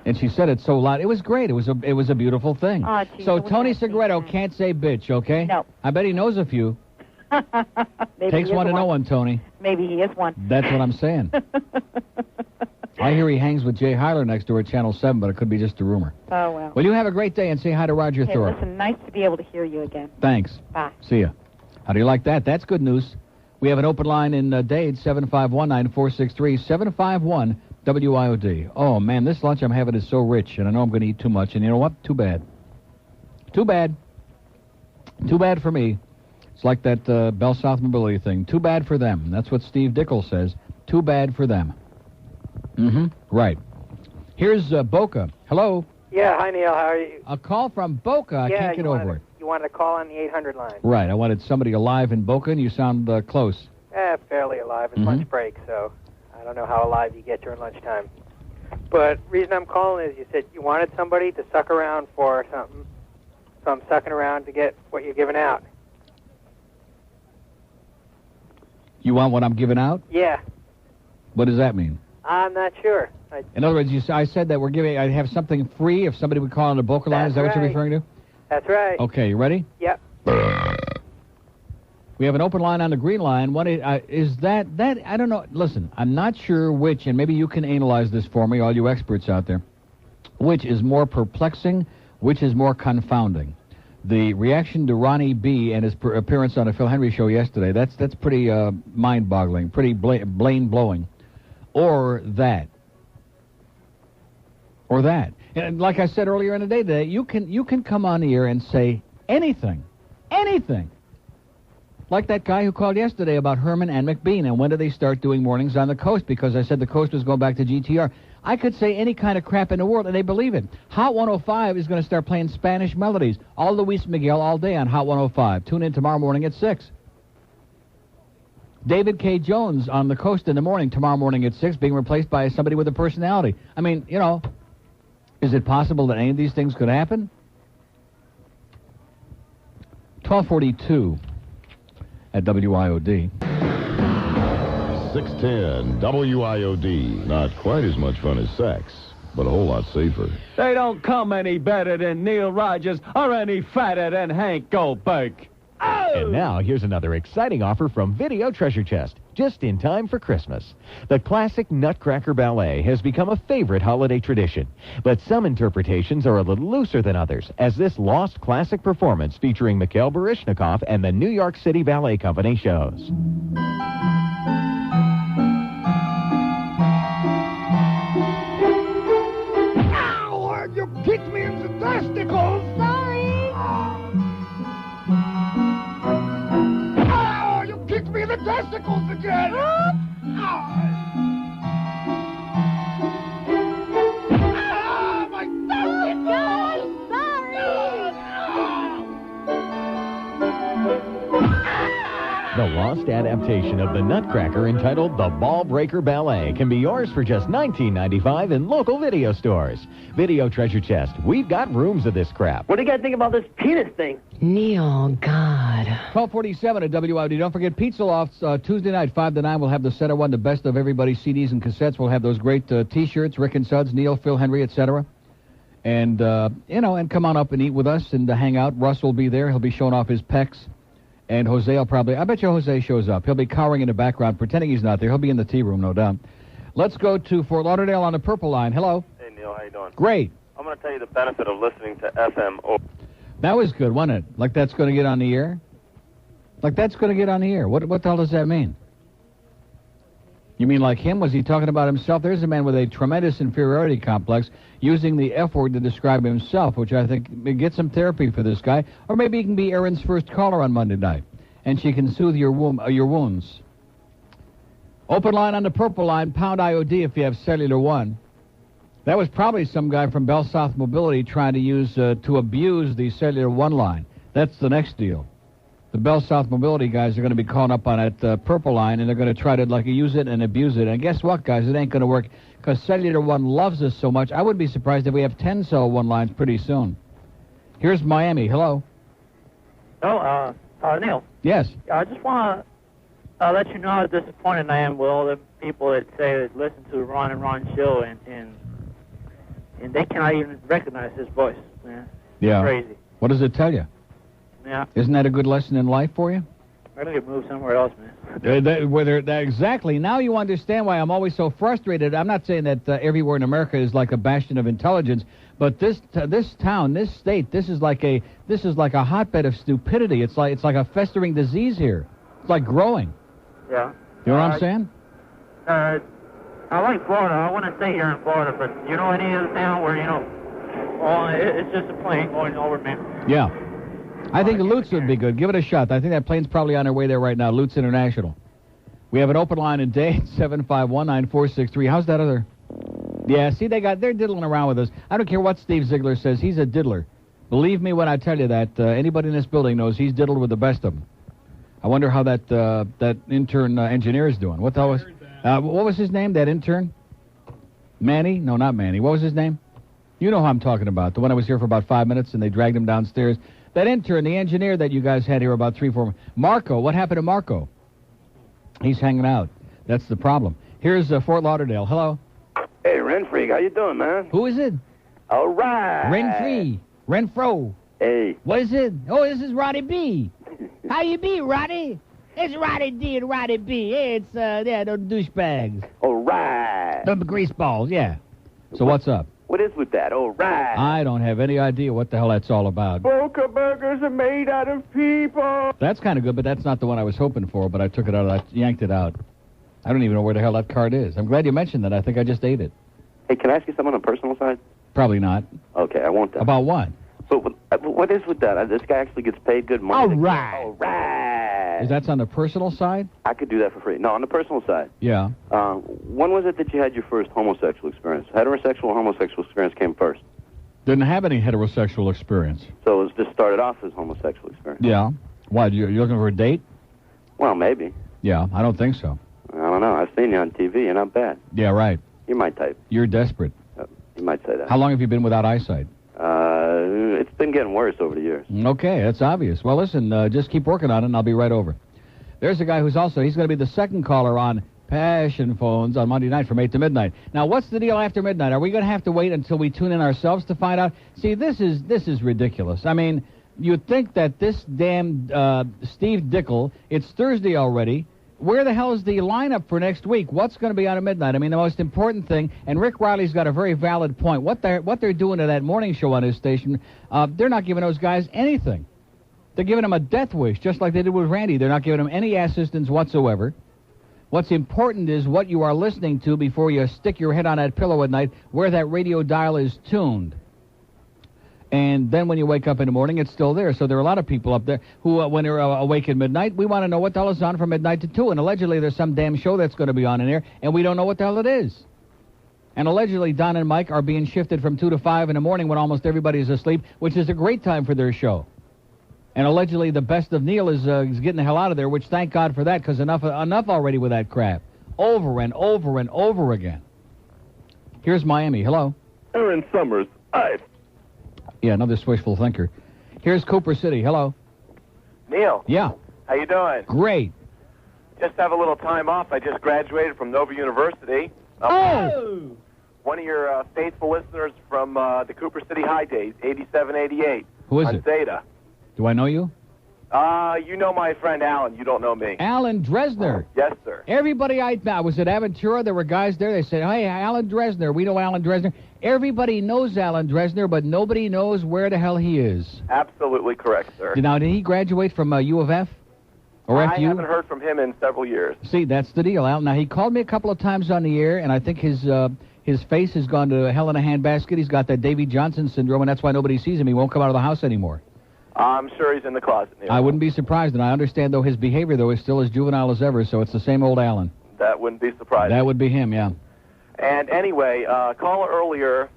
And she said it so loud. It was great. It was a beautiful thing. Oh, geez, so Tony Segreto can't say bitch, okay? No. I bet he knows a few. Maybe Takes one to know one, Tony. Maybe he is one. That's what I'm saying. I hear he hangs with Jay Heiler next door at Channel 7, but it could be just a rumor. Oh, well. Well, you have a great day and say hi to Roger Thorpe. Listen, nice to be able to hear you again. Thanks. Bye. See ya. How do you like that? That's good news. We have an open line in Dade, 751-9463, 751-WIOD. Oh, man, this lunch I'm having is so rich, and I know I'm going to eat too much, and you know what? Too bad. Too bad. Too bad for me. It's like that BellSouth Mobility thing. Too bad for them. That's what Steve Dickel says. Too bad for them. Mm-hmm. Right. Here's Boca. Hello. Yeah, hi, Neil. How are you? A call from Boca. I can't get over it. You wanted to call on the 800 line. Right. I wanted somebody alive in Boca, and you sound close. Fairly alive. It's lunch break, so I don't know how alive you get during lunchtime. But reason I'm calling is you said you wanted somebody to suck around for something, so I'm sucking around to get what you're giving out. You want what I'm giving out? Yeah. What does that mean? I'm not sure. In other words, I said that I have something free if somebody would call on the Boca line. Is that what you're referring to? That's right. Okay, you ready? Yep. We have an open line on the green line. What is that? I don't know. Listen, I'm not sure which, and maybe you can analyze this for me, all you experts out there. Which is more perplexing? Which is more confounding? The reaction to Ronnie B. and his appearance on a Phil Hendrie show yesterday, that's pretty mind-boggling, pretty blame-blowing. Or that. Or that. And like I said earlier in the day today, you can come on here and say anything. Anything. Like that guy who called yesterday about Herman and McBean and when do they start doing mornings on the coast, because I said the coast was going back to GTR. I could say any kind of crap in the world and they believe it. Hot 105 is going to start playing Spanish melodies. All Luis Miguel all day on Hot 105. Tune in tomorrow morning at 6. David K. Jones on the coast in the morning, tomorrow morning at 6, being replaced by somebody with a personality. I mean, you know, is it possible that any of these things could happen? 1242 at WIOD. 610 WIOD. Not quite as much fun as sex, but a whole lot safer. They don't come any better than Neil Rogers or any fatter than Hank Goldberg. And now, here's another exciting offer from Video Treasure Chest, just in time for Christmas. The classic Nutcracker Ballet has become a favorite holiday tradition, but some interpretations are a little looser than others, as this lost classic performance featuring Mikhail Baryshnikov and the New York City Ballet Company shows. Ow! You kicked me in the testicles! Sorry! Kicked me in the testicles again! My testicles! The lost adaptation of the Nutcracker entitled The Ball Breaker Ballet can be yours for just $19.95 in local video stores. Video Treasure Chest, we've got rooms of this crap. What do you guys think about this penis thing? Neil, God. 1247 at WIOD. Don't forget Pizza Lofts Tuesday night, 5 to 9. We'll have the Center One, the best of everybody's CDs and cassettes. We'll have those great T-shirts, Rick and Suds, Neil, Phil Hendrie, etc. And, and come on up and eat with us and hang out. Russ will be there. He'll be showing off his pecs. And Jose will I bet you Jose shows up. He'll be cowering in the background, pretending he's not there. He'll be in the tea room, no doubt. Let's go to Fort Lauderdale on the purple line. Hello. Hey, Neil, how you doing? Great. I'm going to tell you the benefit of listening to FM. That was good, wasn't it? Like that's going to get on the air? Like that's going to get on the air. What the hell does that mean? You mean like him? Was he talking about himself? There's a man with a tremendous inferiority complex using the F word to describe himself, which I think may get some therapy for this guy. Or maybe he can be Erin's first caller on Monday night, and she can soothe your wounds. Open line on the purple line, pound IOD if you have cellular one. That was probably some guy from BellSouth Mobility trying to use to abuse the cellular one line. That's the next deal. The BellSouth Mobility guys are going to be calling up on that purple line, and they're going to try to use it and abuse it. And guess what, guys? It ain't going to work because Cellular One loves us so much. I wouldn't be surprised if we have 10 Cell One lines pretty soon. Here's Miami. Hello. Oh, Neil. Yes. I just want to let you know how disappointed I am with all the people that say that listen to the Ron and Ron show, and they cannot even recognize his voice, man. Yeah. Crazy. What does it tell you? Yeah. Isn't that a good lesson in life for you? I gotta get moved somewhere else, man. Exactly. Now you understand why I'm always so frustrated. I'm not saying that everywhere in America is like a bastion of intelligence, but this town, this state, this is like a hotbed of stupidity. It's like a festering disease here. It's like growing. Yeah. You know what I'm saying? I like Florida. I want to stay here in Florida, but you know any other town where it's just a plane going over, man. Yeah. I think Lutz would be good. Give it a shot. I think that plane's probably on their way there right now. Lutz International. We have an open line in Dade, 751-9463. How's that other? Yeah, see, they're diddling around with us. I don't care what Steve Ziegler says. He's a diddler. Believe me when I tell you that. Anybody in this building knows he's diddled with the best of them. I wonder how that intern engineer is doing. What the hell was? What was his name? That intern? Manny? No, not Manny. What was his name? You know who I'm talking about. The one I was here for about 5 minutes and they dragged him downstairs. That intern, the engineer that you guys had here about 3-4... Marco, what happened to Marco? He's hanging out. That's the problem. Here's Fort Lauderdale. Hello. Hey, Renfreak, how you doing, man? Who is it? All right. Renfro. Hey. What is it? Oh, this is Roddy B. How you be, Roddy? It's Roddy D and Roddy B. Hey, it's, those douchebags. All right. The grease balls, yeah. So what's up? What is with that? All right. I don't have any idea what the hell that's all about. Boca burgers are made out of people. That's kind of good, but that's not the one I was hoping for, but I took it out. I yanked it out. I don't even know where the hell that card is. I'm glad you mentioned that. I think I just ate it. Hey, can I ask you something on the personal side? Probably not. Okay, I won't. About what? So what is with that? This guy actually gets paid good money. All right. All right. Is that on the personal side? I could do that for free. No, on the personal side. Yeah. When was it that you had your first homosexual experience? Heterosexual or homosexual experience came first? Didn't have any heterosexual experience. So it just started off as homosexual experience? Yeah. Why, you're looking for a date? Well, maybe. Yeah, I don't think so. I don't know. I've seen you on TV. You're not bad. Yeah, right. You're my type. You're desperate. You might say that. How long have you been without eyesight? It's been getting worse over the years. Okay, that's obvious. Well, listen, just keep working on it, and I'll be right over. There's a guy he's going to be the second caller on Passion Phones on Monday night from 8 to midnight. Now, what's the deal after midnight? Are we going to have to wait until we tune in ourselves to find out? See, this is ridiculous. I mean, you'd think that this damn Steve Dickel, it's Thursday already. Where the hell is the lineup for next week? What's going to be on at midnight? I mean, the most important thing, and Rick Riley's got a very valid point. What they're doing to that morning show on his station, they're not giving those guys anything. They're giving them a death wish, just like they did with Randy. They're not giving them any assistance whatsoever. What's important is what you are listening to before you stick your head on that pillow at night, where that radio dial is tuned. And then when you wake up in the morning, it's still there. So there are a lot of people up there who, when they're awake at midnight, we want to know what the hell is on from midnight to 2. And allegedly there's some damn show that's going to be on in there, and we don't know what the hell it is. And allegedly Don and Mike are being shifted from 2 to 5 in the morning when almost everybody is asleep, which is a great time for their show. And allegedly the best of Neil is getting the hell out of there, which thank God for that, because enough already with that crap. Over and over and over again. Here's Miami. Hello. Erin Somers. Yeah, another wishful thinker. Here's Cooper City. Hello. Neil. Yeah. How you doing? Great. Just have a little time off. I just graduated from Nova University. Oh! One of your faithful listeners from the Cooper City High days, 87, 88. Who is on it? Zeta. Do I know you? You know my friend Alan. You don't know me. Alan Dresner. Yes, sir. Everybody I was at Aventura. There were guys there. They said, hey, Alan Dresner. We know Alan Dresner. Everybody knows Alan Dresner, but nobody knows where the hell he is. Absolutely correct, sir. Now, did he graduate from U of F? Or I FU? haven't heard from him in several years. See, that's the deal, Al. Now, he called me a couple of times on the air, and I think his face has gone to hell in a handbasket. He's got that Davy Johnson syndrome, and that's why nobody sees him. He won't come out of the house anymore. I'm sure he's in the closet, Neil. I wouldn't be surprised, and I understand, though, his behavior, though, is still as juvenile as ever, so it's the same old Alan. That wouldn't be surprising. That would be him, yeah. And anyway, caller earlier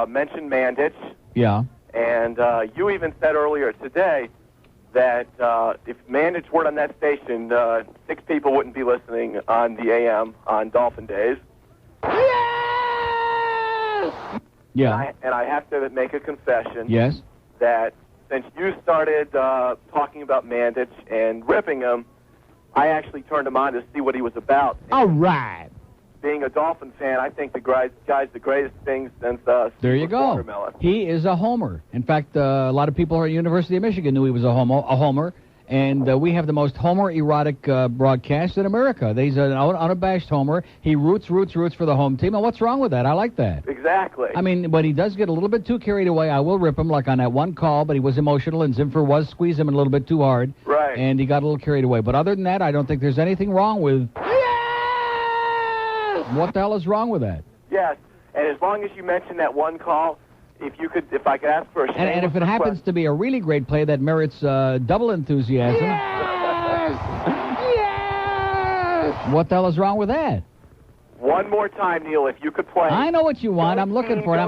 mentioned Mandich. Yeah. And you even said earlier today that if Mandich weren't on that station, 6 people wouldn't be listening on the AM on Dolphin Days. Yes! Yeah. And I have to make a confession. Yes. That since you started talking about Mandich and ripping him, I actually turned him on to see what he was about. All right. Being a Dolphin fan, I think the guy's the greatest thing since there you go. Watermelon. He is a homer. In fact, a lot of people at University of Michigan knew he was a homer. And we have the most homer-erotic broadcast in America. He's an unabashed homer. He roots for the home team. And what's wrong with that? I like that. Exactly. I mean, when he does get a little bit too carried away, I will rip him, like on that one call, but he was emotional, and Zimfer was squeezing him a little bit too hard. Right. And he got a little carried away. But other than that, I don't think there's anything wrong with... Yes! What the hell is wrong with that? Yes. And as long as you mention that one call... If I could ask for a and if it happens to be a really great play that merits double enthusiasm, yes! Yes! What the hell is wrong with that? One more time, Neil, if you could play. I know what you want. I'm looking for it. I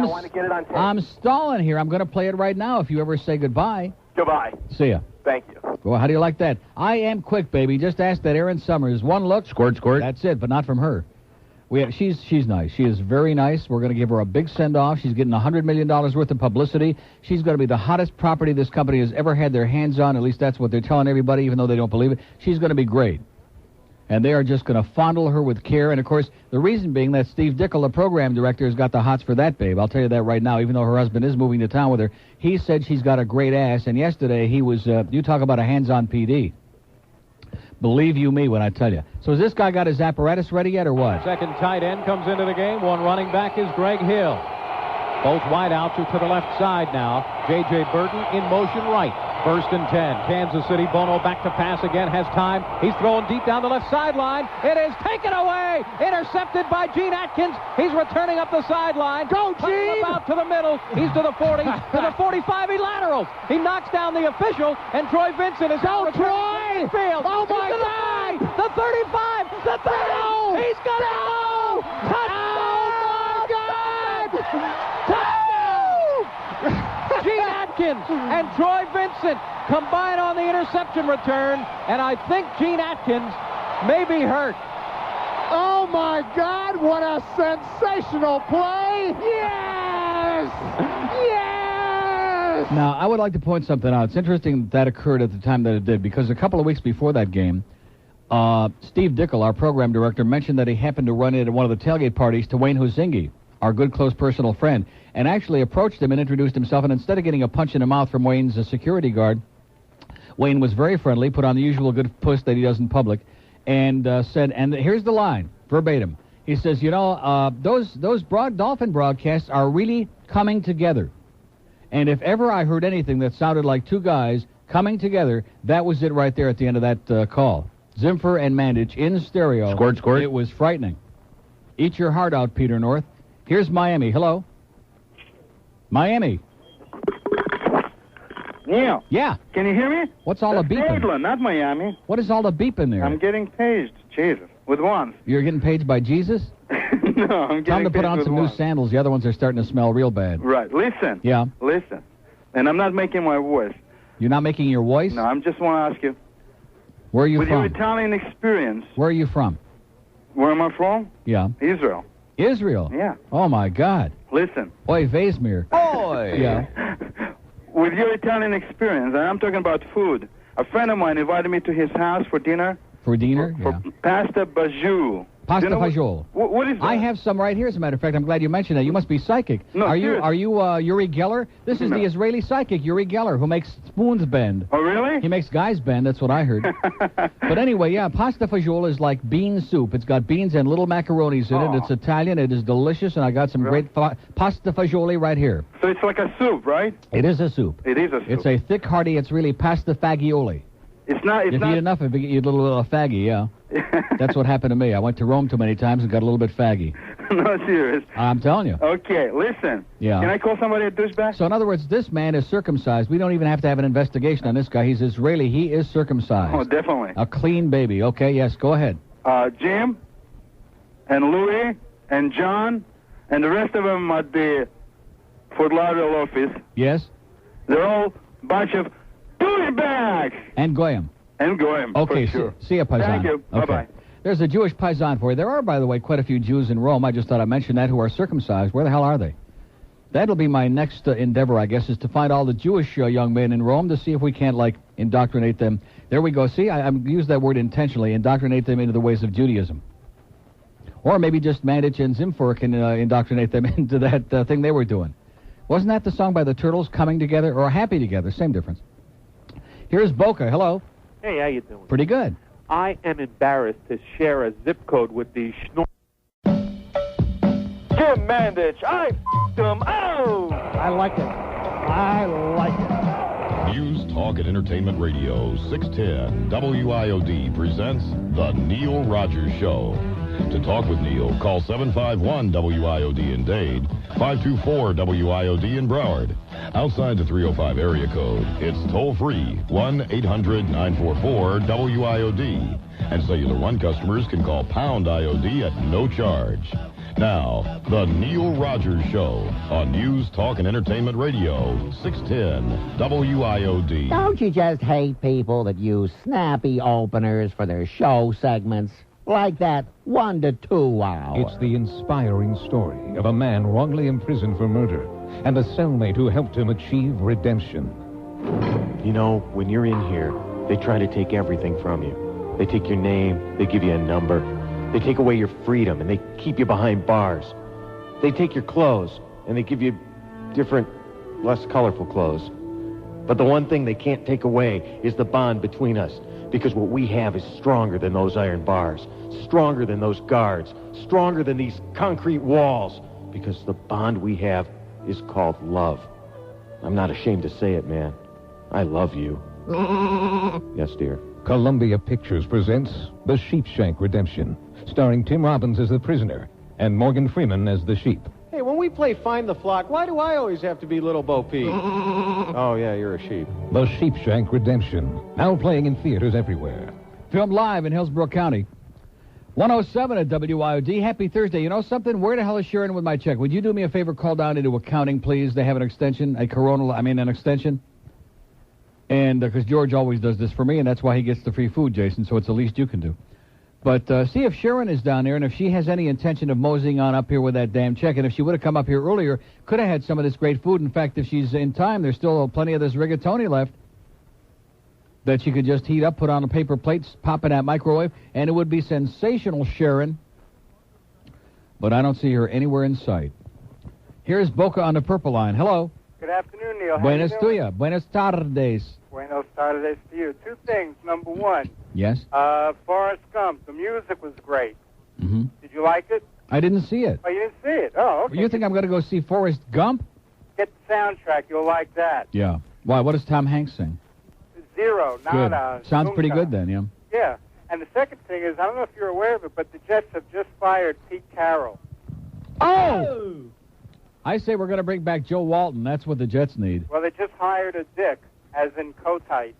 want to get it on tape. I'm stalling here. I'm going to play it right now if you ever say goodbye. Goodbye. See ya. Thank you. Well, how do you like that? I am quick, baby. Just ask that Erin Somers. One look. Squirt. That's it, but not from her. She's nice. She is very nice. We're going to give her a big send-off. She's getting $100 million worth of publicity. She's going to be the hottest property this company has ever had their hands on. At least that's what they're telling everybody, even though they don't believe it. She's going to be great. And they are just going to fondle her with care. And, of course, the reason being that Steve Dickel, the program director, has got the hots for that babe. I'll tell you that right now, even though her husband is moving to town with her. He said she's got a great ass. And yesterday he was, you talk about a hands-on PD. Believe you me when I tell you. So has this guy got his apparatus ready yet or what? Second tight end comes into the game. One running back is Greg Hill. Both wideouts are to the left side now. J.J. Burton in motion right. 1st and 10. Kansas City. Bono back to pass again. Has time. He's throwing deep down the left sideline. It is taken away. Intercepted by Gene Atkins. He's returning up the sideline. Go, Gene! About to the middle. He's to the 40. To the 45. He laterals. He knocks down the official. And Troy Vincent is out. Troy! Field. Oh, my God! The 35. The 30. No. He's got it. No. Touchdown! Oh, my God! Gene Atkins and Troy Vincent combine on the interception return, and I think Gene Atkins may be hurt. Oh, my God, what a sensational play! Yes! Yes! Now, I would like to point something out. It's interesting that occurred at the time that it did, because a couple of weeks before that game, Steve Dickel, our program director, mentioned that he happened to run into one of the tailgate parties to Wayne Huzingi, our good, close personal friend, and actually approached him and introduced himself, and instead of getting a punch in the mouth from Wayne's security guard, Wayne was very friendly, put on the usual good puss that he does in public, and said, and here's the line, verbatim. He says, you know, those Dolphin broadcasts are really coming together. And if ever I heard anything that sounded like two guys coming together, that was it right there at the end of that call. Zimfer and Mandich in stereo. Squirt. It was frightening. Eat your heart out, Peter North. Here's Miami. Hello? Miami. Neil. Yeah. Can you hear me? What's all the beeping? Portland, not Miami. What is all the beeping there? I'm getting paged. Jesus. With one. You're getting paged by Jesus? No, I'm getting Time to put paged on with some one. new sandals. The other ones are starting to smell real bad. Right. Listen. Yeah. Listen. And I'm not making my voice. You're not making your voice? No, I just want to ask you. Where are you with from? With your Italian experience. Where are you from? Where am I from? Yeah. Israel. Israel? Yeah. Oh, my God. Listen. Oy, Vesmir. Oy! Yeah. With your Italian experience, and I'm talking about food, a friend of mine invited me to his house for dinner. For dinner? For pasta bajou. Pasta You know what- fagioli. What is that? I have some right here, as a matter of fact. I'm glad you mentioned that. You must be psychic. No, are you seriously. Uri Geller? This is No. the Israeli psychic, Uri Geller, who makes spoons bend. Oh, really? He makes guys bend, that's what I heard. But anyway, yeah, pasta fagioli is like bean soup. It's got beans and little macaronis in it. It's Italian. It is delicious, and I got some great pasta fagioli right here. So it's like a soup, right? It is a soup. It is a soup. It's a thick, hearty, it's really pasta fagioli. It's not. It's If you not. eat enough of it, you eat a little faggy, yeah. That's what happened to me. I went to Rome too many times and got a little bit faggy. No, serious. I'm telling you. Okay, listen. Yeah. Can I call somebody a douchebag? So in other words, this man is circumcised. We don't even have to have an investigation on this guy. He's Israeli. He is circumcised. Oh, definitely. A clean baby. Okay, yes, go ahead. Jim, and Louis, and John, and the rest of them at the Fort Lauderdale office. Yes? They're all a bunch of douchebags. And Goyim. And Goyim, Okay, for sure. see ya, Paisan. Thank you. Okay. Bye-bye. There's a Jewish Paisan for you. There are, by the way, quite a few Jews in Rome. I just thought I'd mention that, who are circumcised. Where the hell are they? That'll be my next endeavor, I guess, is to find all the Jewish young men in Rome to see if we can't, like, indoctrinate them. There we go. See, I used that word intentionally, indoctrinate them into the ways of Judaism. Or maybe just Mandich and Zimfer can indoctrinate them into that thing they were doing. Wasn't that the song by the Turtles, Coming Together, or Happy Together? Same difference. Here's Boca. Hello. Hey, how you doing? Pretty good. I am embarrassed to share a zip code with the Schnorr. Jim Mandich, I f***ed him. Oh! I like it. I like it. News, Talk, and Entertainment Radio, 610 WIOD presents The Neil Rogers Show. To talk with Neil, call 751-WIOD in Dade, 524-WIOD in Broward. Outside the 305 area code, it's toll-free, 1-800-944-WIOD. And Cellular One customers can call pound IOD at no charge. Now, The Neil Rogers Show on News, Talk, and Entertainment Radio, 610 WIOD. Don't you just hate people that use snappy openers for their show segments? Like that 1 to 2 hour. It's the inspiring story of a man wrongly imprisoned for murder and the cellmate who helped him achieve redemption. You know, when you're in here, they try to take everything from you. They take your name, they give you a number, they take away your freedom, and they keep you behind bars. They take your clothes, and they give you different, less colorful clothes. But the one thing they can't take away is the bond between us, because what we have is stronger than those iron bars, stronger than those guards, stronger than these concrete walls, because the bond we have is called love. I'm not ashamed to say it, man. I love you. Yes, dear. Columbia Pictures presents The Sheepshank Redemption, starring Tim Robbins as the prisoner and Morgan Freeman as the sheep. Hey, when we play Find the Flock, why do I always have to be Little Bo Peep? Oh, yeah, you're a sheep. The Sheepshank Redemption, now playing in theaters everywhere. Filmed live in Hillsborough County. 107 at WIOD. Happy Thursday. You know something? Where the hell is Sharon with my check? Would you do me a favor? Call down into accounting, please. They have an extension, an extension. And because George always does this for me, and that's why he gets the free food, Jason, so it's the least you can do. But see if Sharon is down there, and if she has any intention of moseying on up here with that damn check. And if she would have come up here earlier, could have had some of this great food. In fact, if she's in time, there's still plenty of this rigatoni left that she could just heat up, put on a paper plate, pop in that microwave, and it would be sensational, Sharon. But I don't see her anywhere in sight. Here's Boca on the purple line. Hello. Good afternoon, Neil. How Buenos you doing? tuya. Buenos tardes. Buenos tardes to you. Two things. Number one, Yes? Forrest Gump. The music was great. Mm-hmm. Did you like it? I didn't see it. Oh, you didn't see it? Oh, okay. You think I'm going to go see Forrest Gump? Get the soundtrack. You'll like that. Yeah. Why? What does Tom Hanks sing? Zero. Good. Nada. Sounds pretty nunca. good then, yeah. Yeah. And the second thing is, I don't know if you're aware of it, but the Jets have just fired Pete Carroll. Oh! I say we're going to bring back Joe Walton. That's what the Jets need. Well, they just hired a dick, as in Kotite,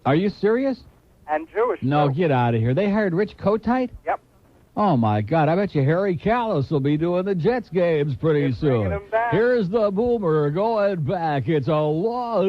Are you serious? and Jewish. No, too. get out of here. They hired Rich Kotite? Yep. Oh, my God. I bet you Harry Callis will be doing the Jets games pretty soon. him back. Here's the boomer going back. It's a lot.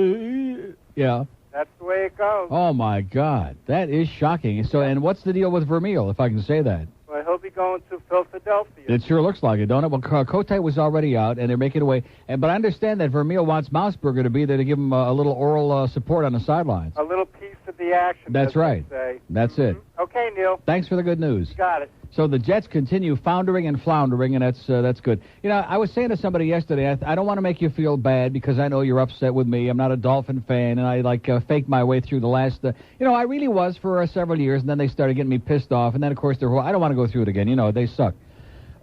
Yeah. That's the way it goes. Oh, my God. That is shocking. So, and what's the deal with Vermeil, if I can say that? Well, he'll be going to Philadelphia. It sure looks like it, don't it? Well, Kotite was already out, and they're making away. But I understand that Vermeil wants Mousberger to be there to give him a little oral support on the sidelines. A little piece of the the action. That's as they right. say. That's it. Okay, Neil. Thanks for the good news. You got it. So the Jets continue foundering and floundering, and that's good. You know, I was saying to somebody yesterday, I don't want to make you feel bad because I know you're upset with me. I'm not a Dolphin fan, and I faked my way through the last. I really was for several years, and then they started getting me pissed off, and then of course I don't want to go through it again. You know, they suck.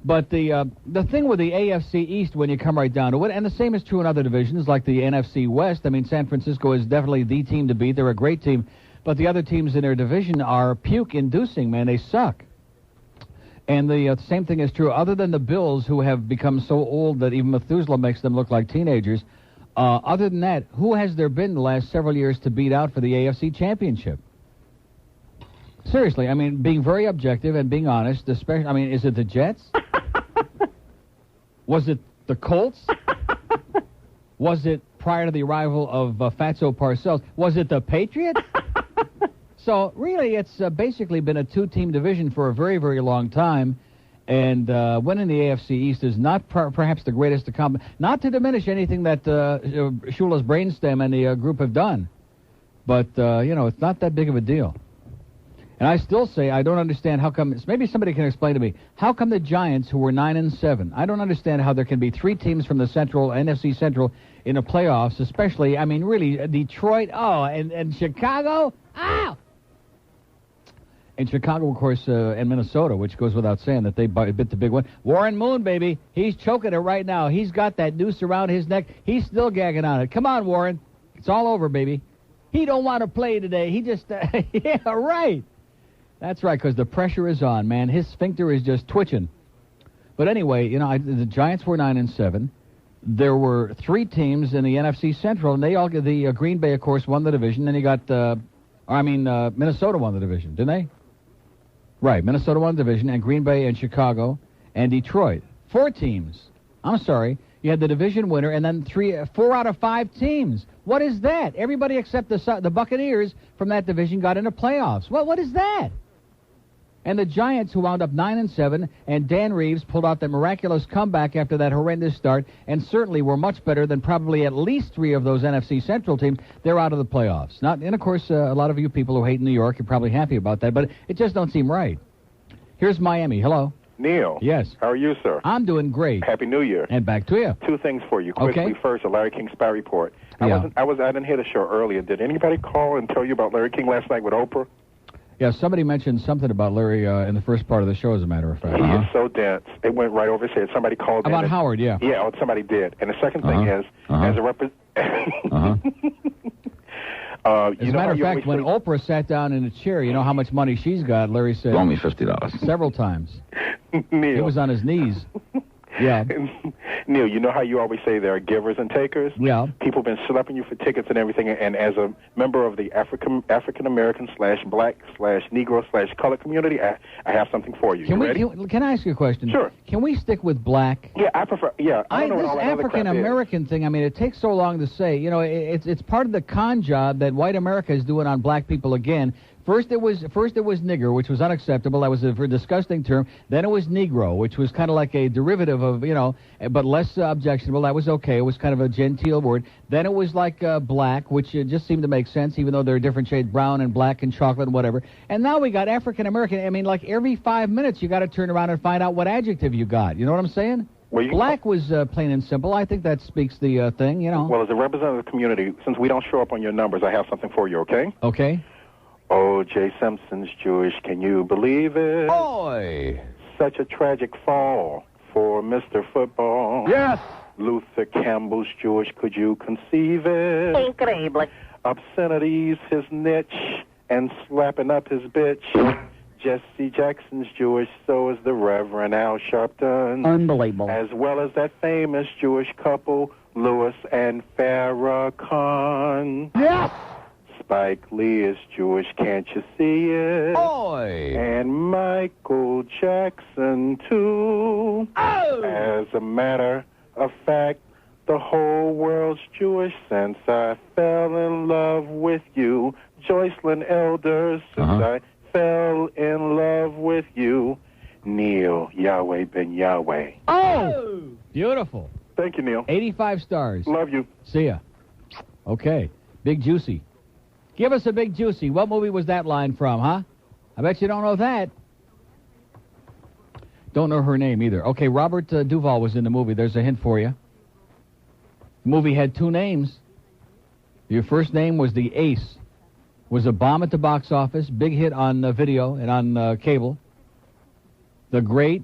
But the thing with the AFC East, when you come right down to it, and the same is true in other divisions like the NFC West. I mean, San Francisco is definitely the team to beat. They're a great team, but the other teams in their division are puke-inducing. Man, they suck. And the same thing is true, other than the Bills, who have become so old that even Methuselah makes them look like teenagers. Other than that, who has there been the last several years to beat out for the AFC Championship? Seriously, I mean, being very objective and being honest, especially, I mean, is it the Jets? Was it the Colts? Was it prior to the arrival of Fatso Parcells? Was it the Patriots? So, really, it's basically been a two-team division for a very, very long time, and winning the AFC East is not perhaps the greatest accomplishment. Not to diminish anything that Shula's Brainstem and the group have done, but, it's not that big of a deal. And I still say I don't understand how come, maybe somebody can explain to me, how come the Giants, who were 9-7, I don't understand how there can be three teams from the NFC Central in the playoffs, especially, I mean, really, Detroit, and Chicago, And Chicago, of course, and Minnesota, which goes without saying that they bit the big one. Warren Moon, baby, he's choking it right now. He's got that noose around his neck. He's still gagging on it. Come on, Warren. It's all over, baby. He don't want to play today. He just, yeah, right. That's right, because the pressure is on, man. His sphincter is just twitching. But anyway, the Giants were 9-7. There were three teams in the NFC Central, and they all get the Green Bay, of course, won the division. Then you got, Minnesota won the division, didn't they? Right, Minnesota won the division, and Green Bay and Chicago and Detroit. Four teams. I'm sorry. You had the division winner, and then 4 out of 5 teams. What is that? Everybody except the Buccaneers from that division got into playoffs. Well, what is that? And the Giants, who wound up 9-7, and Dan Reeves pulled out the miraculous comeback after that horrendous start, and certainly were much better than probably at least 3 of those NFC Central teams. They're out of the playoffs. And of course, a lot of you people who hate New York are probably happy about that, but it just don't seem right. Here's Miami. Hello. Neil. Yes. How are you, sir? I'm doing great. Happy New Year. And back to you. 2 things for you. Quickly, Okay. First, a Larry King spy report. I didn't hear the show earlier. Did anybody call and tell you about Larry King last night with Oprah? Yeah, somebody mentioned something about Larry in the first part of the show, as a matter of fact. He is so dense. It went right over his head. Somebody called About in. Howard, yeah. Yeah, somebody did. And the second thing is, as a As a matter of fact, when Oprah sat down in a chair, you know how much money she's got, Larry said. Loan me $50. Several times. Neil. He was on his knees. Yeah. Neil, you know how you always say there are givers and takers? Yeah. People have been slapping you for tickets and everything, and as a member of the African-American / black / Negro / colored community, I have something for you. Can I ask you a question? Sure. Can we stick with black? Yeah, I prefer, I don't know what This all that other crap is. African-American thing, I mean, it takes so long to say. It's part of the con job that white America is doing on black people again. First it was nigger, which was unacceptable. That was a very disgusting term. Then it was Negro, which was kind of like a derivative of, but less objectionable. That was okay. It was kind of a genteel word. Then it was like black, which just seemed to make sense, even though there are different shades, brown and black and chocolate and whatever. And now we got African-American. I mean, like every 5 minutes you got to turn around and find out what adjective you got. You know what I'm saying? Black was plain and simple. I think that speaks the thing, Well, as a representative of the community, since we don't show up on your numbers, I have something for you, okay? Okay. O.J. Simpson's Jewish, can you believe it? Boy! Such a tragic fall for Mr. Football. Yes! Luther Campbell's Jewish, could you conceive it? Increíble. Obscenities, his niche, and slapping up his bitch. Jesse Jackson's Jewish, so is the Reverend Al Sharpton. Unbelievable. As well as that famous Jewish couple, Louis and Farrakhan. Yes! Spike Lee is Jewish, can't you see it? Boy! And Michael Jackson, too. Oh! As a matter of fact, the whole world's Jewish since I fell in love with you. Joycelyn Elders, since I fell in love with you. Neil, Yahweh ben Yahweh. Oh! Beautiful. Thank you, Neil. 85 stars. Love you. See ya. Okay. Big Juicy. Give us a big juicy. What movie was that line from, huh? I bet you don't know that. Don't know her name either. Okay, Robert Duvall was in the movie. There's a hint for you. The movie had 2 names. Your first name was the Ace. Was a bomb at the box office, big hit on video and on cable. The Great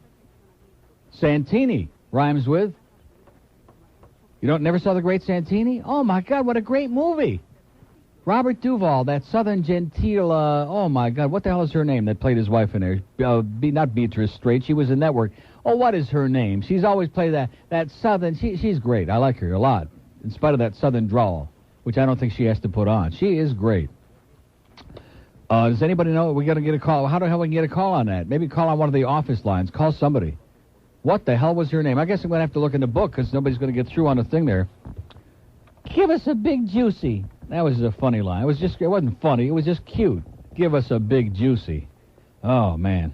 Santini rhymes with. You never saw The Great Santini? Oh my God, what a great movie! Robert Duvall, that Southern genteel. Oh my God, what the hell is her name that played his wife in there? Not Beatrice Straight. She was in Network. Oh, what is her name? She's always played that Southern. She's great. I like her a lot, in spite of that Southern drawl, which I don't think she has to put on. She is great. Does anybody know? We got to get a call. How the hell we can get a call on that? Maybe call on one of the office lines. Call somebody. What the hell was her name? I guess I'm going to have to look in the book because nobody's going to get through on the thing there. Give us a big juicy. That was a funny line. It wasn't funny. It was just cute. Give us a big juicy. Oh, man.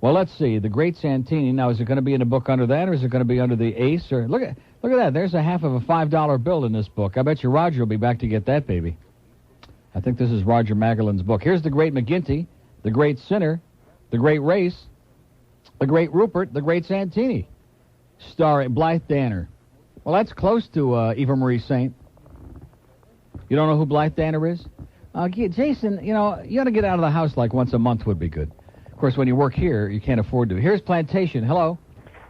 Well, let's see. The Great Santini. Now, is it going to be in a book under that, or is it going to be under the Ace? Or look at that. There's a half of a $5 bill in this book. I bet you Roger will be back to get that baby. I think this is Roger Magellan's book. Here's the Great McGinty, the Great Sinner, the Great Race, the Great Rupert, the Great Santini. Starring Blythe Danner. Well, that's close to Eva Marie Saint. You don't know who Blythe Danner is? Jason, you ought to get out of the house like once a month would be good. Of course, when you work here, you can't afford to. Here's Plantation. Hello.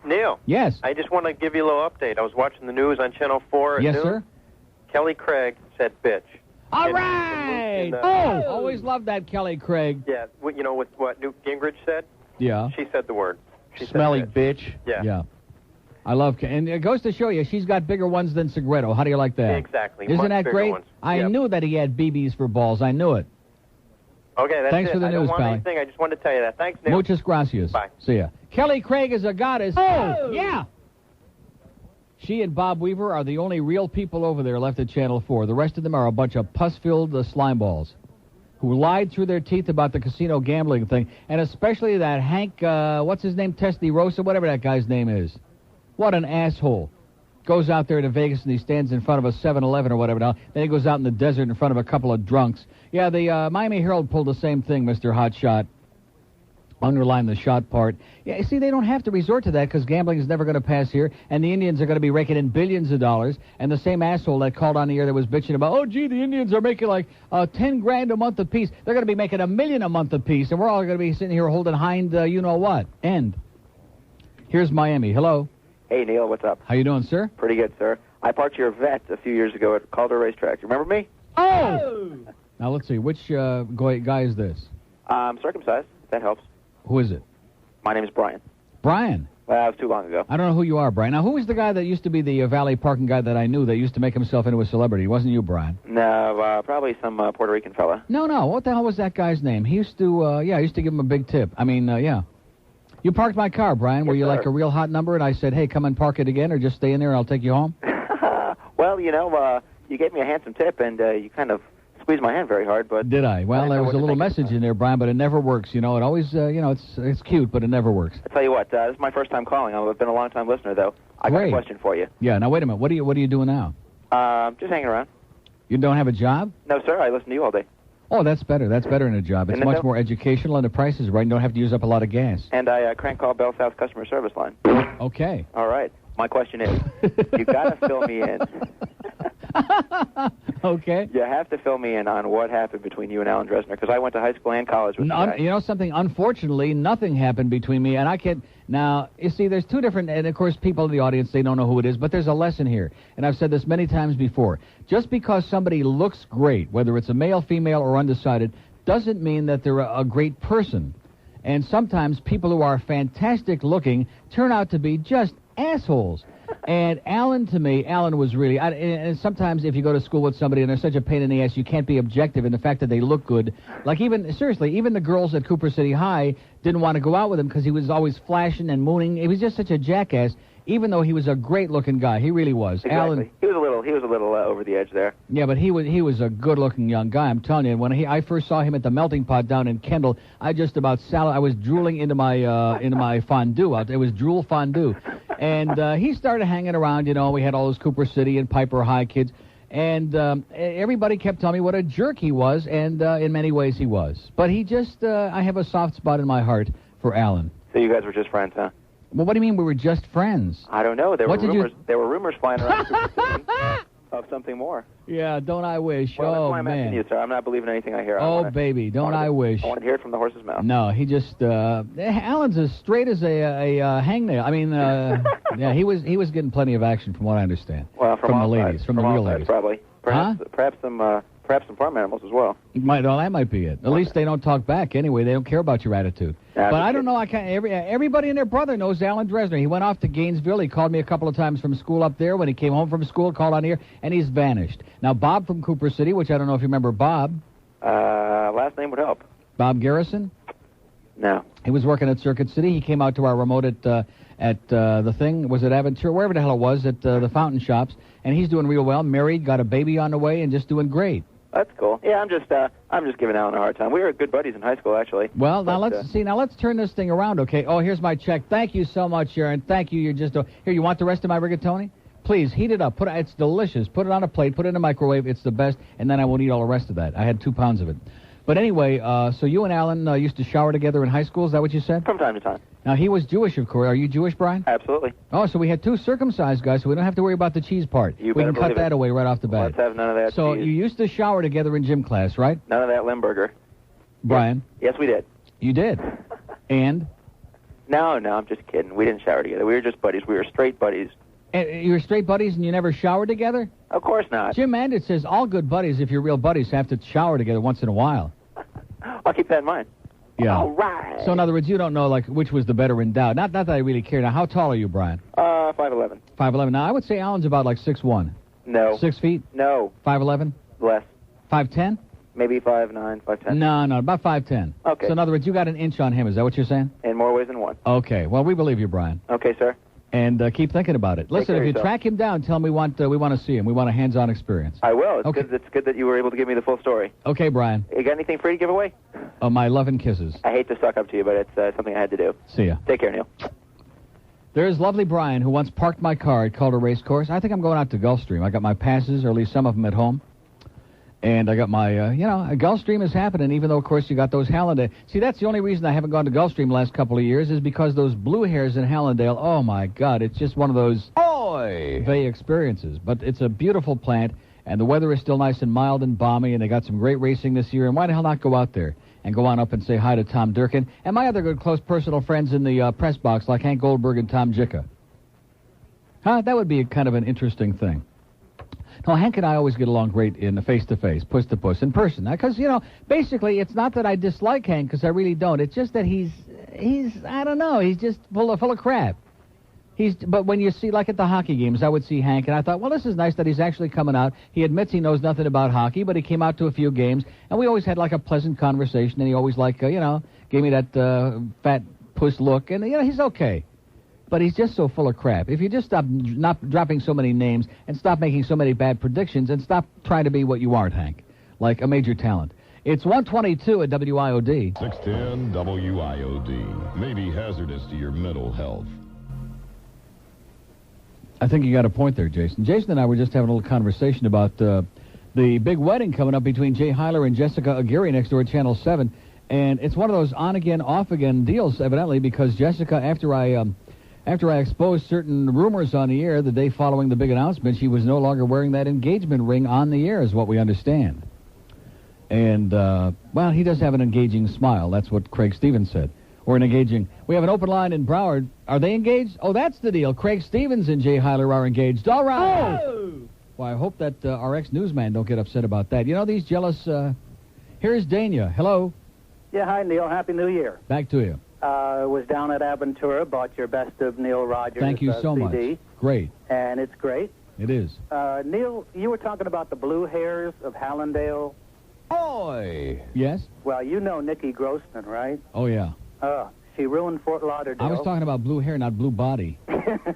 Neil. Yes. I just want to give you a little update. I was watching the news on Channel 4 at Yes, noon. sir. Kelly Craig said bitch. All right. Always loved that Kelly Craig. Yeah, with what Newt Gingrich said? Yeah. She said the word. She Smelly said bitch. Yeah. Yeah. I love, and it goes to show you, she's got bigger ones than Segredo. How do you like that? Exactly. Isn't Much that bigger great? ones. I Yep. knew that he had BBs for balls. I knew it. Okay, that's Thanks it. for the I don't news, want pal. anything. I just wanted to tell you that. Thanks, Neil. Muchas gracias. Bye. See ya. Kelly Craig is a goddess. Oh, yeah. She and Bob Weaver are the only real people over there left at Channel 4. The rest of them are a bunch of pus-filled slime balls who lied through their teeth about the casino gambling thing, and especially that Hank, what's his name, Testarossa, whatever that guy's name is. What an asshole. Goes out there to Vegas and he stands in front of a 7-Eleven or whatever now. Then he goes out in the desert in front of a couple of drunks. Yeah, the Miami Herald pulled the same thing, Mr. Hotshot. Underline the shot part. Yeah, see, they don't have to resort to that because gambling is never going to pass here, and the Indians are going to be raking in billions of dollars. And the same asshole that called on the air that was bitching about, oh, gee, the Indians are making like $10,000 a month apiece. They're going to be making $1 million a month apiece, and we're all going to be sitting here holding hind, you know what? End. Here's Miami. Hello. Hey, Neil, what's up? How you doing, sir? Pretty good, sir. I parked your vet a few years ago at Calder Racetrack. You remember me? Oh! Now, let's see. Which guy is this? I'm circumcised. That helps. Who is it? My name is Brian. Brian? Well, that was too long ago. I don't know who you are, Brian. Now, who was the guy that used to be the valet parking guy that I knew that used to make himself into a celebrity? It wasn't you, Brian. No, probably some Puerto Rican fella. No. What the hell was that guy's name? He used to, I used to give him a big tip. I mean, yeah. You parked my car, Brian. Were you like a real hot number? And I said, hey, come and park it again, or just stay in there and I'll take you home? Well, you gave me a handsome tip, and you kind of squeezed my hand very hard, but... Did I? Well, there was a little message in there, Brian, but it never works. It always, it's cute, but it never works. I'll tell you what, this is my first time calling. I've been a long-time listener, though. I got a question for you. Yeah, now wait a minute. What are you doing now? Just hanging around. You don't have a job? No, sir. I listen to you all day. Oh, that's better. That's better than a job. It's much more educational, and the price is right. You don't have to use up a lot of gas. And I crank call BellSouth customer service line. Okay. All right. My question is, you got to fill me in. Okay. You have to fill me in on what happened between you and Alan Dresner, because I went to high school and college with the guy. You know something? Unfortunately, nothing happened between me, and I can't... Now, you see, there's two different... And, of course, people in the audience, they don't know who it is, but there's a lesson here. And I've said this many times before. Just because somebody looks great, whether it's a male, female, or undecided, doesn't mean that they're a great person. And sometimes people who are fantastic looking turn out to be just assholes. And Alan, to me, Alan was really... and sometimes if you go to school with somebody and they're such a pain in the ass, you can't be objective in the fact that they look good. Like even, seriously, even the girls at Cooper City High didn't want to go out with him because he was always flashing and mooning. He was just such a jackass, even though he was a great-looking guy. He really was. Exactly. Alan, he was a little over the edge there. yeah, but he was a good-looking young guy, I'm telling you. When I first saw him at the Melting Pot down in Kendall, I just about I was drooling into my fondue. It was drool fondue. And he started hanging around, we had all those Cooper City and Piper High kids. And everybody kept telling me what a jerk he was, and in many ways he was. But he just, I have a soft spot in my heart for Alan. So you guys were just friends, huh? Well, what do you mean we were just friends? I don't know. There What were did you- rumors. There were rumors flying around of something more. Yeah, don't I wish? Well, that's oh, why I'm asking man. you, sir. I'm not believing anything I hear. Oh, baby, don't I wish? I want to hear it from the horse's mouth. No, he just, Alan's as straight as a hangnail. I mean, yeah, he was getting plenty of action from what I understand. Well, from the all ladies, sides. from the all real sides, ladies. probably. Perhaps some farm animals as well. Well, that might be it. At least they don't talk back anyway. They don't care about your attitude. But I don't know. I can't. Everybody and their brother knows Alan Dresner. He went off to Gainesville. He called me a couple of times from school up there. When he came home from school, called on here, and he's vanished. Now, Bob from Cooper City, which I don't know if you remember Bob. Last name would help. Bob Garrison? No. He was working at Circuit City. He came out to our remote at the thing. Was it Aventura? Wherever the hell it was, at the fountain shops. And he's doing real well. Married, got a baby on the way, and just doing great. That's cool. Yeah, I'm just giving Alan a hard time. We were good buddies in high school, actually. Well, now let's turn this thing around, okay? Oh, here's my check. Thank you so much, Sharon. Thank you. You're just here. You want the rest of my rigatoni? Please heat it up. It's delicious. Put it on a plate. Put it in the microwave. It's the best. And then I won't eat all the rest of that. I had 2 pounds of it. But anyway, so you and Alan used to shower together in high school. Is that what you said? From time to time. Now he was Jewish, of course. Are you Jewish, Brian? Absolutely. Oh, so we had 2 circumcised guys, so we don't have to worry about the cheese part. You we better can cut believe that it. away right off the bat. Let's have none of that. So cheese. you used to shower together in gym class, right? None of that Limburger. Brian? Yes, we did. You did. And? No, I'm just kidding. We didn't shower together. We were just buddies. We were straight buddies. And you were straight buddies and you never showered together? Of course not. Jim Mandit says all good buddies, if you're real buddies, have to shower together once in a while. I'll keep that in mind. Yeah. All right. So in other words, you don't know like which was the better in doubt. Not that I really care. Now, how tall are you, Brian? 5'11". 5'11". Now, I would say Alan's about like 6'1". No. 6 feet? No. 5'11"? Less. 5'10"? Maybe 5'9", 5'10". No, about 5'10". Okay. So in other words, you got an inch on him. Is that what you're saying? In more ways than one. Okay. Well, we believe you, Brian. Okay, sir. And keep thinking about it. Listen, care if of you yourself. track him down, tell him we want to see him. We want a hands-on experience. I will. It's Okay. good. It's good that you were able to give me the full story. Okay, Brian. You got anything free to give away? My love and kisses. I hate to suck up to you, but it's something I had to do. See ya. Take care, Neil. There's lovely Brian, who once parked my car at Calder Race Course. I think I'm going out to Gulfstream. I got my passes, or at least some of them at home. And I got my, Gulfstream is happening, even though, of course, you got those Hallandale. See, that's the only reason I haven't gone to Gulfstream the last couple of years is because those blue hairs in Hallandale, oh, my God, it's just one of those vey experiences. But it's a beautiful plant, and the weather is still nice and mild and balmy, and they got some great racing this year. And why the hell not go out there and go on up and say hi to Tom Durkin and my other good close personal friends in the press box like Hank Goldberg and Tom Jicka? Huh? That would be kind of an interesting thing. No, Hank and I always get along great in the face-to-face, puss-to-puss, in person. Because, basically, it's not that I dislike Hank, because I really don't. It's just that he's I don't know, he's just full of crap. But when you see, like at the hockey games, I would see Hank, and I thought, well, this is nice that he's actually coming out. He admits he knows nothing about hockey, but he came out to a few games, and we always had, like, a pleasant conversation, and he always, like, gave me that fat puss look, and, he's okay. But he's just so full of crap. If you just stop not dropping so many names and stop making so many bad predictions and stop trying to be what you aren't, Hank, like a major talent. It's 122 at WIOD. 610 WIOD. May be hazardous to your mental health. I think you got a point there, Jason. Jason and I were just having a little conversation about the big wedding coming up between Jay Heiler and Jessica Aguirre next door at Channel 7. And it's one of those on-again, off-again deals, evidently, because Jessica, after I exposed certain rumors on the air the day following the big announcement, she was no longer wearing that engagement ring on the air, is what we understand. And, well, he does have an engaging smile. That's what Craig Stevens said. Or an engaging... We have an open line in Broward. Are they engaged? Oh, that's the deal. Craig Stevens and Jay Heiler are engaged. All right. Oh! Well, I hope that our ex-newsman don't get upset about that. These jealous... Here's Dania. Hello. Yeah, hi, Neil. Happy New Year. Back to you. Was down at Aventura, bought your Best of Neil Rogers Thank you so CD, much. Great. and it's great. It is. Neil, you were talking about the blue hairs of Hallandale. Oi! Yes? Well, you know Nikki Grossman, right? Oh, yeah. She ruined Fort Lauderdale. I was talking about blue hair, not blue body.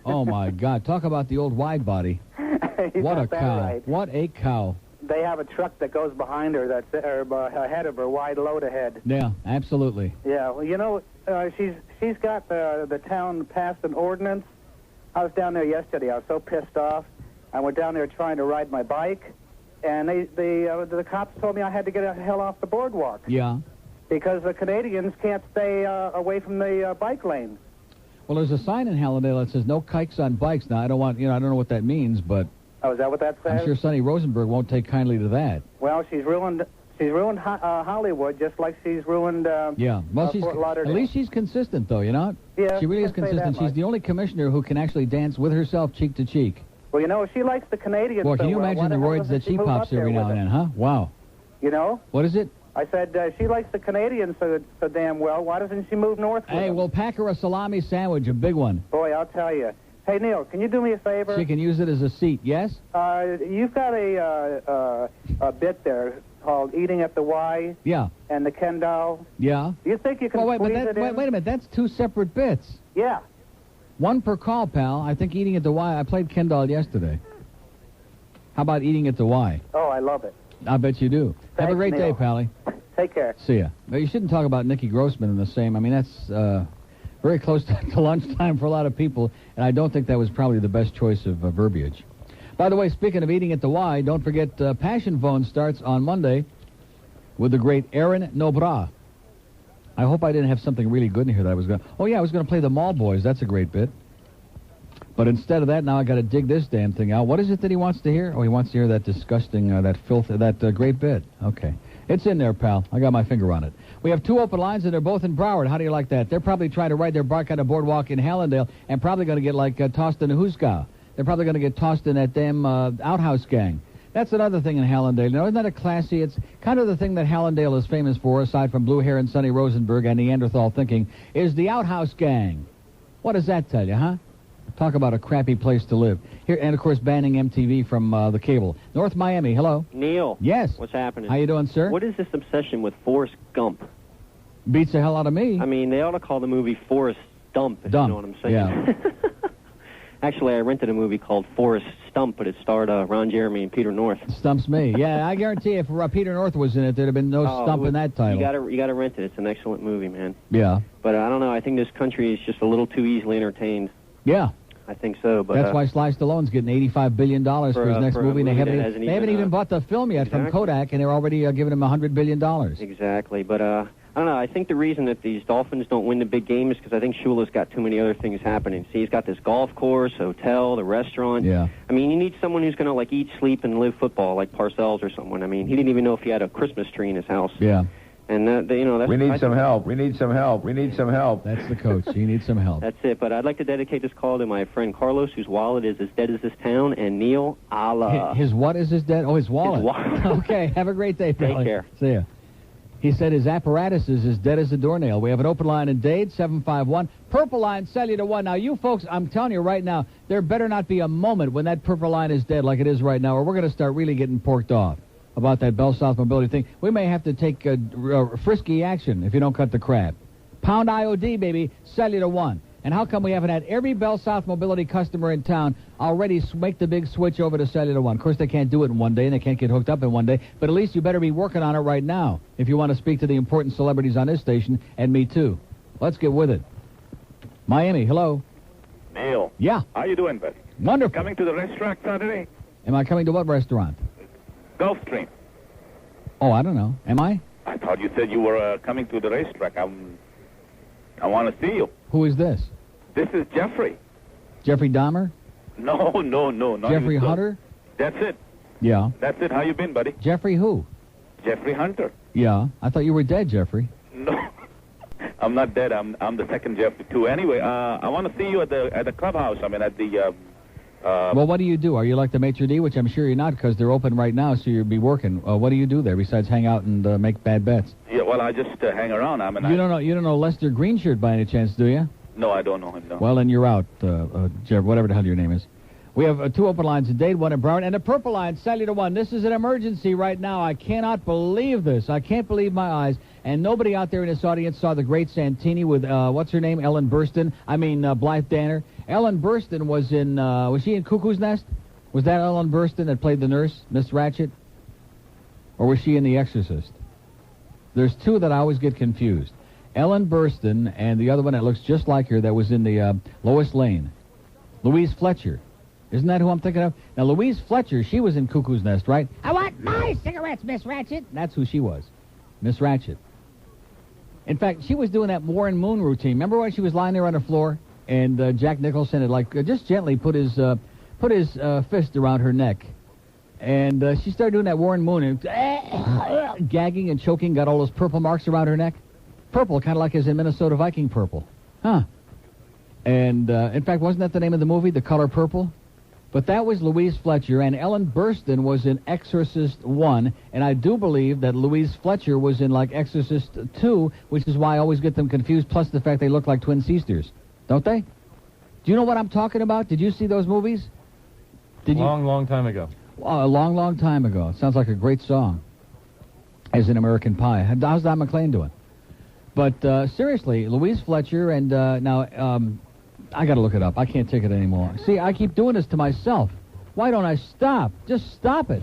Oh, my God. Talk about the old wide body. What a cow. Right. What a cow. They have a truck that goes behind her that's ahead of her, wide load ahead. Yeah, absolutely. Yeah, well, she's got the town passed an ordinance. I was down there yesterday. I was so pissed off. I went down there trying to ride my bike, and the cops told me I had to get the hell off the boardwalk. Yeah. Because the Canadians can't stay away from the bike lanes. Well, there's a sign in Hallandale that says no kikes on bikes. Now, I don't know what that means, but... Oh, is that what that says? I'm sure Sonny Rosenberg won't take kindly to that. Well, she's ruined Hollywood just like she's ruined yeah. Well, Fort Lauderdale. At least she's consistent, though, you know? Yeah, she really is consistent. She's the only commissioner who can actually dance with herself cheek to cheek. Well, you know, if she likes the Canadians Boy, so can you well, imagine the roids that she pops every now and then, huh? Wow. You know? What is it? I said she likes the Canadians so damn well. Why doesn't she move north with Hey, them? we'll pack her a salami sandwich, a big one. Boy, I'll tell you. Hey, Neil, can you do me a favor? She can use it as a seat, yes? You've got a bit there called Eating at the Y. Yeah. And the Ken doll. Yeah. Do you think you can wait squeeze it in? a minute, that's two separate bits. Yeah. One per call, pal. I think Eating at the Y. I played Ken doll yesterday. How about Eating at the Y? Oh, I love it. I bet you do. Thanks, Have a great Neil. day, Pally. Take care. See ya. But you shouldn't talk about Nikki Grossman in the same. I mean, that's very close to lunchtime for a lot of people, and I don't think that was probably the best choice of verbiage. By the way, speaking of Eating at the Y, don't forget Passion Phone starts on Monday with the great Erin Nobra. I hope I didn't have something really good in here that I was going to... Oh, yeah, I was going to play the Mall Boys. That's a great bit. But instead of that, now I got to dig this damn thing out. What is it that he wants to hear? Oh, he wants to hear that disgusting, that filth, that great bit. Okay. It's in there, pal. I got my finger on it. We have two open lines, and they're both in Broward. How do you like that? They're probably trying to ride their bike on a boardwalk in Hallandale and probably going to get, like, tossed in a Hooskow. They're probably going to get tossed in that damn outhouse gang. That's another thing in Hallandale. You know, isn't that a classy? It's kind of the thing that Hallandale is famous for, aside from blue hair and Sonny Rosenberg and Neanderthal thinking, is the outhouse gang. What does that tell you, huh? Talk about a crappy place to live. Here, and, of course, banning MTV from the cable. North Miami, hello. Neil. Yes. What's happening? How you doing, sir? What is this obsession with Forrest Gump? Beats the hell out of me. I mean, they ought to call the movie Forrest Dump, if Dump. you know what I'm saying. Yeah. Actually, I rented a movie called Forrest Stump, but it starred Ron Jeremy and Peter North. Stumps me. Yeah, I guarantee if Peter North was in it, there'd have been no stump in that title. You gotta rent it. It's an excellent movie, man. Yeah. But I don't know. I think this country is just a little too easily entertained. Yeah. I think so, but... That's why Sly Stallone's getting $85 billion for his next movie, and they haven't even bought the film yet from Kodak, and they're already giving him $100 billion. Exactly, but I don't know. I think the reason that these Dolphins don't win the big game is because I think Shula's got too many other things happening. See, he's got this golf course, hotel, the restaurant. Yeah. I mean, you need someone who's going to, like, eat, sleep, and live football, like Parcells or someone. I mean, he didn't even know if he had a Christmas tree in his house. Yeah. And, you know, that's... We need some help. We need some help. We need some help. That's the coach. He needs some help. That's it. But I'd like to dedicate this call to my friend Carlos, whose wallet is as dead as this town, and Neil Allah. His what is his dead? Oh, his wallet. His wallet. Okay. Have a great day, Billy. Take care. See ya. He said his apparatus is as dead as a doornail. We have an open line in Dade, 751. Purple line, Cellular 1. Now, you folks, I'm telling you right now, there better not be a moment when that purple line is dead like it is right now, or we're going to start really getting porked off about that BellSouth Mobility thing. We may have to take frisky action if you don't cut the crap. Pound IOD, baby, Cellular 1. And how come we haven't had every BellSouth Mobility customer in town already make the big switch over to Cellular 1? Of course, they can't do it in one day, and they can't get hooked up in one day, but at least you better be working on it right now if you want to speak to the important celebrities on this station, and me too. Let's get with it. Miami, hello. Neil. Yeah. How you doing, buddy? Wonderful. Coming to the restaurant Saturday? Am I coming to what restaurant? Gulfstream. Oh, I don't know. Am I? I thought you said you were coming to the racetrack. I want to see you. Who is this? This is Jeffrey. Jeffrey Dahmer? No, not Jeffrey even close. Hunter? That's it. Yeah. That's it. How you been, buddy? Jeffrey who? Jeffrey Hunter. Yeah. I thought you were dead, Jeffrey. No, I'm not dead. I'm the second Jeffrey too. Anyway, I want to see you at the clubhouse. I mean, at the. Well, what do you do? Are you like the maitre d', which I'm sure you're not because they're open right now, so you'll be working. What do you do there besides hang out and make bad bets? Yeah, well, I just hang around. I mean, you don't know Lester Greenshirt by any chance, do you? No, I don't know him. No. Well, then you're out, Jeff, whatever the hell your name is. We have two open lines in Dade, one in Broward, and a purple line, Cellular 1. This is an emergency right now. I cannot believe this. I can't believe my eyes. And nobody out there in this audience saw the great Santini with, what's her name, Ellen Burstyn? Blythe Danner. Ellen Burstyn was in, was she in Cuckoo's Nest? Was that Ellen Burstyn that played the nurse, Miss Ratchet? Or was she in The Exorcist? There's two that I always get confused. Ellen Burstyn and the other one that looks just like her that was in the Lois Lane. Louise Fletcher. Isn't that who I'm thinking of? Now, Louise Fletcher, she was in Cuckoo's Nest, right? I what? want my cigarettes, Miss Ratchet. That's who she was, Miss Ratchet. In fact, she was doing that Warren Moon routine. Remember when she was lying there on the floor, and Jack Nicholson had just gently put his fist around her neck, and she started doing that Warren Moon, and gagging and choking, got all those purple marks around her neck. Purple, kind of like as in Minnesota Viking purple, huh? And in fact, wasn't that the name of the movie, The Color Purple? But that was Louise Fletcher, and Ellen Burstyn was in Exorcist 1, and I do believe that Louise Fletcher was in, Exorcist 2, which is why I always get them confused, plus the fact they look like twin sisters. Don't they? Do you know what I'm talking about? Did you see those movies? Long time ago. A long time ago. It sounds like a great song, as in American Pie. How's Don McLean doing? But seriously, Louise Fletcher, and now... I got to look it up. I can't take it anymore. See, I keep doing this to myself. Why don't I stop? Just stop it.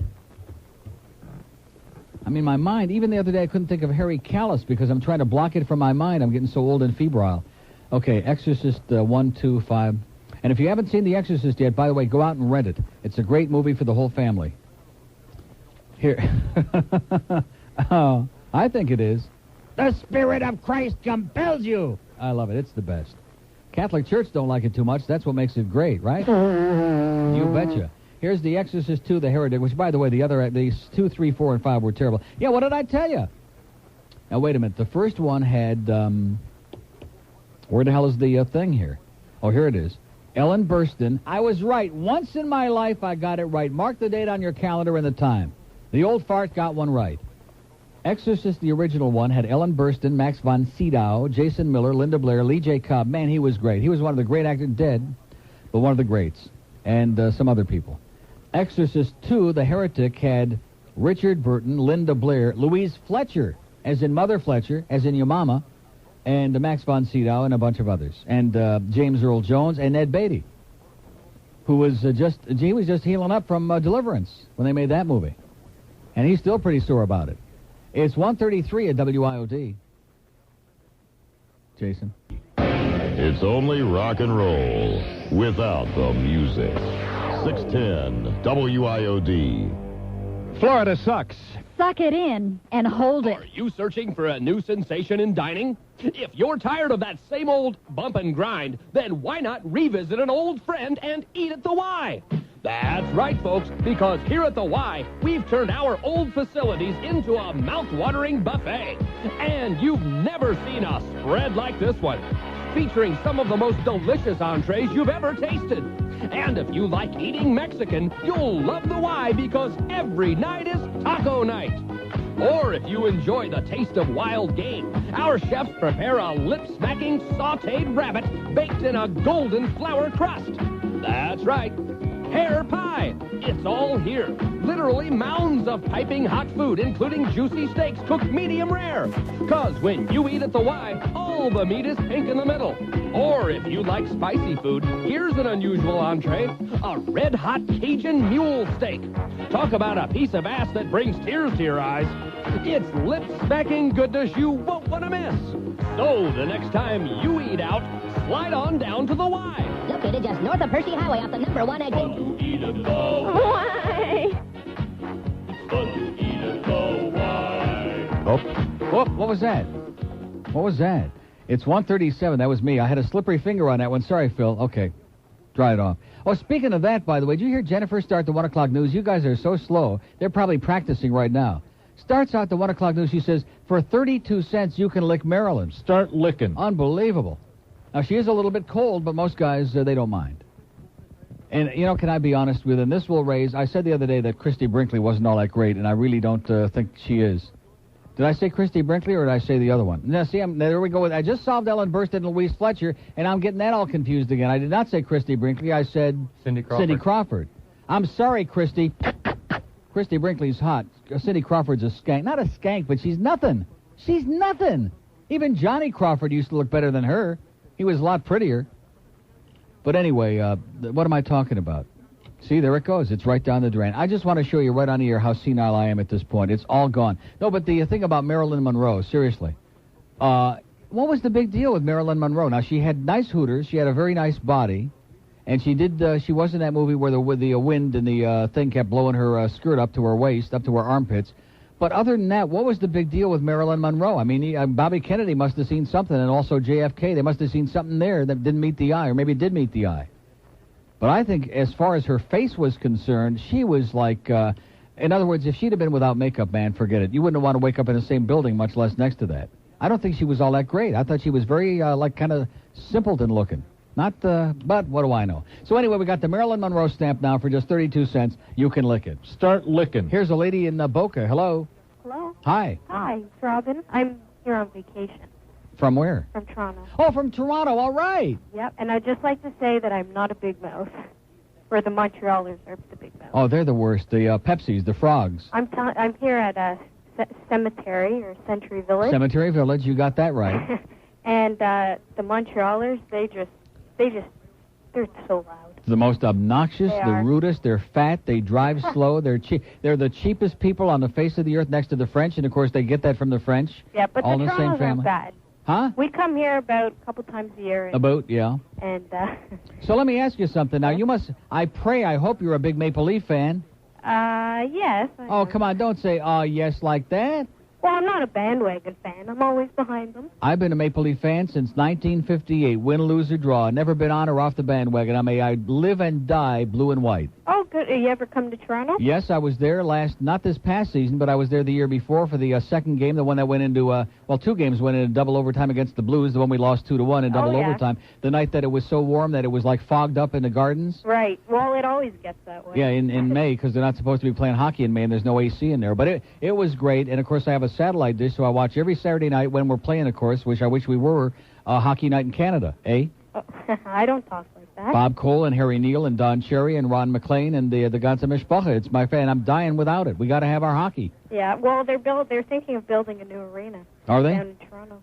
I mean, my mind, even the other day I couldn't think of Harry Callis because I'm trying to block it from my mind. I'm getting so old and febrile. Okay, Exorcist 1, 2, 5. And if you haven't seen The Exorcist yet, by the way, go out and rent it. It's a great movie for the whole family. Here. Oh, I think it is. The Spirit of Christ compels you. I love it. It's the best. Catholic Church don't like it too much. That's what makes it great, right? You betcha. Here's The Exorcist 2, The Heretic, which, by the way, these 2, 3, 4, and 5 were terrible. Yeah, what did I tell you? Now, wait a minute. The first one had, where the hell is the thing here? Oh, here it is. Ellen Burstyn. I was right. Once in my life, I got it right. Mark the date on your calendar and the time. The old fart got one right. Exorcist, the original one, had Ellen Burstyn, Max von Sydow, Jason Miller, Linda Blair, Lee J. Cobb. Man, he was great. He was one of the great actors, dead, but one of the greats, and some other people. Exorcist 2, The Heretic, had Richard Burton, Linda Blair, Louise Fletcher, as in Mother Fletcher, as in your mama, and Max von Sydow, and a bunch of others, and James Earl Jones, and Ed Beatty, who was just healing up from Deliverance when they made that movie, and he's still pretty sore about it. It's 1:33 at WIOD. Jason. It's only rock and roll without the music. 610 WIOD. Florida sucks. Suck it in and hold it. Are you searching for a new sensation in dining? If you're tired of that same old bump and grind, then why not revisit an old friend and eat at the Y? That's right, folks, because here at the Y, we've turned our old facilities into a mouth-watering buffet. And you've never seen a spread like this one, featuring some of the most delicious entrees you've ever tasted. And if you like eating Mexican, you'll love the Y because every night is taco night. Or if you enjoy the taste of wild game, our chefs prepare a lip-smacking sautéed rabbit baked in a golden flour crust. That's right. Hair pie. It's all here. Literally mounds of piping hot food, including juicy steaks cooked medium rare. 'Cause when you eat at the Y, all the meat is pink in the middle. Or if you like spicy food, here's an unusual entree, a red-hot Cajun mule steak. Talk about a piece of ass that brings tears to your eyes. It's lip-smacking goodness you won't want to miss. So the next time you eat out, slide on down to the Y. Located just north of Hershey Highway off the number 1 exit. Why? Oh, what was that? What was that? It's 1:37. That was me. I had a slippery finger on that one. Sorry, Phil. Okay. Dry it off. Oh, speaking of that, by the way, did you hear Jennifer start the 1 o'clock news? You guys are so slow. They're probably practicing right now. Starts out the 1 o'clock news. She says, for 32 cents, you can lick Maryland. Start licking. Unbelievable. Now, she is a little bit cold, but most guys, they don't mind. And, you know, can I be honest with you? And this will raise... I said the other day that Christy Brinkley wasn't all that great, and I really don't think she is. Did I say Christy Brinkley, or did I say the other one? Now, see, there we go. I just solved Ellen Burstyn and Louise Fletcher, and I'm getting that all confused again. I did not say Christy Brinkley. I said... Cindy Crawford. I'm sorry, Christy. Christy Brinkley's hot. Cindy Crawford's a skank. Not a skank, but she's nothing. She's nothing. Even Johnny Crawford used to look better than her. He was a lot prettier. But anyway, what am I talking about? See, there it goes. It's right down the drain. I just want to show you right on the air how senile I am at this point. It's all gone. No, but the thing about Marilyn Monroe, seriously. What was the big deal with Marilyn Monroe? Now, she had nice hooters. She had a very nice body. And she did. She was in that movie where the wind and the thing kept blowing her skirt up to her waist, up to her armpits. But other than that, what was the big deal with Marilyn Monroe? I mean, Bobby Kennedy must have seen something, and also JFK. They must have seen something there that didn't meet the eye, or maybe it did meet the eye. But I think as far as her face was concerned, she was like, in other words, if she'd have been without makeup, man, forget it. You wouldn't want to wake up in the same building, much less next to that. I don't think she was all that great. I thought she was very, kind of simpleton looking. But what do I know? So anyway, we got the Marilyn Monroe stamp now for just 32 cents. You can lick it. Start licking. Here's a lady in Boca. Hello. Hello. Hi. Hi, it's Robin. I'm here on vacation. From where? From Toronto. Oh, from Toronto. All right. Yep, and I'd just like to say that I'm not a big mouth. Where the Montrealers are the big mouth. Oh, they're the worst. The Pepsis, the frogs. I'm here at a cemetery or Century Village. Cemetery Village. You got that right. And the Montrealers, they're so loud. The most obnoxious, the rudest. They're fat. They drive slow. They're cheap. They're the cheapest people on the face of the earth, next to the French, and of course they get that from the French. Yeah, but all the in the same Torontos family. aren't bad. Huh? We come here about a couple times a year. Yeah. And So let me ask you something. Now you must. I hope you're a big Maple Leaf fan. yes. Oh, come on! Don't say yes like that. Well, I'm not a bandwagon fan. I'm always behind them. I've been a Maple Leaf fan since 1958. Win, lose, or draw. Never been on or off the bandwagon. I live and die blue and white. Oh, good. You ever come to Toronto? Yes, I was there not this past season, but I was there the year before for the second game, the one that went into, two games went into double overtime against the Blues, the one we lost 2-1 in double overtime. The night that it was so warm that it was like fogged up in the gardens. Right. Well, it always gets that way. Yeah, in May, because they're not supposed to be playing hockey in May, and there's no AC in there. But it was great, and of course I have a satellite dish, so I watch every Saturday night when we're playing, of course, which I wish we were, Hockey Night in Canada, eh? Oh, I don't talk like that. Bob Cole and Harry Neal and Don Cherry and Ron McLean and the ganze Mishpacha. It's my fan. I'm dying without it. We got to have our hockey. Yeah, well, they're thinking of building a new arena. Are they? Down in Toronto.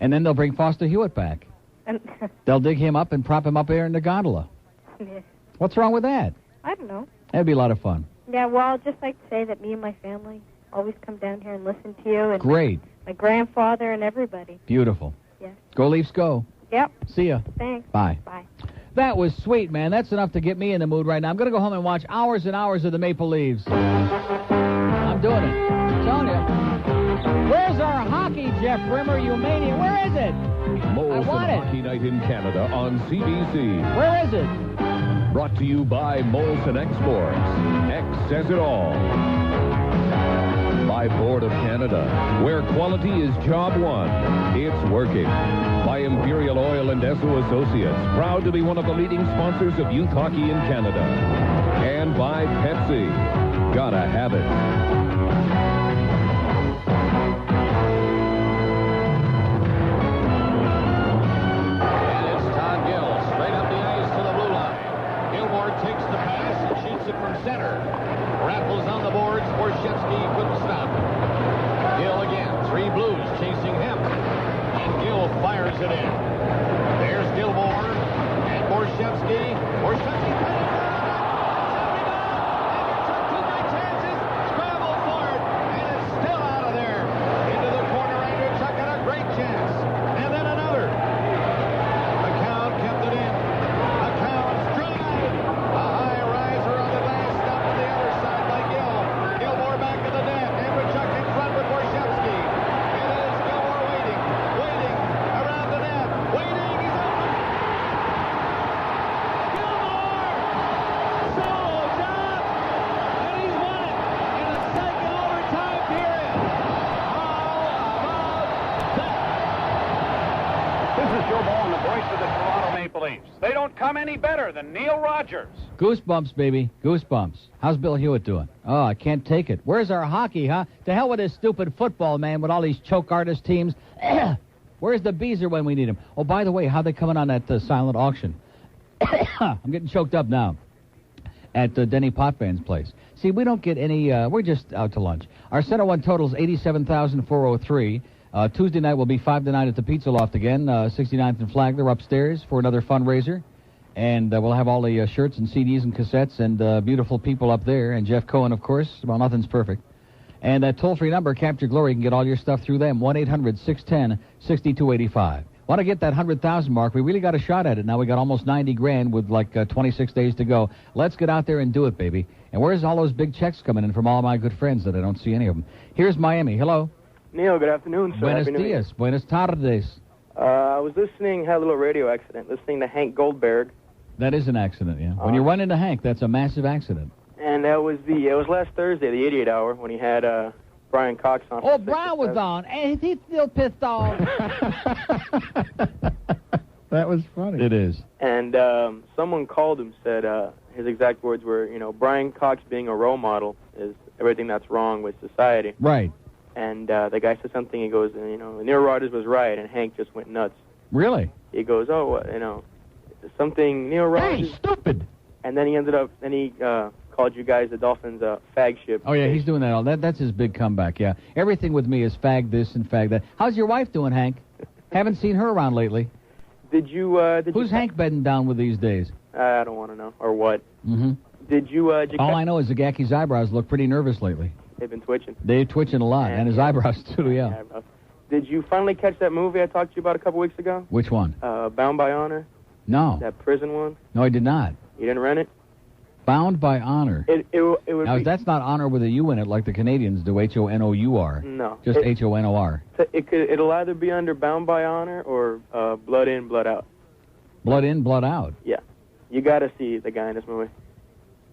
And then they'll bring Foster Hewitt back. And They'll dig him up and prop him up there in the gondola. yeah. What's wrong with that? I don't know. That'd be a lot of fun. Yeah, well, I'd just like to say that me and my family always come down here and listen to you. And Great. My grandfather and everybody. Beautiful. Yeah. Go Leafs, go. Yep. See ya. Thanks. Bye. Bye. That was sweet, man. That's enough to get me in the mood right now. I'm going to go home and watch hours and hours of the Maple Leafs. I'm doing it. I'm telling you. Where's our hockey, Jeff Rimmer, you maniac? Where is it? Molson want it. Hockey Night in Canada on CBC. Where is it? Brought to you by Molson Exports. X says it all. By Board of Canada, where quality is job one. It's working. By Imperial Oil and Esso Associates, proud to be one of the leading sponsors of youth hockey in Canada. And by Pepsi. Gotta have it. Center. Raffles on the boards. Borshevsky couldn't stop it. Gill again. 3 Blues chasing him. And Gill fires it in. There's Gilmore. And Borshevsky. Borshevsky. Two great chances. Scramble for it. And it's still out of there. Into the corner. Andrew Chuck got a great chance. And then another. McCown kept it in. McCown's drive. A high riser on the glass. Stop to the other side by Gill. Gilmore back to the net. Andrew Chuck in front with Borshevsky. It is Gilmore waiting. Waiting. Around the net. Waiting. He's open. Gilmore! Solo job! And he's won it in the second overtime period. How about that? This is Joe Ball, the voice of the Toronto Maple Leafs. They don't come any better than Neil Rogers. Goosebumps, baby. Goosebumps. How's Bill Hewitt doing? Oh, I can't take it. Where's our hockey, huh? To hell with this stupid football, man, with all these choke artist teams. Where's the Beezer when we need him? Oh, by the way, how they coming on that silent auction? I'm getting choked up now. At Denny Potvan's place. See, we don't get any, we're just out to lunch. Our Center One total's $87,403. Tuesday night will be 5 to 9 at the Pizza Loft again, 69th and Flagler upstairs for another fundraiser. And we'll have all the shirts and CDs and cassettes and beautiful people up there. And Jeff Cohen, of course. Well, nothing's perfect. And that toll-free number, Capture Glory, you can get all your stuff through them, 1-800-610-6285. Want to get that 100,000 mark. We really got a shot at it. Now we got almost 90 grand with like 26 days to go. Let's get out there and do it, baby. And where's all those big checks coming in from all my good friends that I don't see any of them? Here's Miami. Hello. Neil, good afternoon, sir. Buenos Happy New Year. dias. Buenas tardes. I was listening, had a little radio accident, listening to Hank Goldberg. That is an accident, yeah. When you run into Hank, that's a massive accident. And that was it was last Thursday, the 88 hour, when he had Brian Cox on. Oh, Brian was on. And he's still pissed off. That was funny. It is. And someone called him, said his exact words were, Brian Cox being a role model is everything that's wrong with society. Right. And the guy said something, he goes, Neil Rogers was right, and Hank just went nuts. Really? He goes, something, Neil Rogers. Hey, stupid. And then he called you guys the Dolphins fag ship. Oh, yeah, he's doing that all. That's his big comeback, yeah. Everything with me is fag this and fag that. How's your wife doing, Hank? Haven't seen her around lately. Who's Hank bedding down with these days? I don't want to know. Or what? Mm-hmm. All I know is Zagaki's eyebrows look pretty nervous lately. They've been twitching. They're twitching a lot, and his eyebrows, too, yeah. Did you finally catch that movie I talked to you about a couple weeks ago? Which one? Bound by Honor. No. That prison one? No, I did not. You didn't rent it? Bound by Honor. It would now, be... that's not honor with a U in it like the Canadians do, H-O-N-O-U-R. No. Just H-O-N-O-R. It'll either be under Bound by Honor or Blood In, Blood Out. Blood In, Blood Out? Yeah. You got to see the guy in this movie.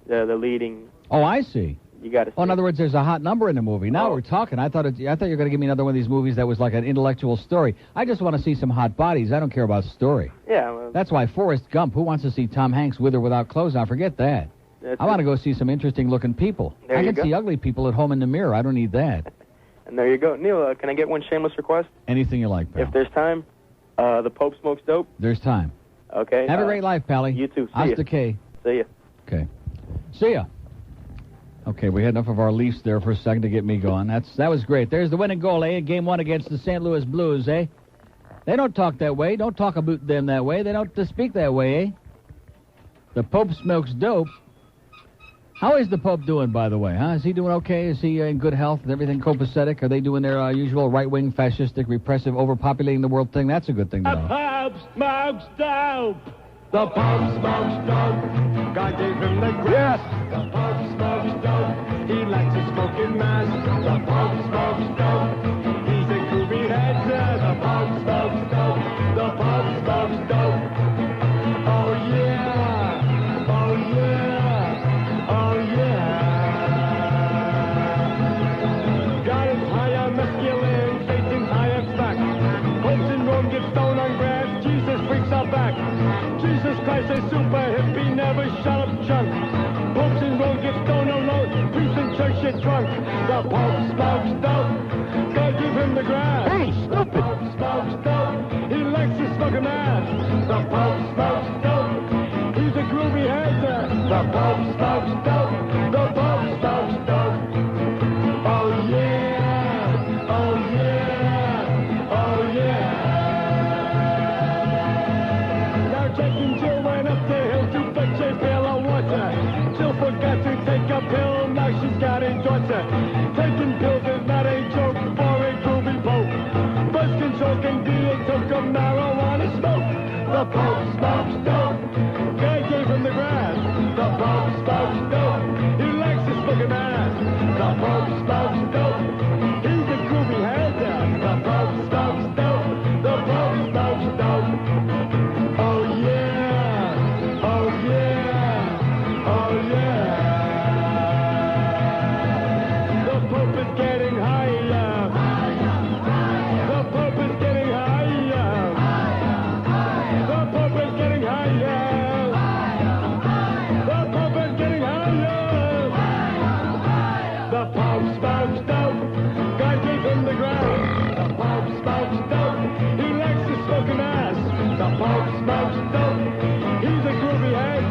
The leading... Oh, I see. You got to see in other words, there's a hot number in the movie. Now we're talking. I thought you were going to give me another one of these movies that was like an intellectual story. I just want to see some hot bodies. I don't care about story. Yeah. Well, that's why Forrest Gump, who wants to see Tom Hanks with or without clothes on? Forget that. I want to go see some interesting-looking people. I can see ugly people at home in the mirror. I don't need that. And there you go. Neil, can I get one shameless request? Anything you like, pal. If there's time, the Pope smokes dope. There's time. Okay. Have a great life, Pally. You too. Hasta K. See ya. Okay. See ya. Okay, we had enough of our Leafs there for a second to get me going. That was great. There's the winning goal, eh? Game 1 against the St. Louis Blues, eh? They don't talk that way. Don't talk about them that way. They don't speak that way, eh? The Pope smokes dope. How is the Pope doing, by the way, huh? Is he doing okay? Is he in good health? Is everything copacetic? Are they doing their usual right-wing, fascistic, repressive, overpopulating the world thing? That's a good thing to know. The Pope smokes dope. The Pope smokes dope. God gave him the grace. The Pope smokes dope. He likes to smoke in mass. The Pope smokes dope. He's a groovy head. The Pope smokes dope. The Pope smokes dope. Oh yeah. Oh yeah. Oh yeah. God is higher masculine. Satan's higher back. Popes in Rome get stoned on grass. Jesus freaks out back. Jesus Christ, a super hippie, never shut up junk. Popes in Rome get stoned alone. Priests in church get drunk. The Pope smokes dope. God give him the grass. Hey, stupid. The Pope smokes dope. He likes to smoke a mass. The Pope smokes dope. He's a groovy head. The Pope smokes dope. The Pope smokes dope. Oh yeah. Oh yeah. Oh yeah. Taking Jill went up the hill to fetch a pail of water. Jill forgot to take a pill, now she's got a daughter. Taking pills is not a joke for a groovy Pope. Buzz control can be a toke of marijuana smoke. The Pope smokes dope. God gave him the grass. The Pope smokes dope. He likes to smoke an ass. The Pope smokes dope. He's a groovy head. The Pope smokes dope. The Pope smokes dope. Oh yeah, oh yeah, oh yeah. The Pope is getting higher. The Pope is getting higher. The Pope is getting higher. The Pope is getting higher. The Pope smokes dope. God gave him the ground. The Pope smokes dope. He likes to smoke an ass. The Pope smokes dope. He's a groovy head.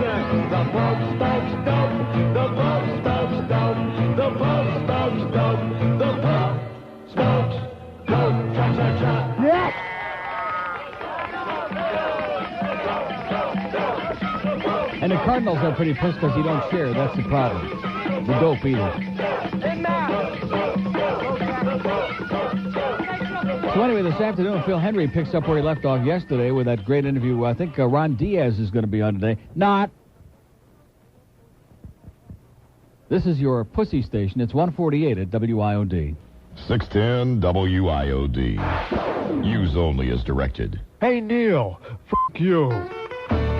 The Pope smokes dope. The Pope smokes dope. The Pope smokes dope. The Pope smokes dope. Cha cha cha. Yes. And the Cardinals are pretty pissed because you don't share. That's the problem. The dope eater. So anyway, this afternoon, Phil Hendrie picks up where he left off yesterday with that great interview. I think Ron Diaz is going to be on today. Not. This is your pussy station. It's 148 at WIOD. 610 WIOD. Use only as directed. Hey, Neil. F*** you.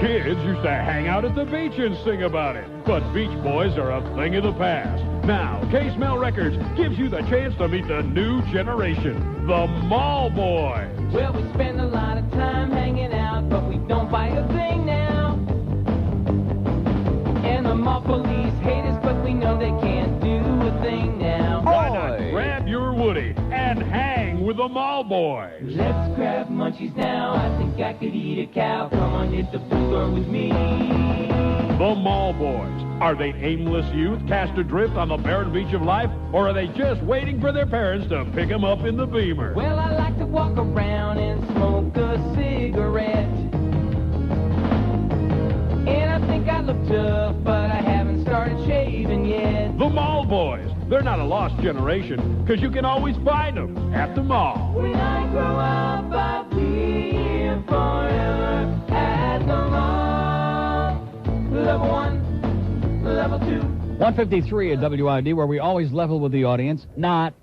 Kids used to hang out at the beach and sing about it. But Beach Boys are a thing of the past. Now, K-Smell Records gives you the chance to meet the new generation, the Mall Boys. Well, we spend a lot of time hanging out, but we don't buy a thing now. And the mall police hate us, but we know they can't do a thing now. Why not grab your Woody and hang with the Mall Boys? Let's grab munchies now. I think I could eat a cow. Come on, hit the food store with me. The Mall Boys. Are they aimless youth cast adrift on the barren beach of life, or are they just waiting for their parents to pick them up in the Beamer? Well, I like to walk around and smoke a cigarette. And I think I look tough, but I haven't started shaving yet. The Mall Boys. They're not a lost generation, because you can always find them at the mall. When I grow up, I'll be here forever at the mall. Level 1. Level 2. 153 at WID, where we always level with the audience. Not.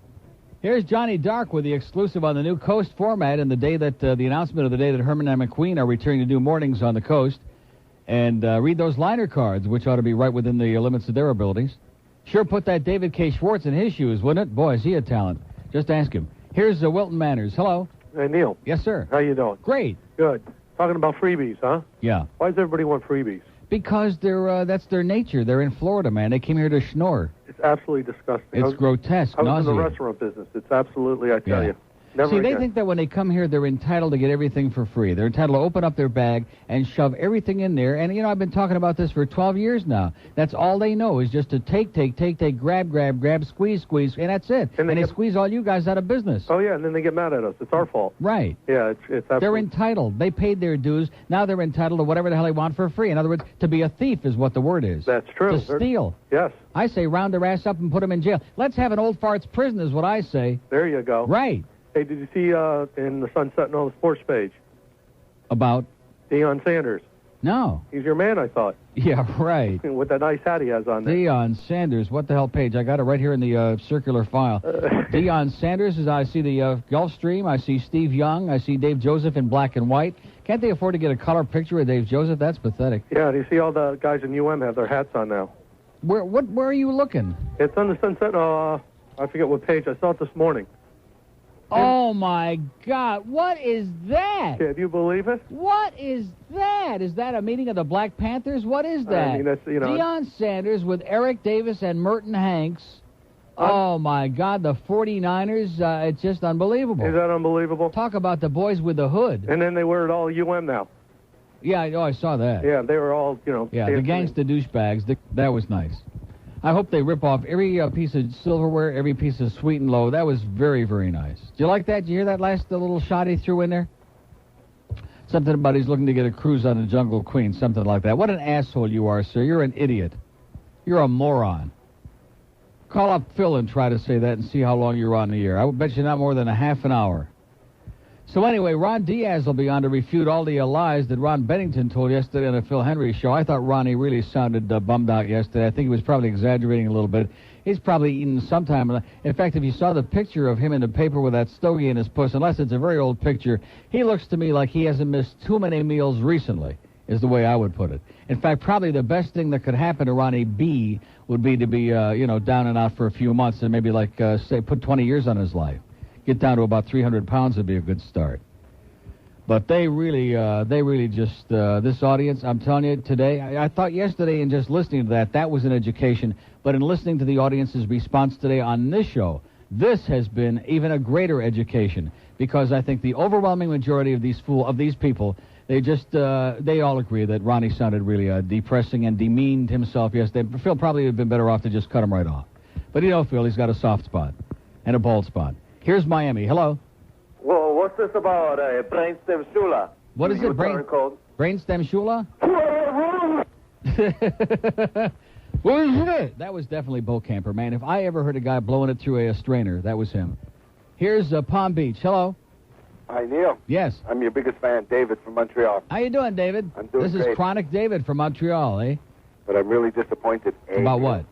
Here's Johnny Dark with the exclusive on the new Coast format and the day that the announcement of the day that Herman and McQueen are returning to do mornings on the Coast. And read those liner cards, which ought to be right within the limits of their abilities. Sure put that David K. Schwartz in his shoes, wouldn't it? Boy, is he a talent. Just ask him. Here's Wilton Manners. Hello. Hey, Neil. Yes, sir. How you doing? Great. Good. Talking about freebies, huh? Yeah. Why does everybody want freebies? Because that's their nature. They're in Florida, man. They came here to schnorr. It's absolutely disgusting. It's grotesque, I was in the nauseating. restaurant business. It's absolutely, I tell Yeah. you. Never See, they again. think that when they come here, they're entitled to get everything for free. They're entitled to open up their bag and shove everything in there. And, you know, I've been talking about this for 12 years now. That's all they know is just to take, grab, squeeze, and that's it. And they squeeze all you guys out of business. Oh, yeah, and then they get mad at us. It's our fault. Right. Yeah, it's absolutely... They're entitled. They paid their dues. Now they're entitled to whatever the hell they want for free. In other words, to be a thief is what the word is. That's true. To steal. Yes. I say round their ass up and put them in jail. Let's have an old farts prison is what I say. There you go. Right. Hey, did you see in the Sunset and All the Sports page? About? Deion Sanders. No. He's your man, I thought. Yeah, right. With that nice hat he has on there. Deion Sanders. What the hell page? I got it right here in the circular file. Deion Sanders, as I see the Gulfstream. I see Steve Young. I see Dave Joseph in black and white. Can't they afford to get a color picture of Dave Joseph? That's pathetic. Yeah, do you see all the guys in UM have their hats on now? Where are you looking? It's on the Sunset, I forget what page. I saw it this morning. Oh, my God. What is that? Can you believe it? What is that? Is that a meeting of the Black Panthers? What is that? I mean, that's, you know... Deion Sanders with Eric Davis and Merton Hanks. Oh, my God. The 49ers, it's just unbelievable. Is that unbelievable? Talk about the boys with the hood. And then they wear it all UM now. Yeah, I saw that. Yeah, they were all, you know... Yeah, the gangsta douchebags. That was nice. I hope they rip off every piece of silverware, every piece of sweet and low. That was very, very nice. Did you like that? Did you hear that last little shot he threw in there? Something about he's looking to get a cruise on the Jungle Queen, something like that. What an asshole you are, sir. You're an idiot. You're a moron. Call up Phil and try to say that and see how long you're on the air. I would bet you not more than a half an hour. So anyway, Ron Diaz will be on to refute all the lies that Ron Bennington told yesterday on the Phil Hendrie show. I thought Ronnie really sounded bummed out yesterday. I think he was probably exaggerating a little bit. He's probably eaten sometime. In fact, if you saw the picture of him in the paper with that stogie in his puss, unless it's a very old picture, he looks to me like he hasn't missed too many meals recently, is the way I would put it. In fact, probably the best thing that could happen to Ronnie B would be to be, down and out for a few months and maybe, say, put 20 years on his life. Get down to about 300 pounds would be a good start. But they really just, this audience, I'm telling you, today, I thought yesterday in just listening to that was an education. But in listening to the audience's response today on this show, this has been even a greater education. Because I think the overwhelming majority of these people, they all agree that Ronnie sounded really depressing and demeaned himself yesterday. Phil probably would have been better off to just cut him right off. But Phil, he's got a soft spot and a bald spot. Here's Miami. Hello. Well, what's this about brainstem shula? What is it? Brainstem shula? What is it? That was definitely Bo Camper, man. If I ever heard a guy blowing it through a strainer, that was him. Here's Palm Beach. Hello. Hi, Neil. Yes. I'm your biggest fan, David from Montreal. How you doing, David? I'm doing This great. is Chronic David from Montreal, eh? But I'm really disappointed. About what?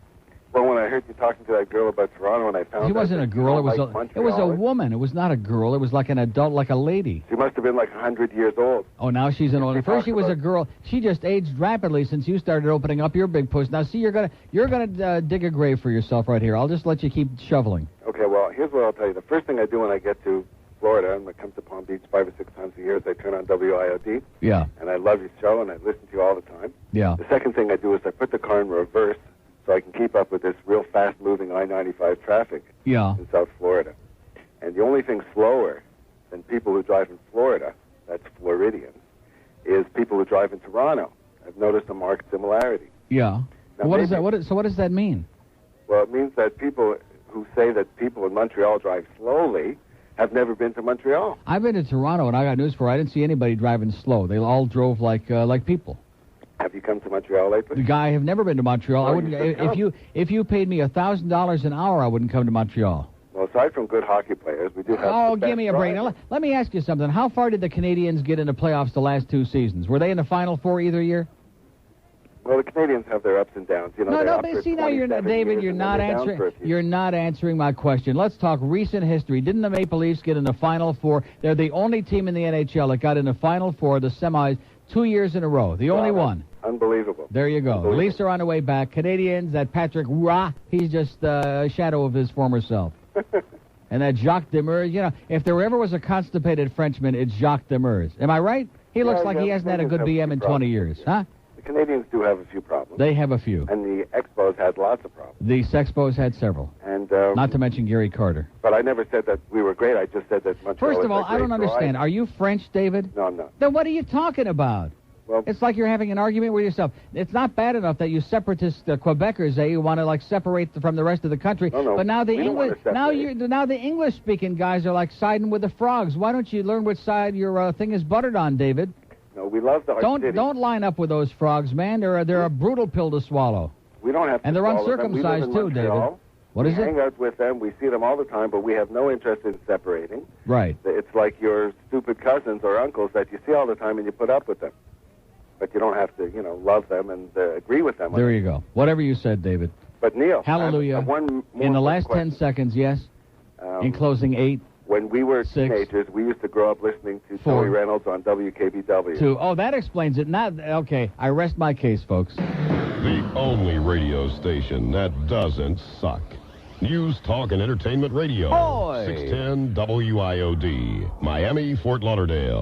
Well, when I heard you talking to that girl about Toronto, and I found She out wasn't that a girl. you It was don't like it was a Montreal, woman. It was not a girl. It was like an adult, like a lady. She must have been like 100 years old. Oh, now she's an older. First she was a about- girl. She just aged rapidly since you started opening up your big push. Now, see, you're gonna dig a grave for yourself right here. I'll just let you keep shoveling. Okay, well, here's what I'll tell you. The first thing I do when I get to Florida, and I come to Palm Beach 5 or 6 times a year, is I turn on WIOD. Yeah. And I love your show, and I listen to you all the time. Yeah. The second thing I do is I put the car in reverse so I can keep up with this real fast-moving I-95 traffic Yeah. in South Florida. And the only thing slower than people who drive in Florida, that's Floridians, is people who drive in Toronto. I've noticed a marked similarity. Yeah. Now, What is maybe- that? So what does that mean? Well, it means that people who say that people in Montreal drive slowly have never been to Montreal. I've been to Toronto, and I got news for you. I didn't see anybody driving slow. They all drove like people. Have you come to Montreal lately? The guy, I have never been to Montreal. I Well, wouldn't. you should If you paid me $1,000 an hour, I wouldn't come to Montreal. Well, aside from good hockey players, we do have Oh, the best give me a break. Now, drivers. let me ask you something. How far did the Canadians get in the playoffs the last 2 seasons? Were they in the Final Four either year? Well, the Canadians have their ups and downs. You know, they're No, up but for see now you're not, 27 David. years You're and then not they're down answering. for a few. You're not answering my question. Let's talk recent history. Didn't the Maple Leafs get in the Final Four? They're the only team in the NHL that got in the Final Four, the semis, 2 years in a row. The only one. Unbelievable. There you go. The Leafs are on the way back. Canadians, that Patrick Roy, he's just a shadow of his former self. And that Jacques Demers, you know, if there ever was a constipated Frenchman, it's Jacques Demers. Am I right? He looks Yeah, like yeah, he hasn't had a Canadians good have a BM few in 20 problems. years, huh? The Canadians do have a few problems. They have a few. And the Expos had lots of problems. The Sexpos had several. And Not to mention Gary Carter. But I never said that we were great. I just said that Montreal First is of all, a I don't great understand. drive. Are you French, David? No, I'm not. Then what are you talking about? Well, it's like you're having an argument with yourself. It's not bad enough that you separatist Quebecers, you want to like separate from the rest of the country. No, but now the we don't wanna English, now the English-speaking guys are like siding with the frogs. Why don't you learn which side your thing is buttered on, David? No, we love the Don't line up with those frogs, man. They're a brutal pill to swallow. We don't have to And they're follow them. We live uncircumcised in too, Montreal. David. What is we it? hang out with them. We see them all the time, but we have no interest in separating. Right. It's like your stupid cousins or uncles that you see all the time and you put up with them. But you don't have to, love them and agree with them. There you go. Whatever you said, David. But Neil, Hallelujah. I have one more In the last question. 10 seconds, yes. In closing, 8. When we were 6, teenagers, we used to grow up listening to 4, Joey Reynolds on WKBW. 2. Oh, that explains it. Not okay. I rest my case, folks. The only radio station that doesn't suck. News, talk, and entertainment radio. Boy. 610 WIOD, Miami, Fort Lauderdale.